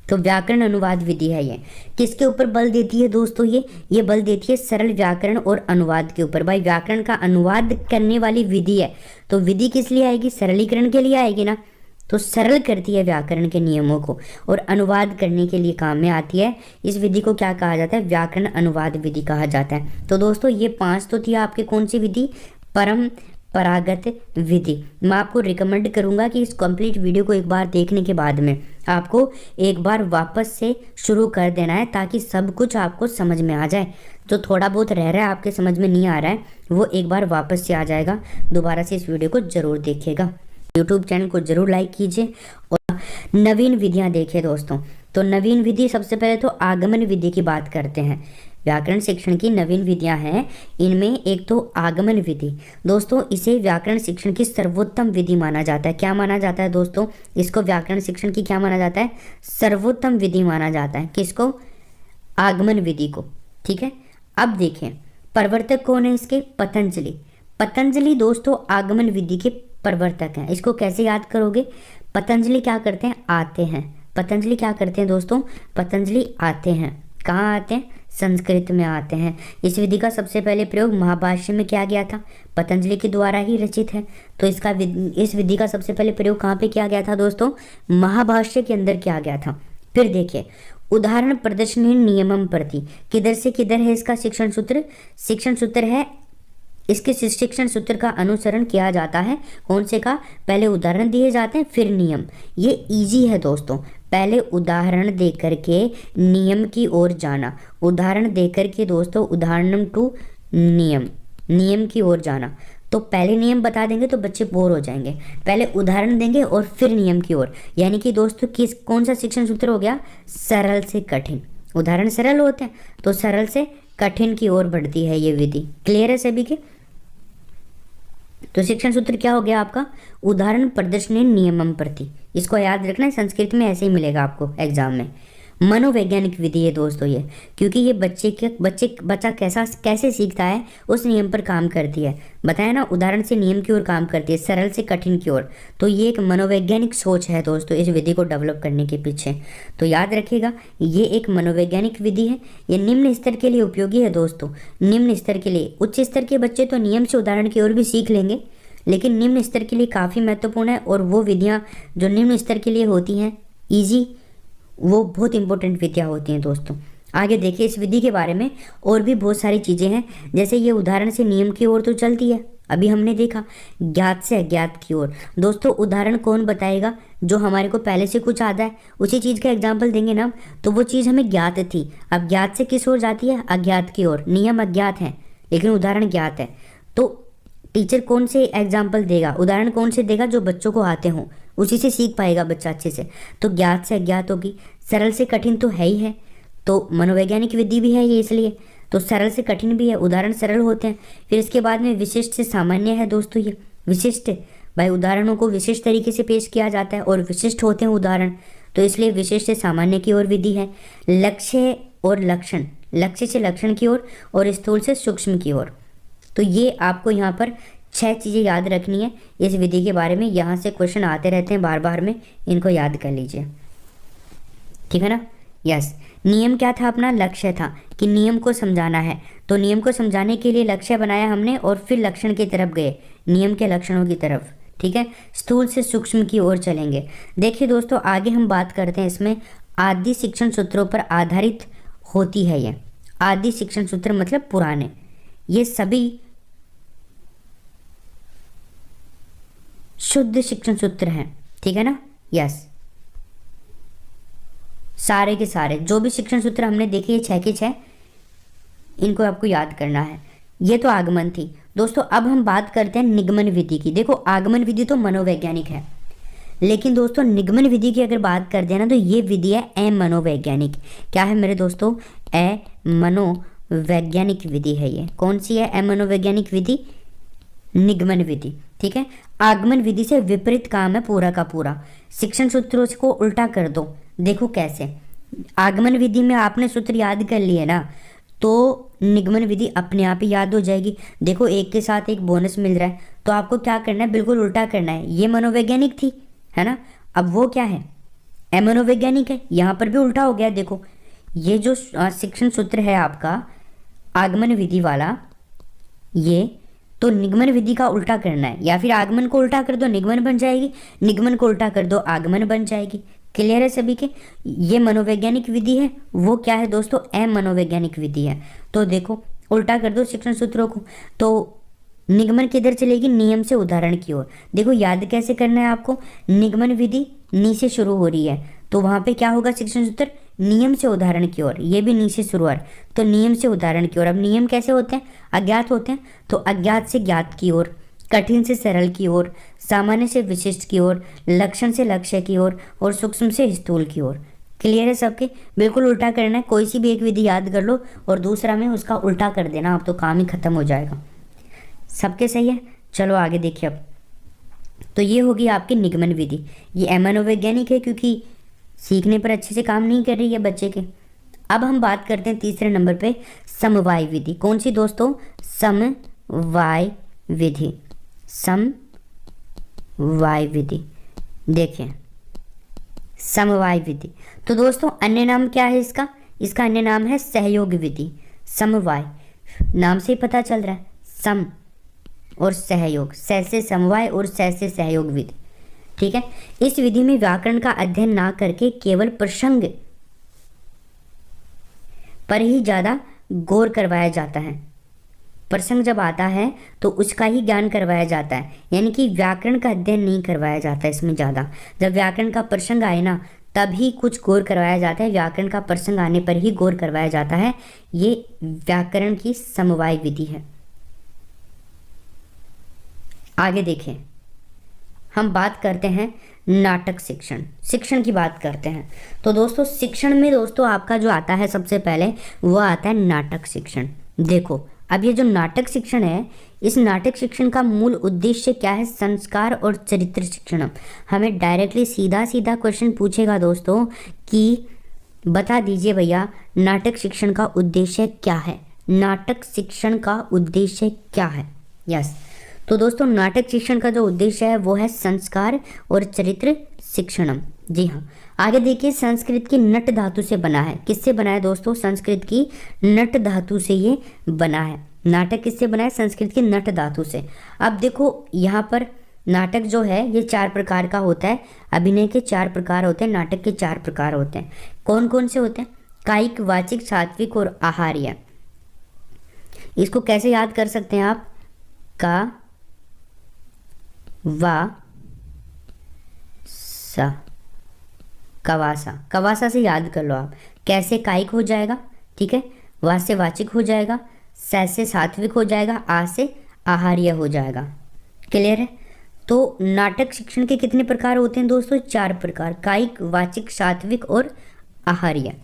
तो व्याकरण अनुवाद विधि है ये। किसके ऊपर बल देती है दोस्तों? ये बल देती है सरल व्याकरण और अनुवाद के ऊपर। भाई व्याकरण का अनुवाद करने वाली विधि है, तो विधि किस लिए आएगी? सरलीकरण के लिए आएगी ना। तो सरल करती है व्याकरण के नियमों को और अनुवाद करने के लिए काम में आती है। इस विधि को क्या कहा जाता है? व्याकरण अनुवाद विधि कहा जाता है। तो दोस्तों ये 5 तो थी आपके कौन सी विधि? परंपरागत विधि। मैं आपको रिकमेंड करूंगा कि इस कंप्लीट वीडियो को एक बार देखने के बाद में आपको एक बार वापस से शुरू कर देना है, ताकि सब कुछ आपको समझ में आ जाए। जो थोड़ा बहुत रह रहा है आपके समझ में नहीं आ रहा है, वो एक बार वापस से आ जाएगा। दोबारा से इस वीडियो को जरूर देखिएगा। यूट्यूब चैनल को जरूर लाइक कीजिए और नवीन विधियां देखिए दोस्तों। तो नवीन विधि, सबसे पहले तो आगमन विधि की बात करते हैं। व्याकरण शिक्षण की नवीन विधियां हैं, इनमें एक तो आगमन विधि। दोस्तों इसे व्याकरण शिक्षण की सर्वोत्तम विधि माना जाता है। क्या माना जाता है दोस्तों? इसको व्याकरण शिक्षण की क्या माना जाता है? सर्वोत्तम विधि माना जाता है। किसको? आगमन विधि को। ठीक है, अब देखें प्रवर्तक कौन है इसके? पतंजलि। पतंजलि दोस्तों आगमन विधि के प्रवर्तक हैं। इसको कैसे याद करोगे? पतंजलि क्या करते हैं? आते हैं। पतंजलि क्या करते हैं दोस्तों? पतंजलि आते हैं। कहाँ आते हैं? संस्कृत में आते हैं। इस विधि का सबसे पहले प्रयोग महाभाष्य में किया गया था, पतंजलि के द्वारा ही रचित है। तो इस विधि का सबसे पहले प्रयोग कहाँ पे किया गया था दोस्तों? महाभाष्य के अंदर किया गया था। फिर देखिए उदाहरण प्रदर्शनी नियमम प्रति, किधर से किधर है इसका शिक्षण सूत्र? शिक्षण सूत्र है, इसके शिक्षण सूत्र का अनुसरण किया जाता है। कौन से का? पहले उदाहरण दिए जाते हैं फिर नियम। ये इजी है दोस्तों, पहले उदाहरण दे करके नियम की ओर जाना। उदाहरण दे करके दोस्तों उदाहरण टू नियम, नियम की ओर जाना। तो पहले नियम बता देंगे तो बच्चे बोर हो जाएंगे, पहले उदाहरण देंगे और फिर नियम की ओर। यानी कि दोस्तों कौन सा शिक्षण सूत्र हो गया? सरल से कठिन। उदाहरण सरल होते हैं तो सरल से कठिन की ओर बढ़ती है ये विधि। क्लियर है सभी के? तो शिक्षण सूत्र क्या हो गया आपका? उदाहरण प्रदर्शनी नियमम प्रति। इसको याद रखना है, संस्कृत में ऐसे ही मिलेगा आपको एग्जाम में। मनोवैज्ञानिक विधि है दोस्तों ये, क्योंकि ये बच्चा कैसे सीखता है उस नियम पर काम करती है। बताया ना, उदाहरण से नियम की ओर काम करती है, सरल से कठिन की ओर। तो ये एक मनोवैज्ञानिक सोच है दोस्तों इस विधि को डेवलप करने के पीछे। तो याद रखिएगा ये एक मनोवैज्ञानिक विधि है। ये निम्न स्तर के लिए उपयोगी है दोस्तों। निम्न स्तर के लिए, उच्च स्तर के बच्चे तो नियम से उदाहरण की ओर भी सीख लेंगे, लेकिन निम्न स्तर के लिए काफ़ी महत्वपूर्ण है। और वो विधियाँ जो निम्न स्तर के लिए होती हैं ईजी, वो बहुत इंपॉर्टेंट विधियाँ होती हैं दोस्तों। आगे देखिए इस विधि के बारे में और भी बहुत सारी चीज़ें हैं। जैसे ये उदाहरण से नियम की ओर तो चलती है, अभी हमने देखा ज्ञात से अज्ञात की ओर। दोस्तों उदाहरण कौन बताएगा? जो हमारे को पहले से कुछ आता है उसी चीज़ का एग्जाम्पल देंगे ना, तो वो चीज़ हमें ज्ञात थी, अब ज्ञात से किस ओर जाती है? अज्ञात की ओर। नियम अज्ञात है लेकिन उदाहरण ज्ञात है। तो टीचर कौन से एग्जाम्पल देगा? उदाहरण कौन से देगा? जो बच्चों को आते हों, उसी से सीख पाएगा बच्चा अच्छे से। तो ज्ञात से अज्ञात होगी। सरल से कठिन तो है ही है, तो मनोवैज्ञानिक विधि भी है ये, इसलिए तो सरल से कठिन भी है, उदाहरण सरल होते हैं। फिर इसके बाद में विशिष्ट से सामान्य है दोस्तों। ये विशिष्ट, भाई उदाहरणों को विशिष्ट तरीके से पेश किया जाता है और विशिष्ट होते हैं उदाहरण, तो इसलिए विशिष्ट से सामान्य की ओर विधि है। लक्ष्य और लक्षण, लक्ष्य से लक्षण की ओर और स्थूल से सूक्ष्म की ओर। तो ये आपको यहाँ पर 6 चीज़ें याद रखनी है इस विधि के बारे में। यहाँ से क्वेश्चन आते रहते हैं बार बार में, इनको याद कर लीजिए, ठीक है ना। यस, नियम क्या था अपना? लक्ष्य था कि नियम को समझाना है, तो नियम को समझाने के लिए लक्ष्य बनाया हमने और फिर लक्षण की तरफ गए, नियम के लक्षणों की तरफ, ठीक है। स्थूल से सूक्ष्म की ओर चलेंगे। देखिए दोस्तों आगे हम बात करते हैं इसमें आदि शिक्षण सूत्रों पर आधारित होती है ये। आदि शिक्षण सूत्र मतलब पुराने, ये सभी शुद्ध शिक्षण सूत्र हैं, ठीक है ना। यस, सारे के सारे जो भी शिक्षण सूत्र हमने देखे 6 के 6, इनको आपको याद करना है। ये तो आगमन थी दोस्तों। अब हम बात करते हैं निगमन विधि की। देखो आगमन विधि तो मनोवैज्ञानिक है, लेकिन दोस्तों निगमन विधि की अगर बात करते हैं ना, तो ये विधि है अमनोवैज्ञानिक। क्या है मेरे दोस्तों? अमनोवैज्ञानिक विधि है ये। कौन सी है अमनोवैज्ञानिक विधि? निगमन विधि, ठीक है। आगमन विधि से विपरीत काम है पूरा का पूरा। शिक्षण सूत्रों को उल्टा कर दो। देखो कैसे, आगमन विधि में आपने सूत्र याद कर लिए ना, तो निगमन विधि अपने आप ही याद हो जाएगी। देखो एक के साथ एक बोनस मिल रहा है, तो आपको क्या करना है? बिल्कुल उल्टा करना है। ये मनोवैज्ञानिक थी, है ना। अब वो क्या है? मनोवैज्ञानिक है, यहाँ पर भी उल्टा हो गया। देखो ये जो शिक्षण सूत्र है आपका आगमन विधि वाला, ये तो निगमन विधि का उल्टा करना है, या फिर आगमन को उल्टा कर दो निगमन बन जाएगी, निगमन को उल्टा कर दो आगमन बन जाएगी। क्लियर है सभी के? ये मनोवैज्ञानिक विधि है, वो क्या है दोस्तों, मनोवैज्ञानिक विधि है। तो देखो उल्टा कर दो शिक्षण सूत्रों को, तो निगमन किधर चलेगी, नियम से उदाहरण की ओर। देखो याद कैसे करना है आपको, निगमन विधि नी से शुरू हो रही है, तो वहाँ पे क्या होगा शिक्षण सूत्र, नियम से उदाहरण की ओर। ये भी नी से शुरू है, तो नियम से उदाहरण की ओर। अब नियम कैसे होते हैं, अज्ञात होते हैं, तो अज्ञात से ज्ञात की ओर, कठिन से सरल की ओर, सामान्य से विशिष्ट की ओर, लक्षण से लक्ष्य की ओर, और सूक्ष्म से स्थूल की ओर। क्लियर है सबके? बिल्कुल उल्टा करना है, कोई सी भी एक विधि याद कर लो और दूसरा में उसका उल्टा कर देना, अब तो काम ही खत्म हो जाएगा। सबके सही है? चलो आगे देखिए। अब तो ये होगी आपकी निगमन विधि, ये मनोवैज्ञानिक है क्योंकि सीखने पर अच्छे से काम नहीं कर रही है बच्चे के। अब हम बात करते हैं तीसरे नंबर पे समवाय विधि। कौन सी दोस्तों, समवाय विधि। समवाय विधि, देखिए समवाय विधि, तो दोस्तों अन्य नाम क्या है इसका, इसका अन्य नाम है सहयोग विधि। समवाय नाम से ही पता चल रहा है, सम और सहयोग, स से समवाय और स से सहयोग विधि। ठीक है, इस विधि में व्याकरण का अध्ययन ना करके केवल प्रसंग पर ही ज़्यादा गौर करवाया जाता है। प्रसंग जब आता है तो उसका ही ज्ञान करवाया जाता है, यानी कि व्याकरण का अध्ययन नहीं करवाया जाता इसमें ज़्यादा। जब व्याकरण का प्रसंग आए ना तभी कुछ गौर करवाया जाता है, व्याकरण का प्रसंग आने पर ही गौर करवाया जाता है। ये व्याकरण की समवाय विधि है। आगे देखें, हम बात करते हैं नाटक शिक्षण, शिक्षण की बात करते हैं। तो दोस्तों शिक्षण में दोस्तों आपका जो आता है सबसे पहले वो आता है नाटक शिक्षण। देखो अब ये जो नाटक शिक्षण है, इस नाटक शिक्षण का मूल उद्देश्य क्या है, संस्कार और चरित्र शिक्षण। हमें डायरेक्टली सीधा सीधा क्वेश्चन पूछेगा दोस्तों कि बता दीजिए भैया नाटक शिक्षण का उद्देश्य क्या है, नाटक शिक्षण का उद्देश्य क्या है। यस, तो दोस्तों नाटक शिक्षण का जो उद्देश्य है वो है संस्कार और चरित्र शिक्षणम। जी हाँ, आगे देखिए संस्कृत की नट धातु से बना है। किससे बना है दोस्तों, संस्कृत की नट धातु से ये बना है। नाटक किससे बना है, संस्कृत की नट धातु से। अब देखो यहाँ पर नाटक जो है ये 4 प्रकार का होता है, अभिनय के 4 प्रकार होते हैं, नाटक के 4 प्रकार होते हैं। कौन कौन से होते हैं, कायिक, वाचिक, सात्विक और आहार्य। इसको कैसे याद कर सकते हैं आप, का वा सा, कवासा, कवासा से याद कर लो आप। कैसे कायिक हो जाएगा, ठीक है, वा से वाचिक हो जाएगा, स से सात्विक हो जाएगा, आ से आहार्य हो जाएगा। क्लियर है? तो नाटक शिक्षण के कितने प्रकार होते हैं दोस्तों, 4 प्रकार, कायिक, वाचिक, सात्विक और आहार्य।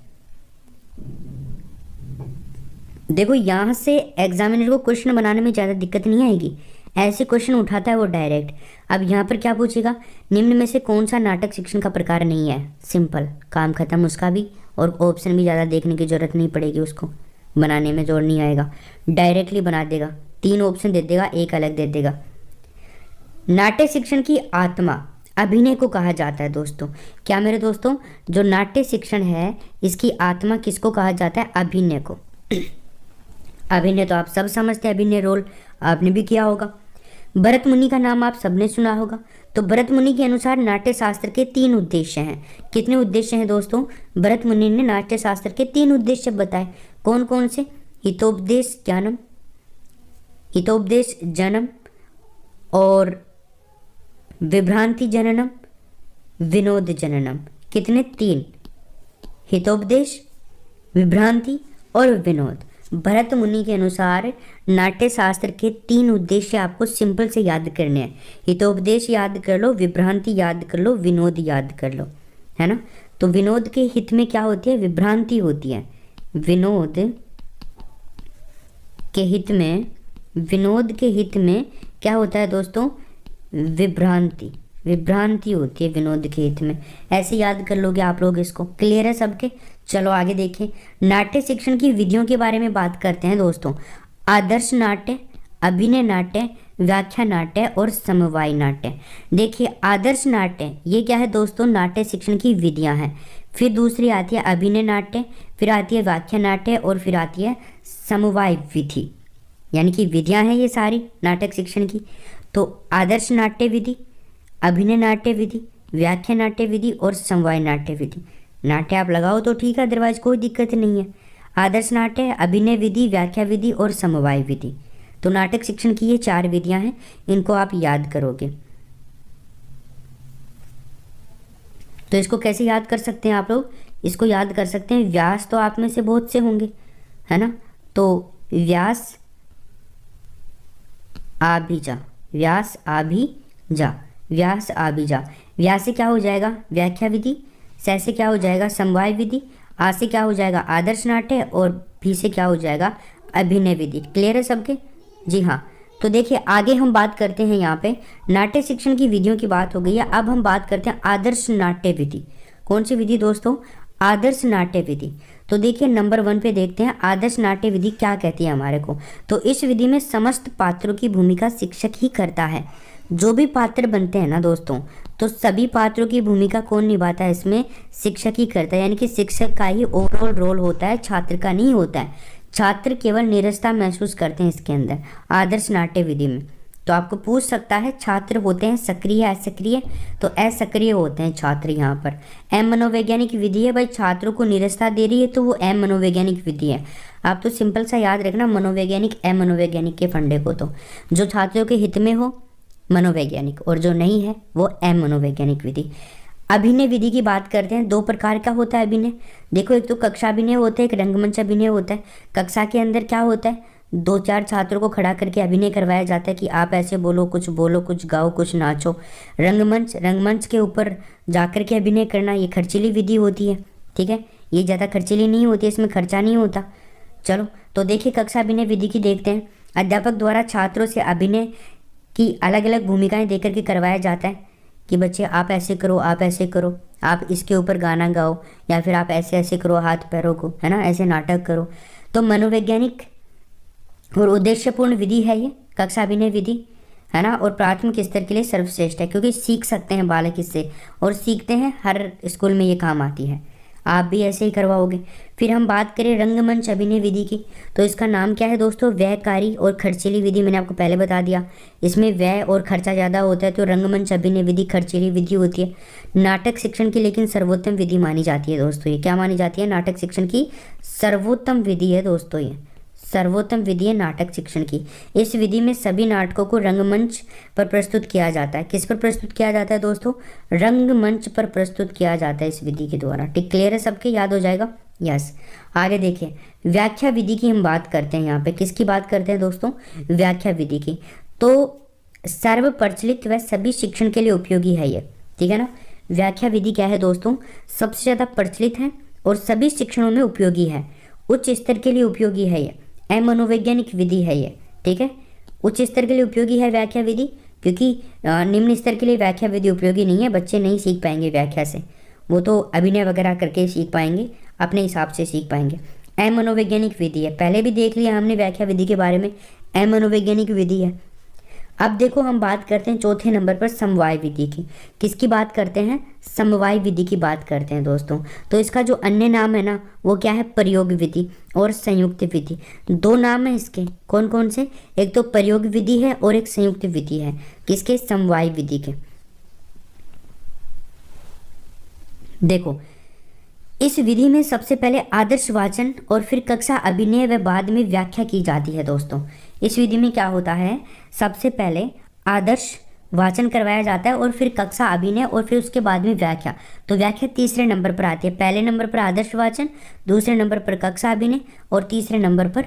देखो यहाँ से एग्जामिनर को क्वेश्चन बनाने में ज़्यादा दिक्कत नहीं आएगी, ऐसे क्वेश्चन उठाता है वो डायरेक्ट। अब यहाँ पर क्या पूछेगा, निम्न में से कौन सा नाटक शिक्षण का प्रकार नहीं है, सिंपल, काम खत्म उसका भी, और ऑप्शन भी ज़्यादा देखने की जरूरत नहीं पड़ेगी, उसको बनाने में जोर नहीं आएगा, डायरेक्टली बना देगा। 3 ऑप्शन दे देगा, एक अलग दे देगा। नाट्य शिक्षण की आत्मा अभिनय को कहा जाता है दोस्तों। क्या मेरे दोस्तों, जो नाट्य शिक्षण है इसकी आत्मा किसको कहा जाता है, अभिनय को। अभिनय तो आप सब समझते हैं, अभिनय रोल आपने भी किया होगा। भरत मुनि का नाम आप सबने सुना होगा। तो भरत मुनि के अनुसार नाट्य शास्त्र के 3 उद्देश्य हैं। कितने उद्देश्य हैं दोस्तों, भरत मुनि ने नाट्य शास्त्र के 3 उद्देश्य बताए। कौन कौन से, हितोपदेश ज्ञानम, हितोपदेश जनम और विभ्रांति जननम, विनोद जननम। कितने, 3, हितोपदेश, विभ्रांति और विनोद। भरत मुनि के अनुसार नाट्य शास्त्र के 3 उद्देश्य आपको सिंपल से याद करने हैं। हितोपदेश याद कर लो, विभ्रांति याद कर लो, विनोद याद कर लो, है ना। तो विनोद के हित में क्या होती है, विभ्रांति होती है। विनोद के हित में, विनोद के हित में क्या होता है दोस्तों, विभ्रांति, विभ्रांति होती है विनोद के हित में। ऐसे याद कर लोगे आप लोग इसको। क्लियर है सबके? चलो आगे देखें, नाट्य शिक्षण की विधियों के बारे में बात करते हैं दोस्तों। आदर्श नाट्य, अभिनय नाट्य, व्याख्या नाट्य और समवाय नाट्य। देखिए आदर्श नाट्य ये क्या है दोस्तों, नाट्य शिक्षण की विधियां हैं। फिर दूसरी आती है अभिनय नाट्य, फिर आती है व्याख्या नाट्य और फिर आती है समवाय विधि, यानी कि विधियां हैं ये सारी नाटक शिक्षण की। तो आदर्श नाट्य विधि, अभिनय नाट्य विधि, व्याख्या नाट्य विधि और समवाय नाट्य विधि। नाट्य आप लगाओ तो ठीक है, अदरवाइज कोई दिक्कत नहीं है। आदर्श नाट्य, अभिनय विधि, व्याख्या विधि और समवाय विधि। तो नाटक शिक्षण की ये 4 विधियां हैं, इनको आप याद करोगे। तो इसको कैसे याद कर सकते हैं आप लोग, इसको याद कर सकते हैं, व्यास तो आप में से बहुत से होंगे, है ना। तो व्यास आभिजा, व्यास आभिजा, व्यास आभिजा। व्यास से क्या हो जाएगा व्याख्या विधि, से से क्या हो जाएगा समवाय विधि, आ से क्या हो जाएगा आदर्श नाट्य और भी से क्या हो जाएगा अभिनय विधि। क्लियर है सबके? जी हाँ। तो देखिए आगे हम बात करते हैं, यहाँ पे नाट्य शिक्षण की विधियों की बात हो गई है। अब हम बात करते हैं आदर्श नाट्य विधि। कौन सी विधि दोस्तों? आदर्श नाट्य विधि। तो देखिए नंबर 1 पे देखते हैं आदर्श नाट्य विधि क्या कहती है हमारे को। तो इस विधि में समस्त पात्रों की भूमिका शिक्षक ही करता है। जो भी पात्र बनते हैं ना दोस्तों, तो सभी पात्रों की भूमिका कौन निभाता है इसमें? शिक्षक ही करता है, यानी कि शिक्षक का ही ओवरऑल रोल होता है, छात्र का नहीं होता है। छात्र केवल नीरसता महसूस करते हैं इसके अंदर आदर्श नाट्य विधि में। तो आपको पूछ सकता है छात्र होते हैं सक्रिय असक्रिय, तो असक्रिय होते हैं छात्र यहाँ पर। एम मनोवैज्ञानिक विधि है भाई, छात्रों को नीरसता दे रही है तो वो एम मनोवैज्ञानिक विधि है। आप तो सिंपल सा याद रखना मनोवैज्ञानिक एम मनोवैज्ञानिक के फंडे को। तो जो छात्रों के हित में हो मनोवैज्ञानिक, और जो नहीं है वो एम मनोवैज्ञानिक विधि। अभिनय विधि की बात करते हैं, 2 प्रकार का होता है अभिनय। देखो एक तो कक्षा अभिनय होता है, एक रंगमंच अभिनय होता है। कक्षा के अंदर क्या होता है, 2-4 छात्रों को खड़ा करके अभिनय करवाया जाता है कि आप ऐसे बोलो, कुछ गाओ, कुछ नाचो। रंगमंच के ऊपर जाकर के अभिनय करना, ये खर्चीली विधि होती है, ठीक है। ये ज़्यादा खर्चीली नहीं होती, इसमें खर्चा नहीं होता। चलो तो देखिए कक्षा अभिनय विधि की देखते हैं। अध्यापक द्वारा छात्रों से अभिनय की अलग अलग भूमिकाएं देकर के करवाया जाता है कि बच्चे आप ऐसे करो, आप ऐसे करो, आप इसके ऊपर गाना गाओ, या फिर आप ऐसे ऐसे करो हाथ पैरों को, है ना, ऐसे नाटक करो। तो मनोवैज्ञानिक और उद्देश्यपूर्ण विधि है ये कक्षा अभिनय विधि, है ना, और प्राथमिक स्तर के लिए सर्वश्रेष्ठ है क्योंकि सीख सकते हैं बालक इससे, और सीखते हैं, हर स्कूल में ये काम आती है। आप भी ऐसे ही करवाओगे। फिर हम बात करें रंगमंच अभिनय विधि की, तो इसका नाम क्या है दोस्तों? व्ययकारी और खर्चीली विधि। मैंने आपको पहले बता दिया, इसमें व्यय और खर्चा ज़्यादा होता है, तो रंगमंच अभिनय विधि खर्चीली विधि होती है। नाटक शिक्षण की लेकिन सर्वोत्तम विधि मानी जाती है दोस्तों। ये क्या मानी जाती है? नाटक शिक्षण की सर्वोत्तम विधि है दोस्तों, ये सर्वोत्तम विधि है नाटक शिक्षण की। इस विधि में सभी नाटकों को रंगमंच पर प्रस्तुत किया जाता है। किस पर प्रस्तुत किया जाता है दोस्तों? रंगमंच पर प्रस्तुत किया जाता है इस विधि के द्वारा। ठीक, क्लियर है सबके? याद हो जाएगा? यस। आगे देखिए व्याख्या विधि की हम बात करते हैं। यहाँ पे किसकी बात करते हैं दोस्तों? व्याख्या विधि की। तो सर्व प्रचलित व सभी शिक्षण के लिए उपयोगी है ये, ठीक है ना। व्याख्या विधि क्या है दोस्तों? सबसे ज़्यादा प्रचलित है और सभी शिक्षणों में उपयोगी है, उच्च स्तर के लिए उपयोगी है ये। मनोवैज्ञानिक विधि है ये, ठीक है। उच्च स्तर के लिए उपयोगी है व्याख्या विधि, क्योंकि निम्न स्तर के लिए व्याख्या विधि उपयोगी नहीं है। बच्चे नहीं सीख पाएंगे व्याख्या से, वो तो अभिनय वगैरह करके सीख पाएंगे, अपने हिसाब से सीख पाएंगे। मनोवैज्ञानिक विधि है, पहले भी देख लिया हमने व्याख्या विधि के बारे में। मनोवैज्ञानिक विधि है। अब देखो हम बात करते हैं चौथे नंबर पर समवाय विधि की। किसकी बात करते हैं? समवाय विधि की बात करते हैं दोस्तों। तो इसका जो अन्य नाम है ना वो क्या है? प्रयोग विधि और संयुक्त विधि। 2 नाम है इसके, कौन कौन से? एक तो प्रयोग विधि है और एक संयुक्त विधि है। किसके? समवाय विधि के। देखो इस विधि में सबसे पहले आदर्श वाचन और फिर कक्षा अभिनय व बाद में व्याख्या की जाती है दोस्तों। इस विधि में क्या होता है? सबसे पहले आदर्श वाचन करवाया जाता है और फिर कक्षा अभिनय और फिर उसके बाद में व्याख्या। तो व्याख्या तीसरे नंबर पर आती है। पहले नंबर पर आदर्श वाचन, दूसरे नंबर पर कक्षा अभिनय और तीसरे नंबर पर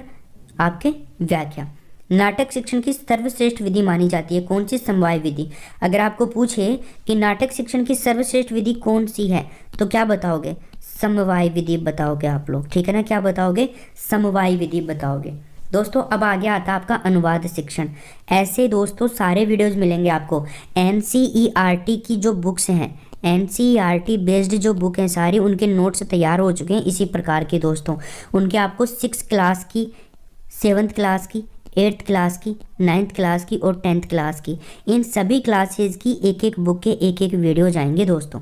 आपके व्याख्या। नाटक शिक्षण की सर्वश्रेष्ठ विधि मानी जाती है कौन सी? समवाय विधि। अगर आपको पूछे कि नाटक शिक्षण की सर्वश्रेष्ठ विधि कौन सी है तो क्या बताओगे? समवाय विधि बताओगे आप लोग, ठीक है ना। क्या बताओगे? समवाय विधि बताओगे। दोस्तों अब आगे आता है आपका अनुवाद शिक्षण। ऐसे दोस्तों सारे वीडियोस मिलेंगे आपको। NCERT की जो बुक्स हैं, NCERT बेस्ड जो बुक हैं सारी, उनके नोट्स तैयार हो चुके हैं इसी प्रकार के दोस्तों। उनके आपको 6th क्लास की, 7th क्लास की, 8th क्लास की, 9th क्लास की और 10th क्लास की, इन सभी क्लासेस की एक एक बुक के एक एक वीडियो जाएंगे दोस्तों।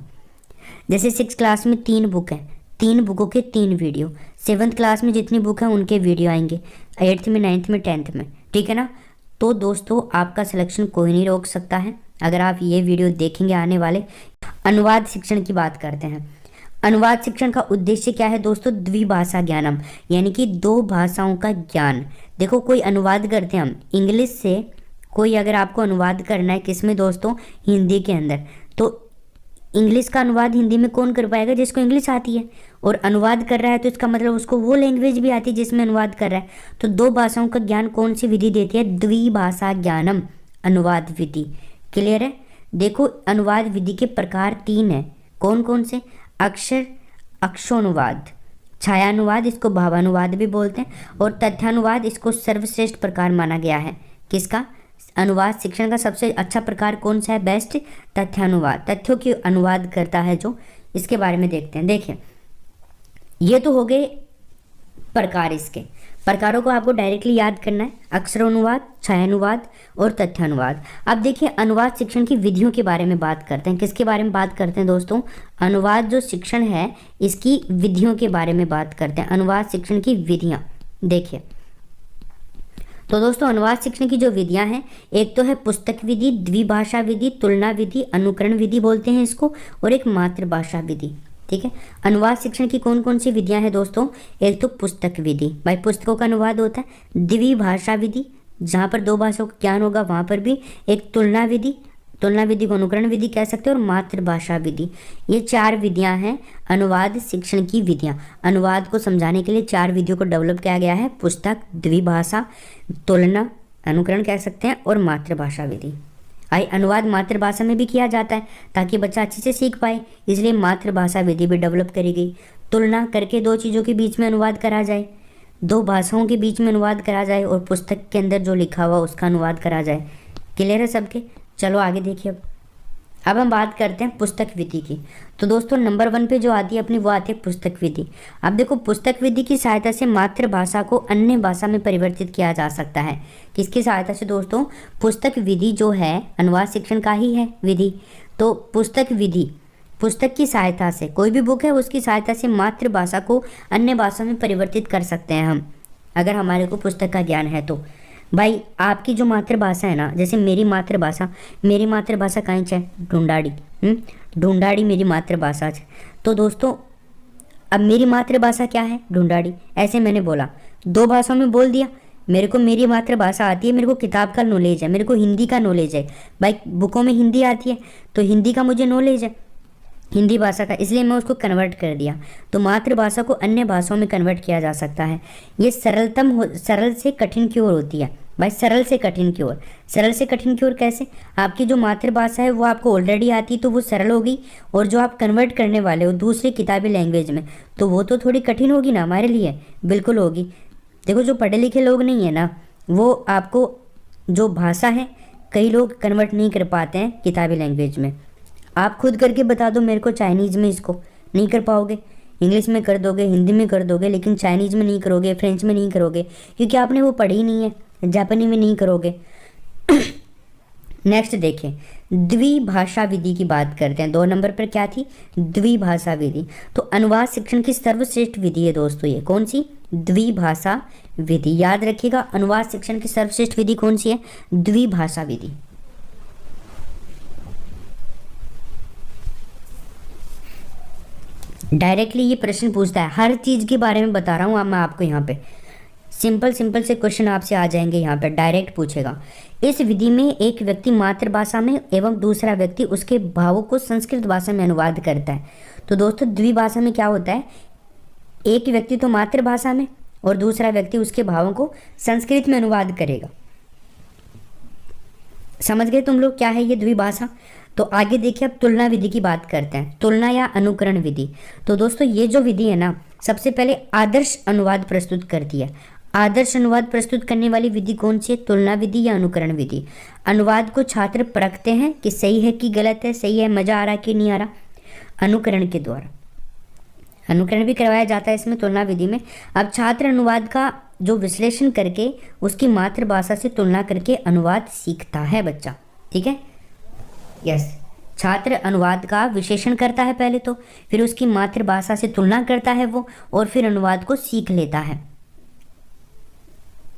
जैसे 6th क्लास में 3 बुक हैं, 3 बुकों के 3 वीडियो, 7th क्लास में जितनी बुक हैं उनके वीडियो आएंगे, 8th में, 9th में, 10th में, ठीक है ना। तो दोस्तों आपका सिलेक्शन कोई नहीं रोक सकता है अगर आप ये वीडियो देखेंगे आने वाले। अनुवाद शिक्षण की बात करते हैं। अनुवाद शिक्षण का उद्देश्य क्या है दोस्तों? द्विभाषा ज्ञानम, यानी कि 2 भाषाओं का ज्ञान। देखो कोई अनुवाद करते हैं हम इंग्लिश से, कोई अगर आपको अनुवाद करना है किस में दोस्तों? हिंदी के अंदर, तो इंग्लिश का अनुवाद हिंदी में कौन कर पाएगा? जिसको इंग्लिश आती है। और अनुवाद कर रहा है तो इसका मतलब उसको वो लैंग्वेज भी आती है जिसमें अनुवाद कर रहा है। तो 2 भाषाओं का ज्ञान कौन सी विधि देती है? द्विभाषा ज्ञानम, अनुवाद विधि। क्लियर है? देखो अनुवाद विधि के प्रकार 3 है। कौन कौन से? अक्षरानुवाद, छायानुवाद, इसको भावानुवाद भी बोलते हैं, और तथ्यानुवाद, इसको सर्वश्रेष्ठ प्रकार माना गया है। किसका? अनुवाद शिक्षण का सबसे अच्छा प्रकार कौन सा है? बेस्ट तथ्यानुवाद, तथ्यों की अनुवाद करता है जो। इसके बारे में देखते हैं। देखिए ये तो हो गए प्रकार, इसके प्रकारों को आपको डायरेक्टली याद करना है, अक्षरानुवाद, छायानुवाद और तथ्यानुवाद। अब देखिए अनुवाद शिक्षण की विधियों के बारे में बात करते हैं। किसके बारे में बात करते हैं दोस्तों? अनुवाद जो शिक्षण है इसकी विधियों के बारे में बात करते हैं। अनुवाद शिक्षण की विधियाँ देखिए तो दोस्तों अनुवाद शिक्षण की जो विधियां हैं, एक तो है पुस्तक विधि, द्विभाषा विधि, तुलना विधि, अनुकरण विधि बोलते हैं इसको, और एक मातृभाषा विधि। ठीक है, अनुवाद शिक्षण की कौन कौन सी विधियां हैं दोस्तों? एक तो पुस्तक विधि, भाई पुस्तकों का अनुवाद होता है। द्विभाषा विधि, जहाँ पर 2 भाषाओं का ज्ञान होगा वहाँ पर भी। एक तुलना विधि, तुलना विधि को अनुकरण विधि कह सकते हैं, और मातृभाषा विधि। ये 4 विधियां हैं अनुवाद शिक्षण की विधियां। अनुवाद को समझाने के लिए 4 विधियों को डेवलप किया गया है, पुस्तक, द्विभाषा, तुलना, अनुकरण कह सकते हैं, और मातृभाषा विधि। आई अनुवाद मातृभाषा में भी किया जाता है ताकि बच्चा अच्छे से सीख पाए, इसलिए मातृभाषा विधि भी डेवलप करी गई। तुलना करके 2 चीज़ों के बीच में अनुवाद करा जाए, 2 भाषाओं के बीच में अनुवाद करा जाए, और पुस्तक के अंदर जो लिखा हुआ उसका अनुवाद करा जाए। क्लियर है सबके? चलो आगे देखिए। अब हम बात करते हैं पुस्तक विधि की। तो दोस्तों नंबर 1 पे जो आती है अपनी, वो आती है पुस्तक विधि। अब देखो पुस्तक विधि की सहायता से मातृभाषा को अन्य भाषा में परिवर्तित किया जा सकता है। किसकी सहायता से दोस्तों? पुस्तक विधि जो है अनुवाद शिक्षण का ही है विधि। तो पुस्तक विधि, पुस्तक की सहायता से, कोई भी बुक है उसकी सहायता से मातृभाषा को अन्य भाषा में परिवर्तित कर सकते हैं हम, अगर हमारे को पुस्तक का ज्ञान है तो। भाई आपकी जो मातृभाषा है ना, जैसे मेरी मातृभाषा कहीं है ढूंढाड़ी, ढूंढाड़ी मेरी मातृभाषा है। तो दोस्तों अब मेरी मातृभाषा क्या है? ढूंढाड़ी। ऐसे मैंने बोला, 2 भाषाओं में बोल दिया। मेरे को मेरी मातृभाषा आती है, मेरे को किताब का नॉलेज है, मेरे को हिंदी का नॉलेज है। भाई बुकों में हिंदी आती है तो हिंदी का मुझे नॉलेज है, हिंदी भाषा का, इसलिए मैं उसको कन्वर्ट कर दिया। तो मातृभाषा को अन्य भाषाओं में कन्वर्ट किया जा सकता है। ये सरल से कठिन की ओर होती है। भाई सरल से कठिन की ओर, सरल से कठिन की ओर कैसे? आपकी जो मातृभाषा है वो आपको ऑलरेडी आती तो वो सरल होगी, और जो आप कन्वर्ट करने वाले हो दूसरी किताबी लैंग्वेज में तो वो तो थोड़ी कठिन होगी ना हमारे लिए। बिल्कुल होगी। देखो जो पढ़े लिखे लोग नहीं है ना, वो आपको जो भाषा है कई लोग कन्वर्ट नहीं कर पाते हैं किताबी लैंग्वेज में। आप खुद करके बता दो मेरे को, चाइनीज़ में इसको नहीं कर पाओगे, इंग्लिश में कर दोगे, हिंदी में कर दोगे, लेकिन चाइनीज़ में नहीं करोगे, फ्रेंच में नहीं करोगे, क्योंकि आपने वो पढ़ी नहीं है। जापानी में नहीं करोगे। नेक्स्ट देखिए, द्विभाषा विधि की बात करते हैं। 2 नंबर पर क्या थी? द्विभाषा विधि। तो अनुवाद शिक्षण की सर्वश्रेष्ठ विधि है दोस्तों, ये कौन सी? द्विभाषा विधि। याद रखिएगा अनुवाद शिक्षण की सर्वश्रेष्ठ विधि कौन सी है? द्विभाषा विधि। डायरेक्टली ये प्रश्न पूछता है, हर चीज़ के बारे में बता रहा हूँ मैं आपको। यहाँ पे सिंपल से क्वेश्चन आपसे आ जाएंगे, यहाँ पे डायरेक्ट पूछेगा। इस विधि में एक व्यक्ति मातृभाषा में एवं दूसरा व्यक्ति उसके भावों को संस्कृत भाषा में अनुवाद करता है। तो दोस्तों द्विभाषा में क्या होता है? एक व्यक्ति तो मातृभाषा में और दूसरा व्यक्ति उसके भावों को संस्कृत में अनुवाद करेगा। समझ गए तुम लोग क्या है ये द्विभाषा? तो आगे देखिए अब तुलना विधि की बात करते हैं, तुलना या अनुकरण विधि। तो दोस्तों ये जो विधि है ना, सबसे पहले आदर्श अनुवाद प्रस्तुत करती है। आदर्श अनुवाद प्रस्तुत करने वाली विधि कौन सी है? तुलना विधि या अनुकरण विधि। अनुवाद को छात्र परखते हैं कि सही है कि गलत है, सही है, मजा आ रहा है कि नहीं आ रहा, अनुकरण के द्वारा। अनुकरण भी करवाया जाता है इसमें तुलना विधि में। अब छात्र अनुवाद का जो विश्लेषण करके उसकी मातृभाषा से तुलना करके अनुवाद सीखता है बच्चा, ठीक है। यस, छात्र अनुवाद का विश्लेषण करता है पहले तो, फिर उसकी मातृभाषा से तुलना करता है वो, और फिर अनुवाद को सीख लेता है।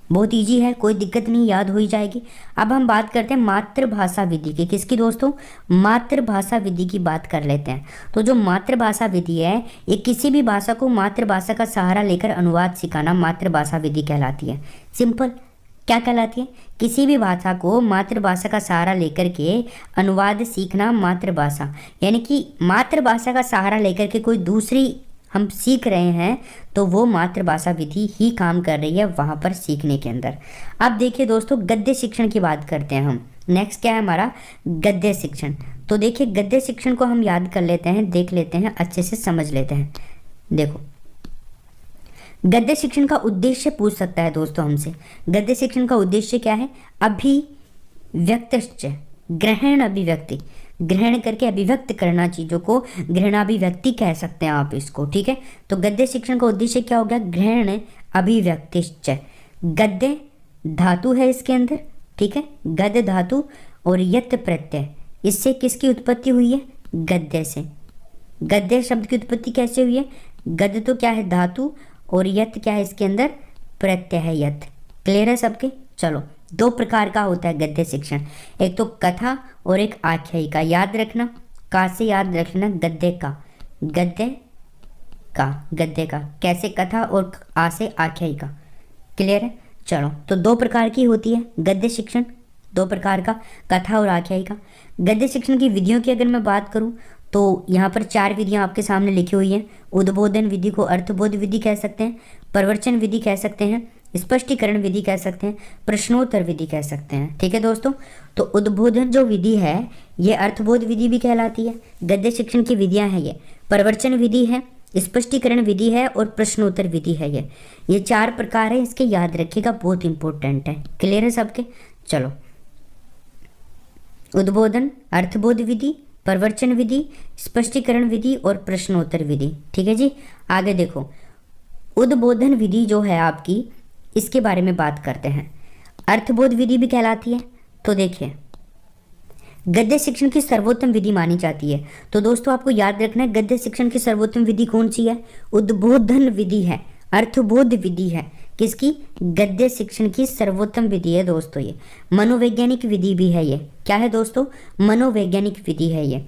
बहुत इजी है, कोई दिक्कत नहीं, याद हो ही जाएगी। अब हम बात करते हैं मातृभाषा विधि की। किसकी दोस्तों? मातृभाषा विधि की बात कर लेते हैं। तो जो मातृभाषा विधि है, ये किसी भी भाषा को मातृभाषा का सहारा लेकर अनुवाद सिखाना मातृभाषा विधि कहलाती है। सिंपल, क्या कहलाती है? किसी भी भाषा को मातृभाषा का सहारा लेकर के अनुवाद सीखना मातृभाषा, यानी कि मातृभाषा का सहारा लेकर के कोई दूसरी हम सीख रहे हैं तो वो मातृभाषा विधि ही काम कर रही है वहाँ पर सीखने के अंदर। अब देखिए दोस्तों, गद्य शिक्षण की बात करते हैं हम। नेक्स्ट क्या है हमारा? गद्य शिक्षण। तो देखिए, गद्य शिक्षण को हम याद कर लेते हैं, देख लेते हैं, अच्छे से समझ लेते हैं। देखो, गद्य शिक्षण का उद्देश्य पूछ सकता है दोस्तों हमसे। गद्य शिक्षण का उद्देश्य क्या है? अभिव्यक्तश्च, ग्रहण अभिव्यक्ति, ग्रहण करके अभिव्यक्त करना, चीज़ों को ग्रहणाभिव्यक्ति कह सकते हैं आप इसको, ठीक है। तो गद्य शिक्षण का उद्देश्य क्या हो गया? ग्रहण अभिव्यक्तिश्च। गद्य धातु है इसके अंदर, ठीक है, गद्य धातु और यत् प्रत्यय, इससे किसकी उत्पत्ति हुई है? गद्य से। गद्य शब्द की उत्पत्ति कैसे हुई है? गद्य तो क्या है? धातु, और यत् क्या है इसके अंदर? प्रत्यय है यत्। क्लियर है सबके? चलो, दो प्रकार का होता है गद्य शिक्षण, एक तो कथा और एक आख्यायिका। याद रखना, का से याद रखना, गद्य का, गद्य का, गद्य का, कैसे कथा, और आ से आख्यायिका। क्लियर है? चलो, तो दो प्रकार की होती है गद्य शिक्षण, दो प्रकार का, कथा और आख्यायिका। गद्य शिक्षण की विधियों की अगर मैं बात करूं तो यहाँ पर 4 विधियाँ आपके सामने लिखी हुई हैं। उद्बोधन विधि को अर्थबोध विधि कह सकते हैं, प्रवचन विधि कह सकते हैं, स्पष्टीकरण विधि कह सकते हैं, प्रश्नोत्तर विधि कह सकते हैं, ठीक है दोस्तों। तो उद्बोधन जो विधि है ये अर्थबोध विधि भी कहलाती है। गद्य शिक्षण की विधियाँ हैं ये, प्रवचन विधि है, स्पष्टीकरण विधि है और प्रश्नोत्तर विधि है। ये 4 प्रकार है, इसके याद रखिएगा, बहुत इंपॉर्टेंट है। क्लियर है सबके? चलो, उद्बोधन, अर्थबोध विधि, प्रवचन विधि, स्पष्टीकरण विधि और प्रश्नोत्तर विधि, ठीक है जी। आगे देखो, उद्बोधन विधि जो है आपकी, इसके बारे में बात करते हैं। अर्थबोध विधि भी कहलाती है। तो देखिए, गद्य शिक्षण की सर्वोत्तम विधि मानी जाती है। तो दोस्तों आपको याद रखना है, गद्य शिक्षण की सर्वोत्तम विधि कौन सी है? उद्बोधन विधि है, अर्थबोध विधि है। किसकी? गद्य शिक्षण की सर्वोत्तम विधि है दोस्तों ये। मनोवैज्ञानिक विधि भी है ये। क्या है दोस्तों? मनोवैज्ञानिक विधि है ये।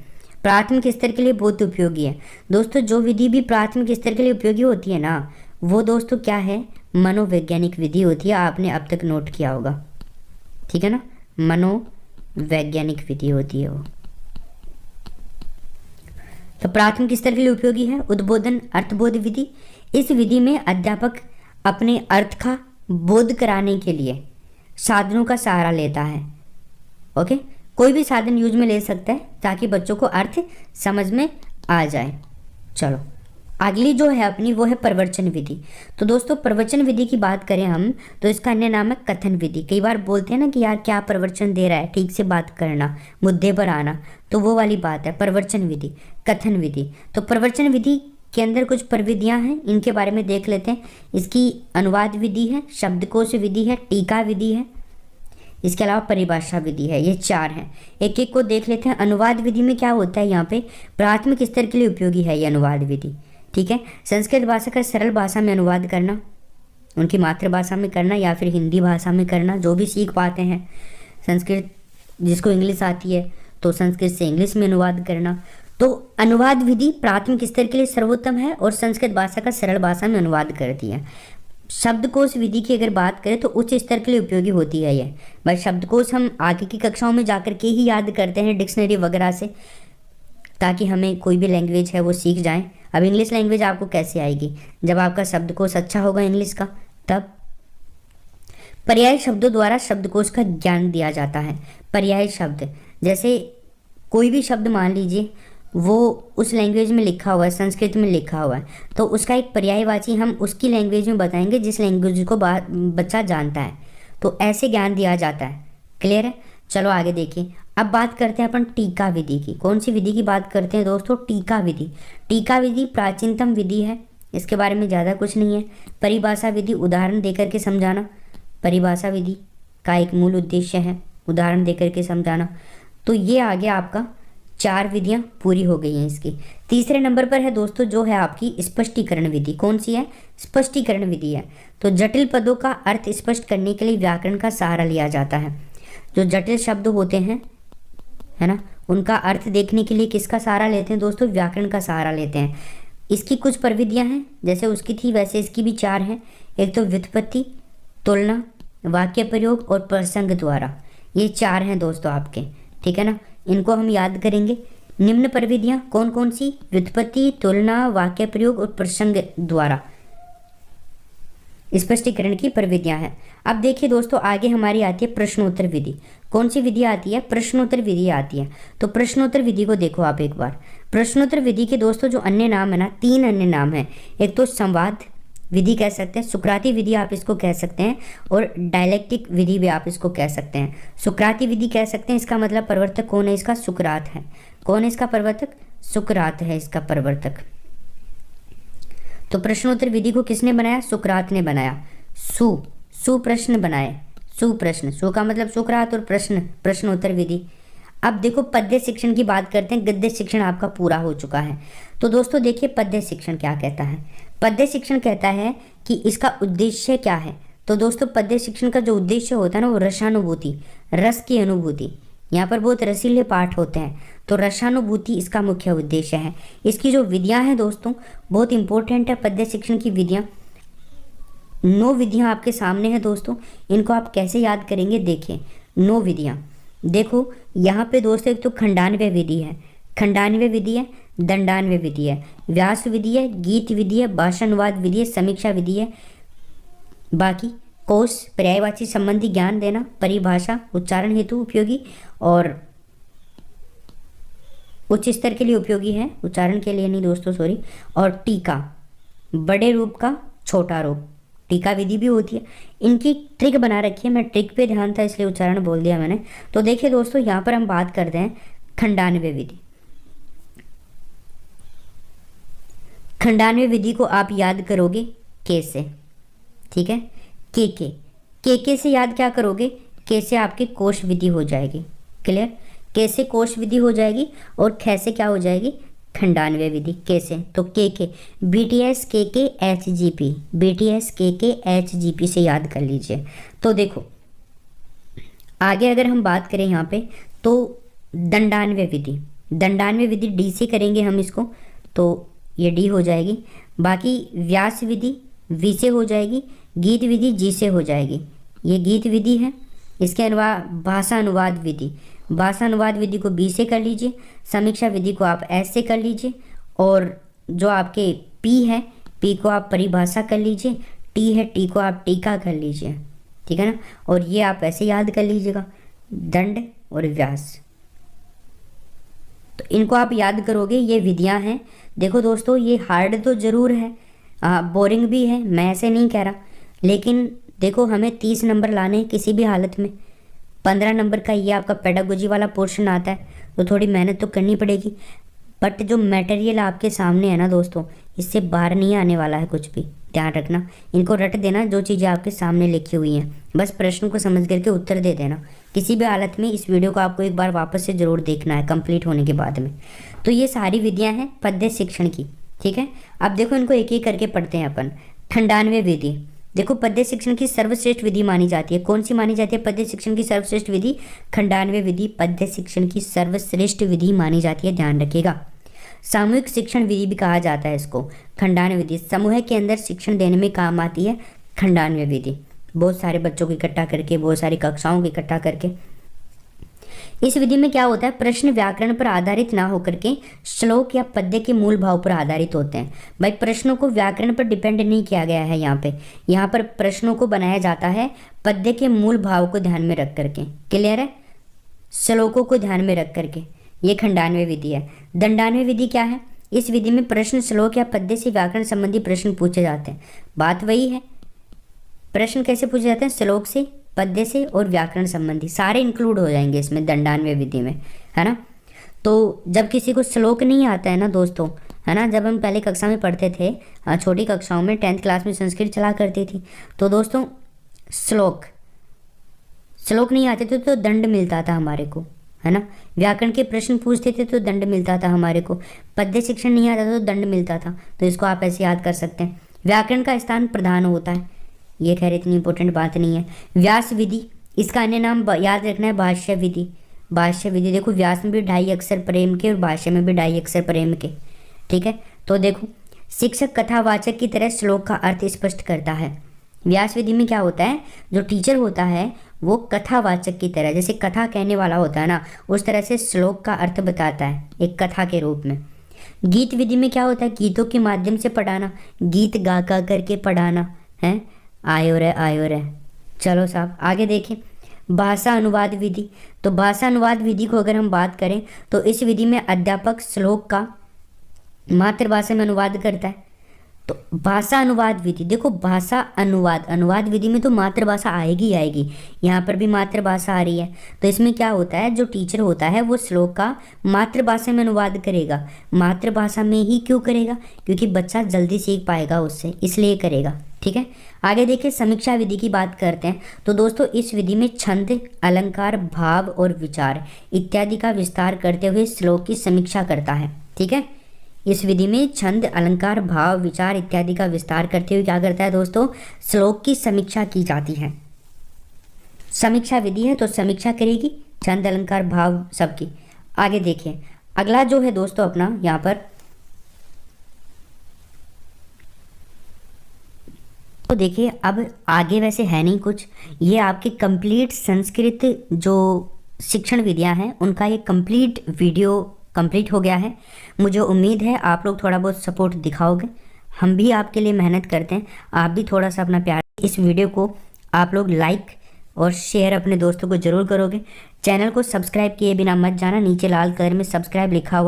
प्राथमिक स्तर के लिए बहुत उपयोगी है दोस्तों। जो विधि भी प्राथमिक स्तर के लिए उपयोगी होती है ना, वो दोस्तों क्या है? मनोवैज्ञानिक विधि होती है। आपने अब तक नोट किया होगा, ठीक है ना, मनोवैज्ञानिक विधि होती है वो। तो प्राथमिक स्तर के लिए उपयोगी है उद्बोधन अर्थबोध विधि। इस विधि में अध्यापक अपने अर्थ का बोध कराने के लिए साधनों का सहारा लेता है। ओके, कोई भी साधन यूज में ले सकता है ताकि बच्चों को अर्थ समझ में आ जाए। चलो, अगली जो है अपनी वो है प्रवचन विधि। तो दोस्तों प्रवचन विधि की बात करें हम तो इसका अन्य नाम है कथन विधि। कई बार बोलते हैं ना कि यार क्या प्रवचन दे रहा है, ठीक से बात करना, मुद्दे पर आना, तो वो वाली बात है प्रवचन विधि, कथन विधि। तो प्रवचन विधि के अंदर कुछ प्रविधियां हैं, इनके बारे में देख लेते हैं। इसकी अनुवाद विधि है, शब्दकोश विधि है, टीका विधि है, इसके अलावा परिभाषा विधि है। ये 4 हैं, एक एक को देख लेते हैं। अनुवाद विधि में क्या होता है? यहाँ पे प्राथमिक स्तर के लिए उपयोगी है ये अनुवाद विधि, ठीक है। संस्कृत भाषा का सरल भाषा में अनुवाद करना, उनकी मातृभाषा में करना या फिर हिंदी भाषा में करना, जो भी सीख पाते हैं। संस्कृत जिसको इंग्लिश आती है तो संस्कृत से इंग्लिश में अनुवाद करना। तो अनुवाद विधि प्राथमिक स्तर के लिए सर्वोत्तम है और संस्कृत भाषा का सरल भाषा में अनुवाद करती है। शब्दकोश विधि की अगर बात करें तो उच्च स्तर के लिए उपयोगी होती है ये। बस शब्दकोश हम आगे की कक्षाओं में जाकर के ही याद करते हैं, डिक्शनरी वगैरह से, ताकि हमें कोई भी लैंग्वेज है वो सीख जाएं। अब इंग्लिश लैंग्वेज आपको कैसे आएगी? जब आपका शब्दकोश अच्छा होगा इंग्लिश का, तब। पर्याय शब्दों द्वारा शब्दकोश का ज्ञान दिया जाता है। पर्याय शब्द, जैसे कोई भी शब्द मान लीजिए वो उस लैंग्वेज में लिखा हुआ है, संस्कृत में लिखा हुआ है, तो उसका एक पर्यायवाची हम उसकी लैंग्वेज में बताएंगे जिस लैंग्वेज को बच्चा जानता है। तो ऐसे ज्ञान दिया जाता है। क्लियर है? चलो आगे देखिए। अब बात करते हैं अपन टीका विधि की। कौन सी विधि की बात करते हैं दोस्तों? टीका विधि। टीका विधि प्राचीनतम विधि है, इसके बारे में ज़्यादा कुछ नहीं है। परिभाषा विधि, उदाहरण देकर के समझाना, परिभाषा विधि का एक मूल उद्देश्य है उदाहरण देकर के समझाना। तो ये आ गया आपका, 4 विधियां पूरी हो गई हैं इसकी। तीसरे नंबर पर है दोस्तों जो है आपकी स्पष्टीकरण विधि। कौन सी है? स्पष्टीकरण विधि है। तो जटिल पदों का अर्थ स्पष्ट करने के लिए व्याकरण का सहारा लिया जाता है। जो जटिल शब्द होते हैं, है ना, उनका अर्थ देखने के लिए किसका सहारा लेते हैं दोस्तों? व्याकरण का सहारा लेते हैं। इसकी कुछ प्रविधियां हैं, जैसे उसकी थी वैसे इसकी भी 4 हैं। एक तो व्युत्पत्ति, तुलना, वाक्य प्रयोग और प्रसंग द्वारा। ये 4 हैं दोस्तों आपके, ठीक है ना। इनको हम याद करेंगे। निम्न प्रविधियां कौन कौन सी? व्युत्पत्ति, तुलना, वाक्य प्रयोग और प्रसंग द्वारा स्पष्टीकरण की प्रविधियां हैं। अब देखिए दोस्तों, आगे हमारी आती है प्रश्नोत्तर विधि। कौन सी विधि आती है? प्रश्नोत्तर विधि आती है। तो प्रश्नोत्तर विधि को देखो आप एक बार। प्रश्नोत्तर विधि के दोस्तों जो अन्य नाम है ना, 3 अन्य नाम है। एक तो संवाद विधि कह सकते हैं, सुकराती विधि आप इसको कह सकते हैं, और डायलेक्टिक विधि भी आप इसको कह सकते हैं। सुकराती विधि कह सकते हैं, इसका मतलब प्रवर्तक कौन है? इसका सुकरात है। कौन है इसका प्रवर्तक? सुकरात है इसका प्रवर्तक। तो प्रश्नोत्तर विधि को किसने बनाया? सुकरात ने बनाया। सुप्रश्न बनाए, सुप्रश्न, सु का मतलब सुकरात और प्रश्न, प्रश्नोत्तर विधि। अब देखो पद्य शिक्षण की बात करते हैं। गद्य शिक्षण आपका पूरा हो चुका है। तो दोस्तों देखिए पद्य शिक्षण क्या कहता है। पद्य शिक्षण कहता है कि इसका उद्देश्य क्या है। तो दोस्तों पद्य शिक्षण का जो उद्देश्य होता है ना, वो रसानुभूति, रस की अनुभूति। यहाँ पर बहुत रसीले पाठ होते हैं, तो रसानुभूति इसका मुख्य उद्देश्य है। इसकी जो विधियाँ हैं दोस्तों बहुत इंपॉर्टेंट है। पद्य शिक्षण की विधियाँ 9 विधियाँ आपके सामने हैं दोस्तों। इनको आप कैसे याद करेंगे? देखिए 9 विधियाँ। देखो यहाँ पे दोस्तों एक तो खंडान्वय विधि है, खंडान्वय विधि है, दंडान्वय विधि है, व्यास विधि है, गीत विधि है, भाषानुवाद विधि है, समीक्षा विधि है। बाकी कोश, पर्यायवाची संबंधी ज्ञान देना, परिभाषा, उच्चारण हेतु उपयोगी और उच्च स्तर के लिए उपयोगी है, उच्चारण के लिए नहीं दोस्तों, सॉरी। और टीका, बड़े रूप का छोटा रूप, टीका विधि भी होती है। इनकी ट्रिक बना रखी है, मैं ट्रिक पे ध्यान था इसलिए उच्चारण बोल दिया मैंने। तो देखिए दोस्तों यहाँ पर हम बात करते हैं खंडान्वय विधि। खंडान्वय विधि को आप याद करोगे कैसे? ठीक है, के से याद क्या करोगे? के से आपकी कोश विधि हो जाएगी। क्लियर? कैसे कोश विधि हो जाएगी और ख से क्या हो जाएगी? खंडान्वय विधि। कैसे? तो के BTS के HGP, BTS के HGP से याद कर लीजिए। तो देखो आगे अगर हम बात करें यहाँ पे तो दंडान्वय विधि, दंडान्वय विधि डी से करेंगे हम इसको, तो ये डी हो जाएगी। बाकी व्यास विधि वी से हो जाएगी, गीत विधि जी से हो जाएगी। ये गीत विधि है। इसके अलावा भाषा अनुवाद विधि, भाषा अनुवाद विधि को बी से कर लीजिए, समीक्षा विधि को आप एस से कर लीजिए, और जो आपके पी है, पी को आप परिभाषा कर लीजिए, टी है, टी को आप टीका कर लीजिए। ठीक है ना? और ये आप ऐसे याद कर लीजिएगा, दंड और व्यास। तो इनको आप याद करोगे, ये विधियां हैं। देखो दोस्तों ये हार्ड तो ज़रूर है, बोरिंग भी है, मैं ऐसे नहीं कह रहा, लेकिन देखो हमें 30 नंबर लाने किसी भी हालत में। 15 नंबर का ये आपका पेडागोजी वाला पोर्शन आता है, तो थोड़ी मेहनत तो करनी पड़ेगी। बट जो मटेरियल आपके सामने है ना दोस्तों, इससे बाहर नहीं आने वाला है कुछ भी, ध्यान रखना। इनको रट देना जो चीज़ें आपके सामने लिखी हुई हैं, बस प्रश्न को समझ करके उत्तर दे देना। किसी भी हालत में इस वीडियो को आपको एक बार वापस से ज़रूर देखना है कंप्लीट होने के बाद में। तो ये सारी विधियाँ हैं पद्य शिक्षण की। ठीक है, अब देखो इनको एक एक करके पढ़ते हैं अपन। खंडान्वय विधि, देखो पद्य शिक्षण की सर्वश्रेष्ठ विधि मानी जाती है। कौन सी मानी जाती है पद्य शिक्षण की सर्वश्रेष्ठ विधि? खंडान्वय विधि पद्य शिक्षण की सर्वश्रेष्ठ विधि मानी जाती है, ध्यान रखिएगा। सामूहिक शिक्षण विधि भी कहा जाता है इसको। खंडान्वय विधि समूह के अंदर शिक्षण देने में काम आती है खंडान्वय विधि, बहुत सारे बच्चों को इकट्ठा करके, बहुत सारी कक्षाओं को इकट्ठा करके। इस विधि में क्या होता है, प्रश्न व्याकरण पर आधारित ना होकर के श्लोक या पद्य के मूल भाव पर आधारित होते हैं। भाई प्रश्नों को व्याकरण पर डिपेंड नहीं किया गया है यहाँ पर प्रश्नों को बनाया जाता है पद्य के मूल भाव को ध्यान में रख करके। क्लियर है? श्लोकों को ध्यान में रख करके, ये खंडान्वय विधि है। दंडान्वय विधि क्या है? इस विधि में प्रश्न श्लोक या पद्य से व्याकरण संबंधी प्रश्न पूछे जाते हैं। बात वही है, प्रश्न कैसे पूछे जाते हैं? श्लोक से पद्य से और व्याकरण संबंधी सारे इंक्लूड हो जाएंगे इसमें दंडान्वय विधि में, है ना। तो जब किसी को श्लोक नहीं आता है ना दोस्तों, है ना, जब हम पहले कक्षा में पढ़ते थे, छोटी कक्षाओं में 10th क्लास में संस्कृत चला करती थी, तो दोस्तों श्लोक नहीं आते थे तो दंड मिलता था हमारे को, है ना। व्याकरण के प्रश्न पूछते थे तो दंड मिलता था हमारे को। पद्य शिक्षण नहीं आता था तो दंड मिलता था। तो इसको आप ऐसे याद कर सकते हैं। व्याकरण का स्थान प्रधान होता है, ये खैर इतनी इंपॉर्टेंट बात नहीं है। व्यास विधि, इसका अन्य नाम याद रखना है भाष्य विधि। भाष्य विधि देखो, व्यास में भी 2.5 अक्षर प्रेम के और भाष्य में भी 2.5 अक्षर प्रेम के, ठीक है। तो देखो, शिक्षक कथावाचक की तरह श्लोक का अर्थ स्पष्ट करता है। व्यास विधि में क्या होता है, जो टीचर होता है वो कथावाचक की तरह, जैसे कथा कहने वाला होता है ना, उस तरह से श्लोक का अर्थ बताता है एक कथा के रूप में। गीत विधि में क्या होता है, गीतों के माध्यम से पढ़ाना, गीत गा गा करके पढ़ाना है। आयो रे। चलो साहब आगे देखें। भाषा अनुवाद विधि, तो भाषा अनुवाद विधि को अगर हम बात करें तो इस विधि में अध्यापक श्लोक का मातृभाषा में अनुवाद करता है। तो भाषा अनुवाद विधि देखो, भाषा अनुवाद विधि में तो मातृभाषा आएगी यहाँ पर भी मातृभाषा आ रही है। तो इसमें क्या होता है, जो टीचर होता है वो श्लोक का मातृभाषा में अनुवाद करेगा। मातृभाषा में ही क्यों करेगा, क्योंकि बच्चा जल्दी सीख पाएगा उससे, इसलिए करेगा, ठीक है। आगे देखिए, समीक्षा विधि की बात करते हैं। तो दोस्तों इस विधि में छंद, अलंकार, भाव और विचार इत्यादि का विस्तार करते हुए श्लोक की समीक्षा करता है, ठीक है। इस विधि में छंद, अलंकार, भाव, विचार इत्यादि का विस्तार करते हुए क्या करता है दोस्तों, श्लोक की समीक्षा की जाती है। समीक्षा विधि है तो समीक्षा करेगी छंद, अलंकार, भाव सबकी। आगे देखिए, अगला जो है दोस्तों अपना यहाँ पर, तो देखिए अब आगे वैसे है नहीं कुछ, ये आपके कंप्लीट संस्कृत जो शिक्षण विधियाँ हैं उनका ये कंप्लीट वीडियो कंप्लीट हो गया है। मुझे उम्मीद है आप लोग थोड़ा बहुत सपोर्ट दिखाओगे, हम भी आपके लिए मेहनत करते हैं, आप भी थोड़ा सा अपना प्यार, इस वीडियो को आप लोग लाइक और शेयर अपने दोस्तों को ज़रूर करोगे। चैनल को सब्सक्राइब किए बिना मत जाना, नीचे लाल कलर में सब्सक्राइब लिखा हुआ